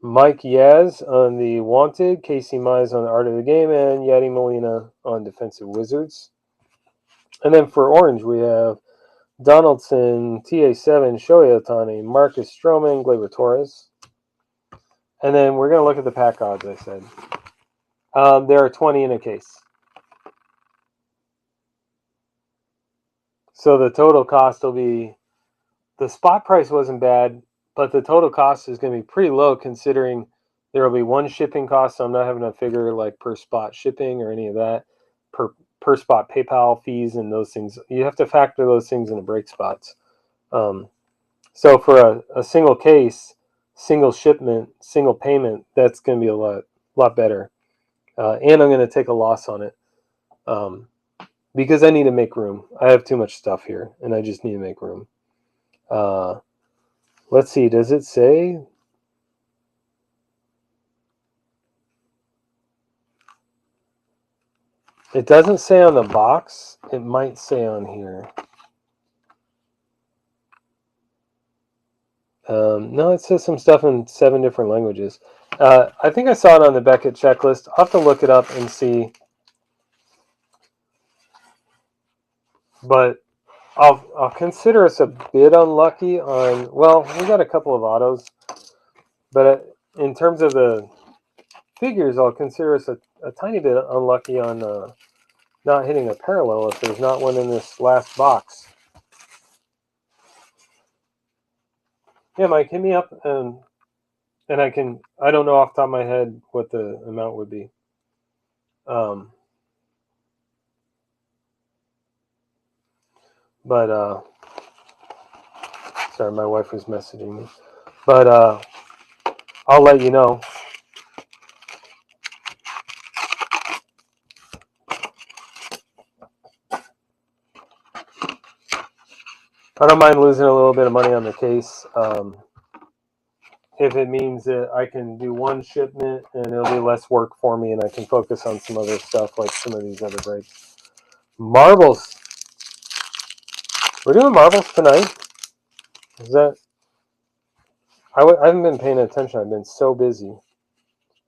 Mike Yaz on the Wanted, Casey Mize on the Art of the Game, and Yadi Molina on Defensive Wizards. And then for orange, we have Donaldson, TA7, Shohei Ohtani, Marcus Stroman, Gleyber Torres. And then we're going to look at the pack odds, I said. There are 20 in a case. So the total cost will be, the spot price wasn't bad, but the total cost is going to be pretty low considering there will be one shipping cost. So I'm not having to figure like per spot shipping or any of that, per spot PayPal fees and those things. You have to factor those things into break spots. So for a single case, single shipment, single payment, that's going to be a lot better. And I'm going to take a loss on it because I need to make room. I have too much stuff here, and I just need to make room. Let's see. Does it say? It doesn't say on the box. It might say on here. No, it says some stuff in 7 different languages. I think I saw it on the Beckett checklist. I'll have to look it up and see. But I'll consider us a bit unlucky on. Well, we got a couple of autos, but in terms of the figures, I'll consider us a tiny bit unlucky on not hitting a parallel if there's not one in this last box. Yeah, Mike, hit me up and I don't know off the top of my head what the amount would be. But sorry, my wife was messaging me. But I'll let you know. I don't mind losing a little bit of money on the case if it means that I can do one shipment and it'll be less work for me and I can focus on some other stuff like some of these other breaks. Marbles. We're doing marbles tonight. Is that? I haven't been paying attention. I've been so busy.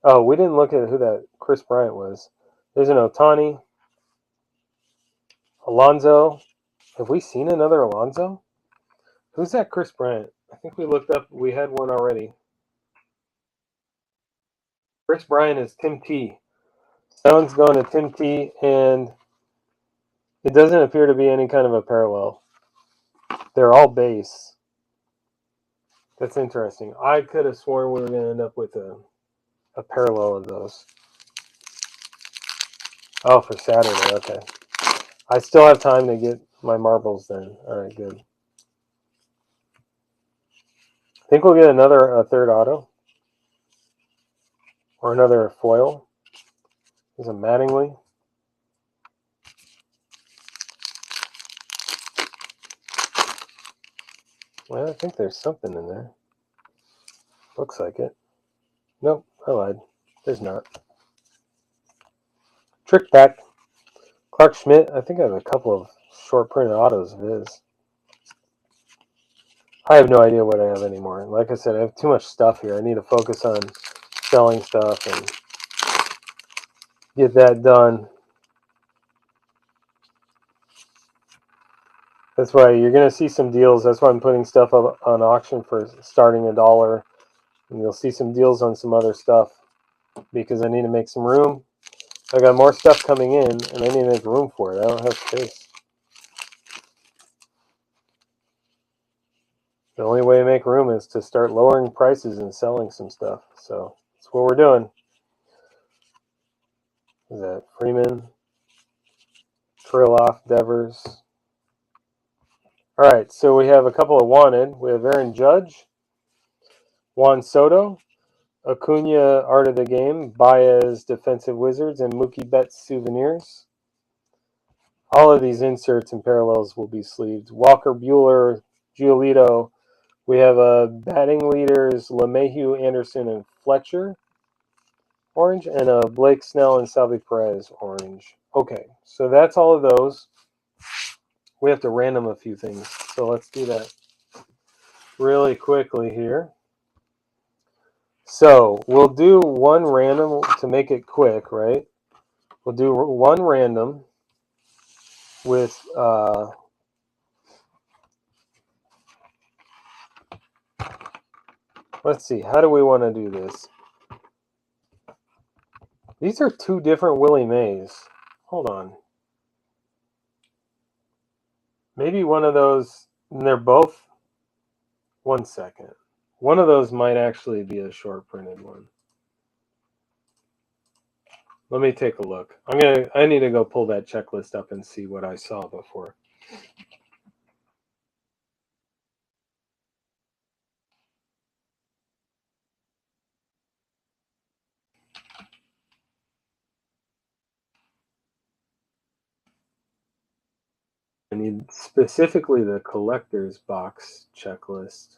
Oh, we didn't look at who that Chris Bryant was. There's an Ohtani. Alonso. Have we seen another Alonso? Who's that Chris Bryant? I think we looked up. We had one already. Chris Bryant is Tim T. That one's going to Tim T, and it doesn't appear to be any kind of a parallel. They're all base. That's interesting. I could have sworn we were going to end up with a parallel of those. Oh, for Saturday. Okay. I still have time to get my marbles then. All right, good. I think we'll get a third auto. Or another foil. There's a Mattingly. Well, I think there's something in there. Looks like it. Nope, I lied. There's not. Trick back. Clark Schmidt. I think I have a couple of short printed autos of his. I have no idea what I have anymore. Like I said, I have too much stuff here. I need to focus on selling stuff and get that done. That's why you're going to see some deals. That's why I'm putting stuff up on auction for starting $1. And you'll see some deals on some other stuff because I need to make some room. I got more stuff coming in and I need to make room for it. I don't have space. The only way to make room is to start lowering prices and selling some stuff. So that's what we're doing. Is that Freeman, Trilloff, Devers? All right, so we have a couple of wanted. We have Aaron Judge, Juan Soto, Acuna Art of the Game, Baez Defensive Wizards, and Mookie Betts Souvenirs. All of these inserts and parallels will be sleeved. Walker Buehler, Giolito. We have batting leaders LeMahieu, Anderson, and Fletcher orange, and Blake Snell and Salvi Perez orange. Okay, so that's all of those. We have to random a few things, so let's do that really quickly here. So we'll do one random to make it quick, right? We'll do one random with let's see, how do we want to do this? These are 2 different Willie Mays. Hold on. Maybe one of those, and they're both, 1 second. One of those might actually be a short printed one. Let me take a look. I need to go pull that checklist up and see what I saw before. I need specifically the collector's box checklist.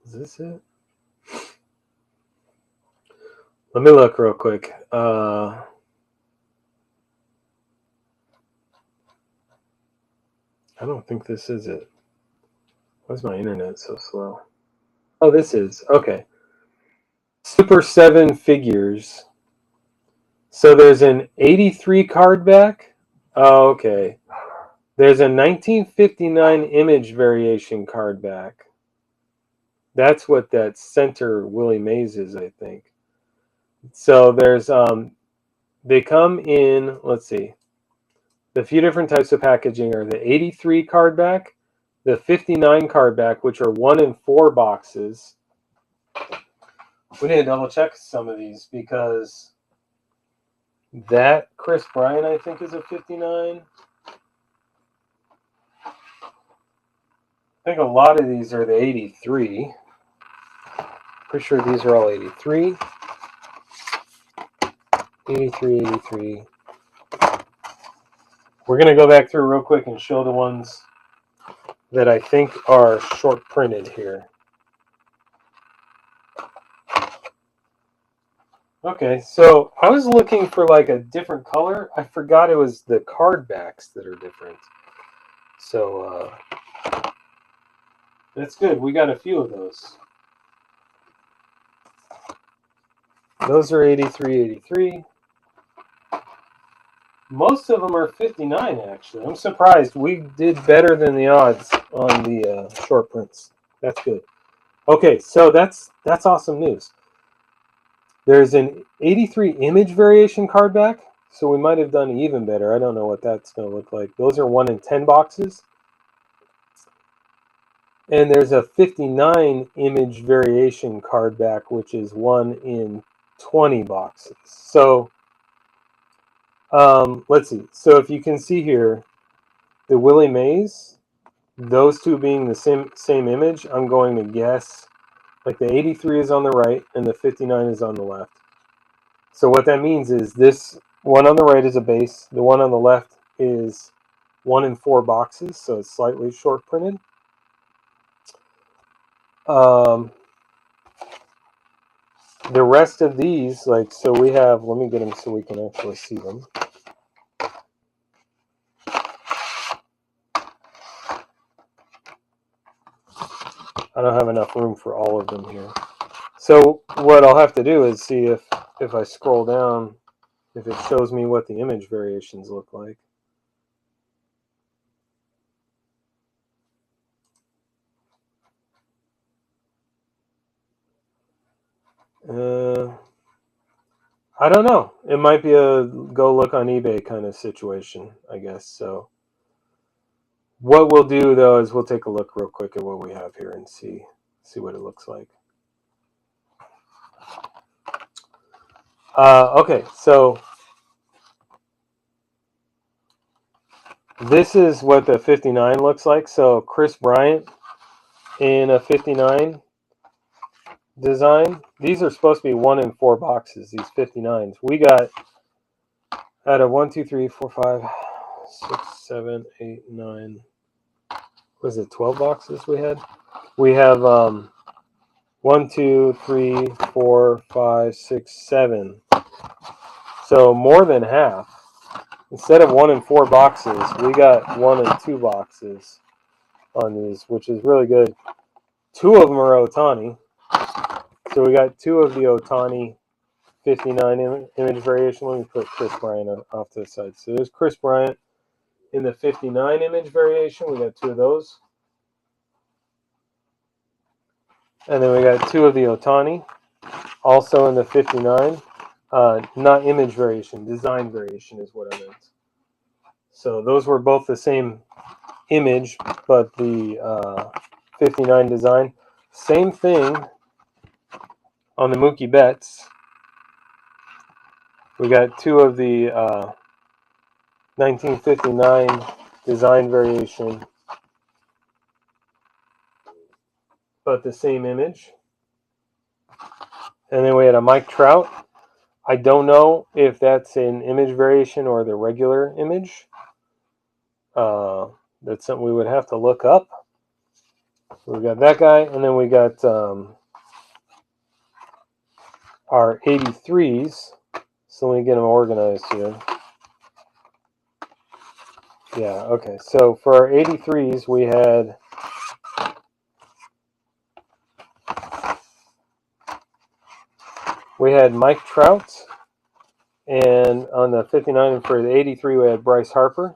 Is this it? Let me look real quick. I don't think this is it. Why is my internet so slow? Oh, this is. Okay. Super 7 figures. So there's an 83 card back. Oh, okay. There's a 1959 image variation card back. That's what that center Willie Mays is, I think. So there's they come in, let's see. The few different types of packaging are the 83 card back, the 59 card back, which are 1 in 4 boxes. We need to double check some of these because that Chris Bryant, I think, is a 59. I think a lot of these are the 83. Pretty sure these are all 83. 83, 83. We're going to go back through real quick and show the ones that I think are short printed here. Okay, so I was looking for like a different color. I forgot it was the card backs that are different. So that's good. We got a few of those. Those are 83, 83. Most of them are 59, actually. I'm surprised. We did better than the odds on the short prints. That's good. Okay, so that's awesome news. There's an 83 image variation card back, so we might have done even better. I don't know what that's going to look like. Those are 1 in 10 boxes. And there's a 59 image variation card back, which is 1 in 20 boxes. So let's see. So if you can see here, the Willie Mays, those two being the same image, I'm going to guess like the 83 is on the right and the 59 is on the left. So what that means is this one on the right is a base. The one on the left is 1 in 4 boxes, so it's slightly short printed. The rest of these, like, so we have, let me get them so we can actually see them. I don't have enough room for all of them here. So what I'll have to do is see if I scroll down, if it shows me what the image variations look like. I don't know. It might be a go look on eBay kind of situation, I guess. So what we'll do though is we'll take a look real quick at what we have here and see what it looks like. Okay, so this is what the 59 looks like. So Chris Bryant in a 59 design. These are supposed to be 1 in 4 boxes, these 59s. We got out of 1, 2, 3, 4, 5, 6, 7, 8, 9. Was it 12 boxes we had? We have 1, 2, 3, 4, 5, 6, 7. So more than half. Instead of 1 in 4 boxes, we got 1 in 2 boxes on these, which is really good. 2 of them are Otani. So we got 2 of the Otani 59 image variation. Let me put Chris Bryant off to the side. So there's Chris Bryant in the 59 image variation. We got 2 of those. And then we got 2 of the Otani, also in the 59. Not image variation, design variation is what I meant. So those were both the same image, but the 59 design. Same thing on the Mookie Betts. We got two of the 1959 design variation, but the same image. And then we had a Mike Trout. I don't know if that's an image variation or the regular image. That's something we would have to look up. So we got that guy, and then we got our 83s. So let me get them organized here. Yeah, okay. So for our 83s, we had Mike Trout, and on the 59 and for the 83, we had Bryce Harper.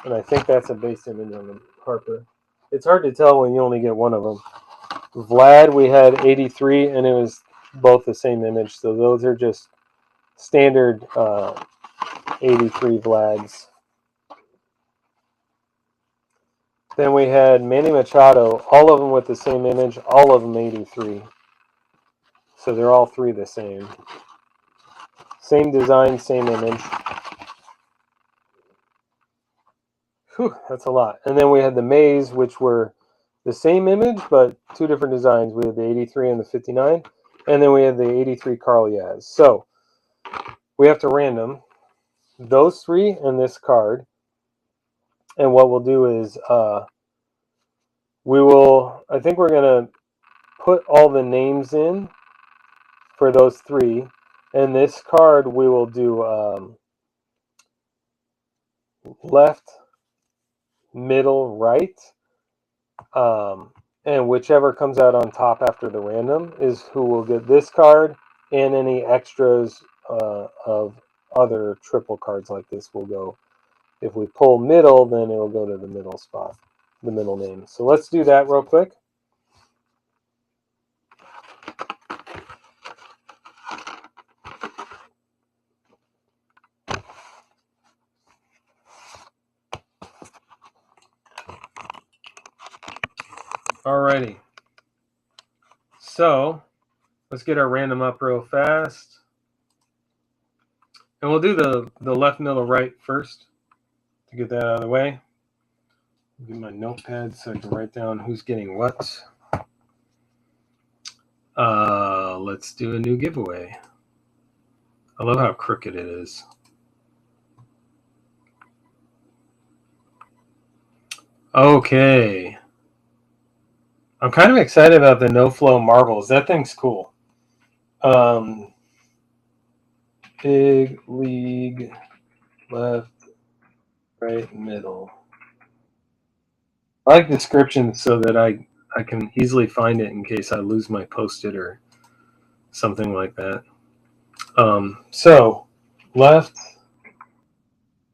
And I think that's a base image on the Harper. It's hard to tell when you only get one of them. Vlad, we had 83, and it was both the same image. So those are just standard 83 Vlads. Then we had Manny Machado, all of them with the same image, all of them 83. So they're all three the same. Same design, same image. Whew, that's a lot. And then we had the Mays, which were the same image, but two different designs. We had the 83 and the 59. And then we had the 83 Carl Yaz. So we have to random those three and this card. And what we'll do is I think we're going to put all the names in for those three. And this card, we will do left, middle, right. And whichever comes out on top after the random is who will get this card, and any extras of other triple cards like this will go. If we pull middle, then it'll go to the middle spot, the middle name. So let's do that real quick. Alrighty. So let's get our random up real fast. And we'll do the left, middle, right first to get that out of the way. Get my notepad so I can write down who's getting what. Let's do a new giveaway. I love how crooked it is. Okay. I'm kind of excited about the no flow marbles. That thing's cool. Big league, left, right, middle. I like descriptions so that I can easily find it in case I lose my Post-it or something like that. So left,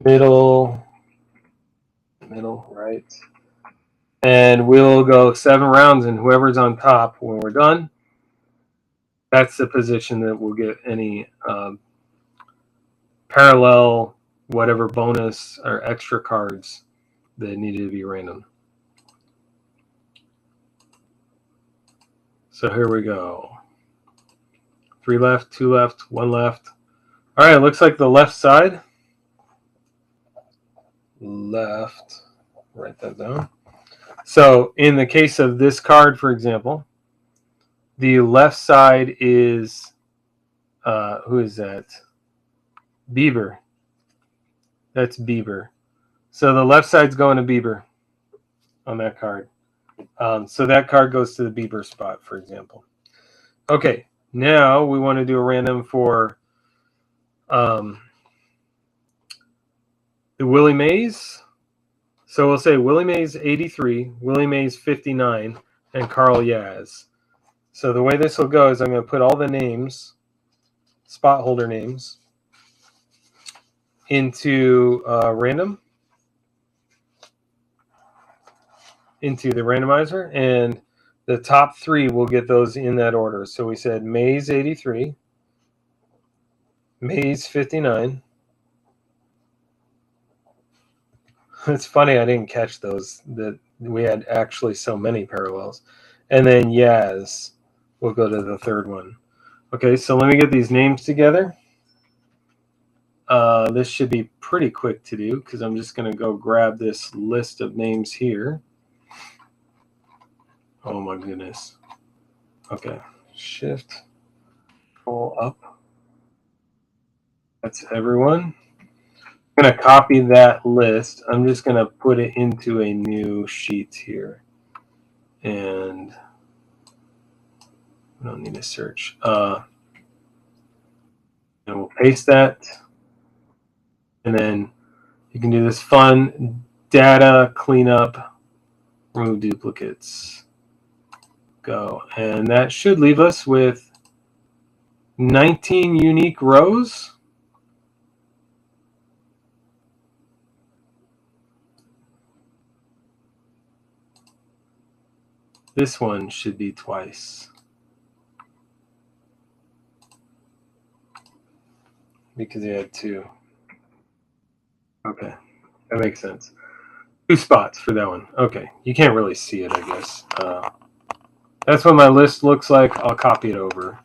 middle, right. And we'll go 7 rounds, and whoever's on top when we're done, that's the position that will get any parallel, whatever bonus or extra cards that needed to be random. So here we go. 3 left, 2 left, 1 left. All right, it looks like the left side. Left. Write that down. So in the case of this card, for example, the left side is, who is that? Bieber. That's Bieber. So the left side's going to Bieber on that card. So that card goes to the Bieber spot, for example. Okay, now we want to do a random for the Willie Mays. So we'll say Willie Mays 83, Willie Mays 59, and Carl Yaz. So the way this will go is I'm going to put all the names, spot holder names, into random, into the randomizer, and the top 3 will get those in that order. So we said Mays 83, Maze 59. It's funny I didn't catch those, that we had actually so many parallels. And then Yaz. We'll go to the third one. Okay, so let me get these names together. This should be pretty quick to do because I'm just going to go grab this list of names here. Oh my goodness. Okay, shift, pull up. That's everyone. I'm going to copy that list. I'm just going to put it into a new sheet here. And we don't need to search. And we'll paste that. And then you can do this fun data cleanup, remove duplicates. Go. And that should leave us with 19 unique rows. This one should be twice, because you had 2. Okay, that makes sense. 2 spots for that one. Okay, you can't really see it, I guess. That's what my list looks like. I'll copy it over.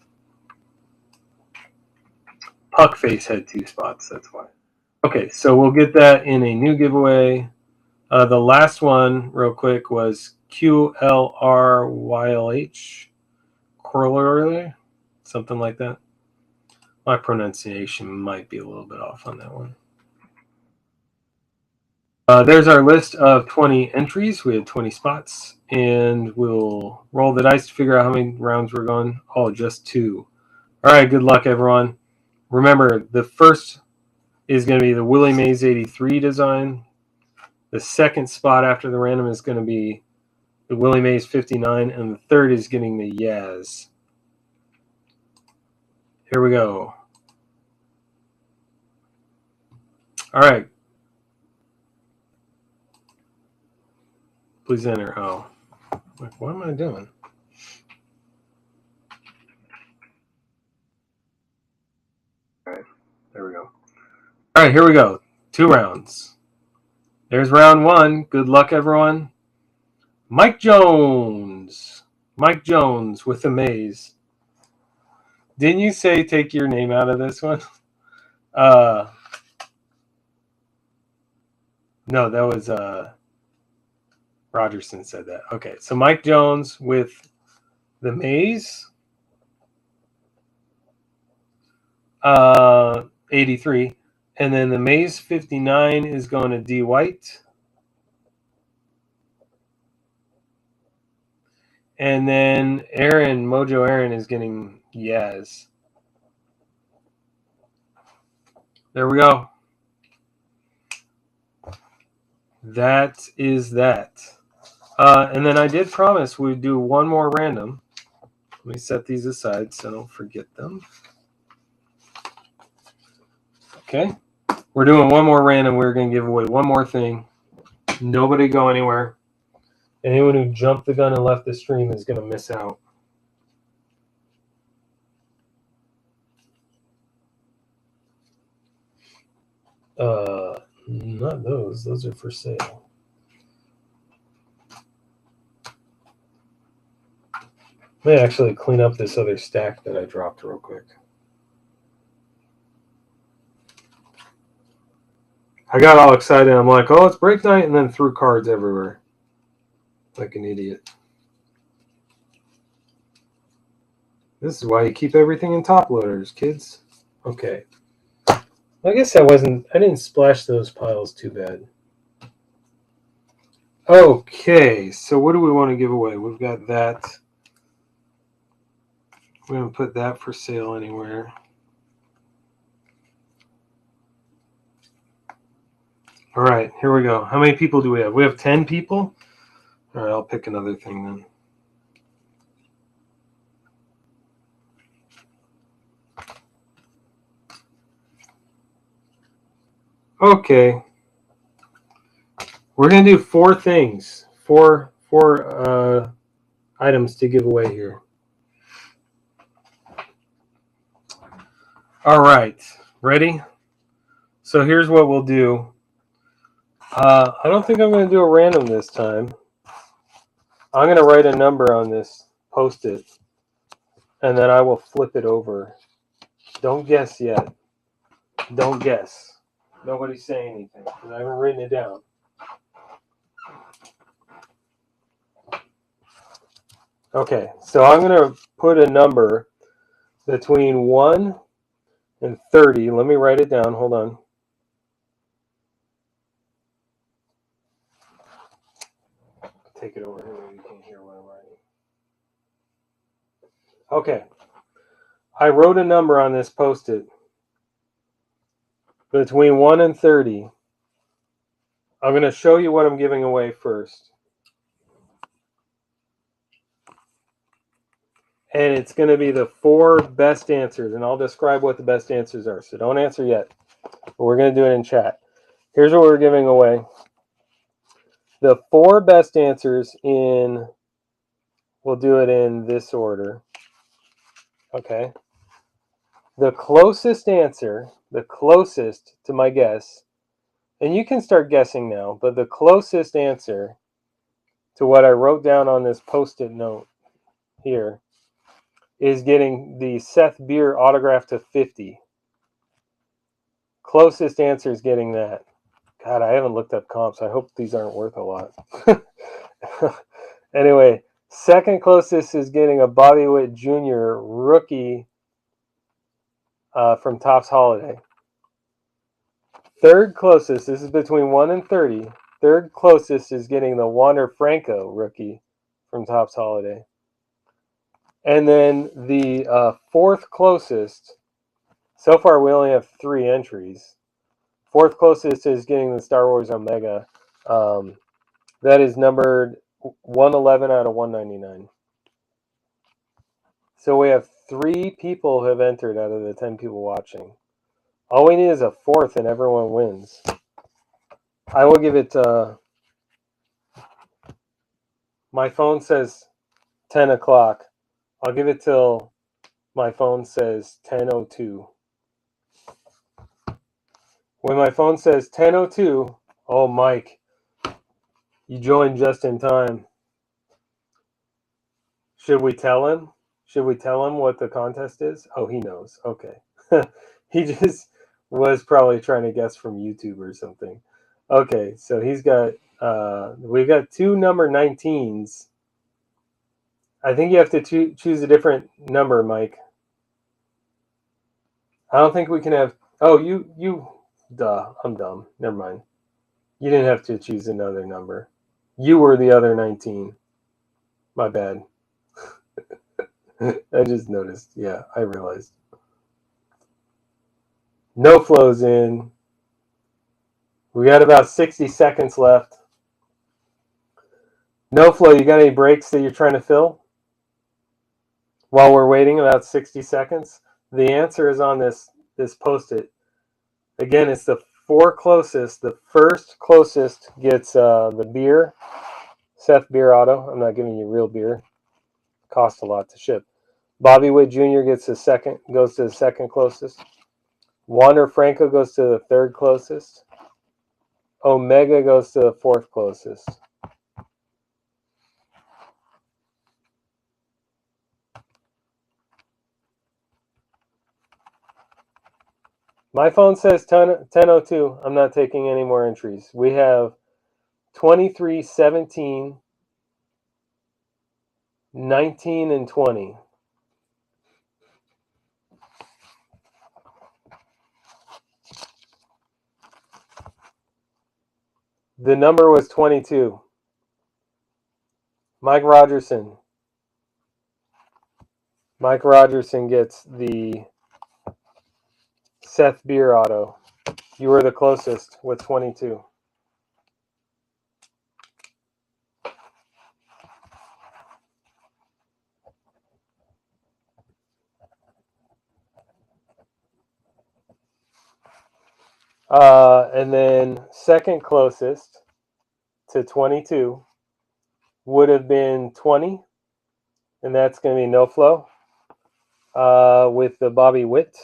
Puckface had 2 spots, that's why. Okay, so we'll get that in a new giveaway. The last one, real quick, was QLRYLH. Corollary, something like that. My pronunciation might be a little bit off on that one. There's our list of 20 entries. We had 20 spots, and we'll roll the dice to figure out how many rounds we're going. Oh, just 2. All right, good luck, everyone. Remember, the first is going to be the Willie Mays 83 design. The second spot after the random is going to be the Willie Mays 59, and the third is getting the Yaz. Here we go. All right. Please enter. Oh, what am I doing? All right, there we go. All right, here we go. 2 rounds. There's round 1. Good luck, everyone. Mike Jones. Mike Jones with the maze. Didn't you say take your name out of this one? No, that was Rogerson said that. Okay, so Mike Jones with the maze. 83. And then the maze 59 is going to D White. And then Mojo Aaron is getting Yaz. There we go. That is that. And then I did promise we'd do one more random. Let me set these aside so I don't forget them. Okay. We're doing one more random. We're going to give away one more thing. Nobody go anywhere. Anyone who jumped the gun and left the stream is going to miss out. Not those. Those are for sale. Let me actually clean up this other stack that I dropped real quick. I got all excited. I'm like, oh, it's break night, and then threw cards everywhere. Like an idiot. This is why you keep everything in top loaders, kids. Okay. I guess I didn't splash those piles too bad. Okay, so what do we want to give away? We've got that. We haven't put that for sale anywhere. All right, here we go. How many people do we have? We have 10 people? All right, I'll pick another thing then. Okay. We're going to do 4 things. Four items to give away here. All right. Ready? So here's what we'll do. I don't think I'm going to do a random this time. I'm going to write a number on this Post-it, and then I will flip it over. Don't guess yet. Don't guess. Nobody's saying anything because I haven't written it down. Okay, so I'm going to put a number between 1 and 30. Let me write it down. Hold on. Take it over here where you can hear what I'm writing. Okay. I wrote a number on this Post-it between 1 and 30. I'm going to show you what I'm giving away first. And it's going to be the 4 best answers, and I'll describe what the best answers are. So don't answer yet. But we're going to do it in chat. Here's what we're giving away. The 4 best answers in, we'll do it in this order. Okay. The closest answer, the closest to my guess, and you can start guessing now, but the closest answer to what I wrote down on this Post-it note here is getting the Seth Beer autograph to 50. Closest answer is getting that. God, I haven't looked up comps. I hope these aren't worth a lot. Anyway, second closest is getting a Bobby Witt Jr. rookie from Topps Holiday. Third closest, this is between 1 and 30. Third closest is getting the Wander Franco rookie from Topps Holiday. And then the fourth closest, so far we only have 3 entries. Fourth closest is getting the Star Wars Omega. That is numbered 111 out of 199. So we have 3 people who have entered out of the 10 people watching. All we need is a 4th and everyone wins. I will give it, my phone says 10 o'clock. I'll give it till my phone says 10:02. When my phone says 10:02, oh, Mike, you joined just in time. Should we tell him? Should we tell him what the contest is? Oh, he knows. Okay. He just was probably trying to guess from YouTube or something. Okay, so he's got, we've got 2 number 19s. I think you have to choose a different number, Mike. I don't think we can have, oh, duh, I'm dumb. Never mind. You didn't have to choose another number. You were the other 19. My bad. I just noticed. Yeah, I realized. No flows in. We got about 60 seconds left. No flow, you got any breaks that you're trying to fill? While we're waiting about 60 seconds? The answer is on this Post-it. Again, it's the 4 closest. The first closest gets the beer. Seth Beer Auto. I'm not giving you real beer. It costs a lot to ship. Bobby Witt Jr. goes to the second closest. Wander Franco goes to the 3rd closest. Omega goes to the 4th closest. My phone says 10:02. I'm not taking any more entries. We have 23, 17, 19, and 20. The number was 22. Mike Rogerson. Mike Rogerson gets the Seth Beer Auto. You were the closest with 22. And then second closest to 22 would have been 20, and that's going to be no flow with the Bobby Witt.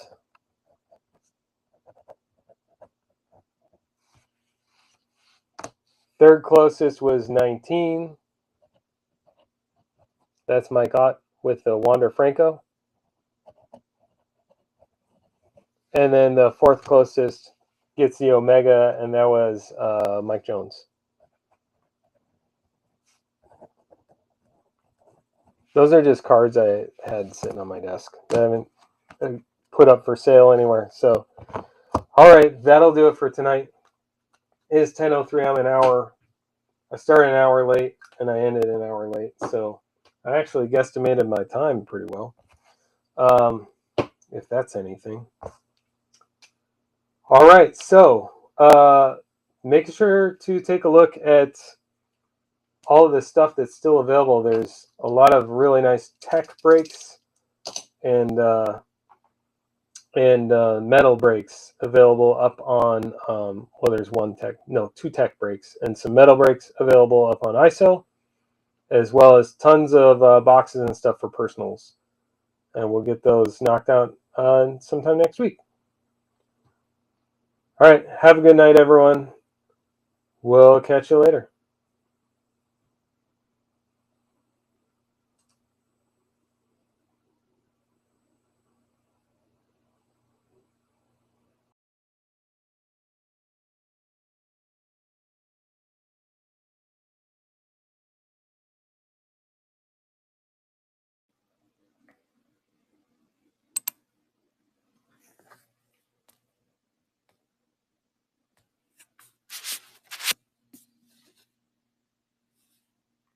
Third closest was 19. That's Mike Ott with the Wander Franco. And then the fourth closest gets the Omega, and that was Mike Jones. Those are just cards I had sitting on my desk that I haven't put up for sale anywhere. So, all right, that'll do it for tonight. It is 10:03. I'm an hour. I started an hour late, and I ended an hour late. So I actually guesstimated my time pretty well, if that's anything. All right, so make sure to take a look at all of the stuff that's still available. There's a lot of really nice tech breaks and metal breaks available up on. Well, there's two tech breaks and some metal breaks available up on ISO, as well as tons of boxes and stuff for personals. And we'll get those knocked out sometime next week. All right, have a good night, everyone. We'll catch you later.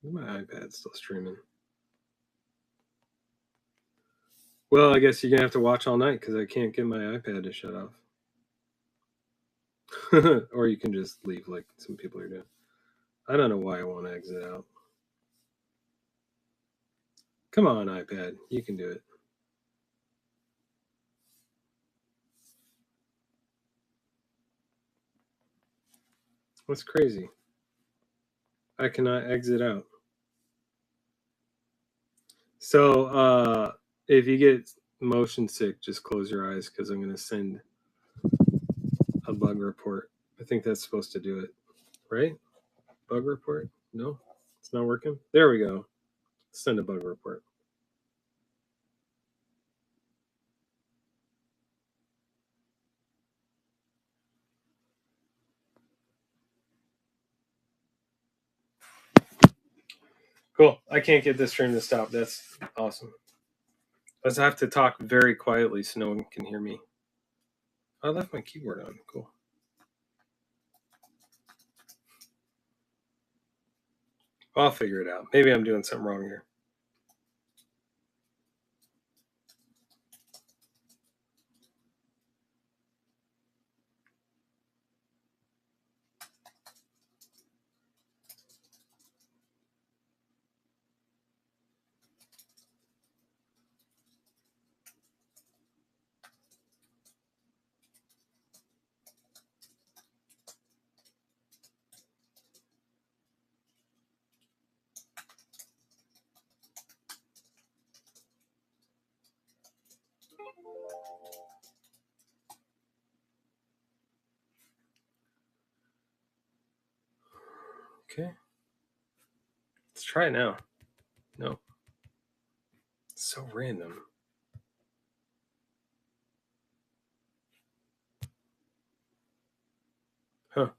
My iPad's still streaming. Well, I guess you're going to have to watch all night because I can't get my iPad to shut off. Or you can just leave like some people are doing. I don't know why I want to exit out. Come on, iPad. You can do it. What's crazy? I cannot exit out. So if you get motion sick, just close your eyes because I'm going to send a bug report. I think that's supposed to do it, right? Bug report? No, it's not working. There we go. Send a bug report. Cool. I can't get this stream to stop. That's awesome. I have to talk very quietly so no one can hear me. I left my keyboard on. Cool. I'll figure it out. Maybe I'm doing something wrong here. Okay. Let's try it now. No. It's so random. Huh.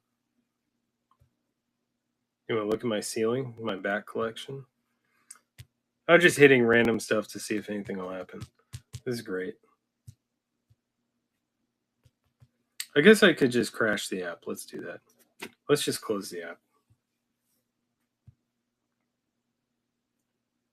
You want to look at my ceiling, my back collection? I'm just hitting random stuff to see if anything will happen. This is great. I guess I could just crash the app. Let's do that. Let's just close the app.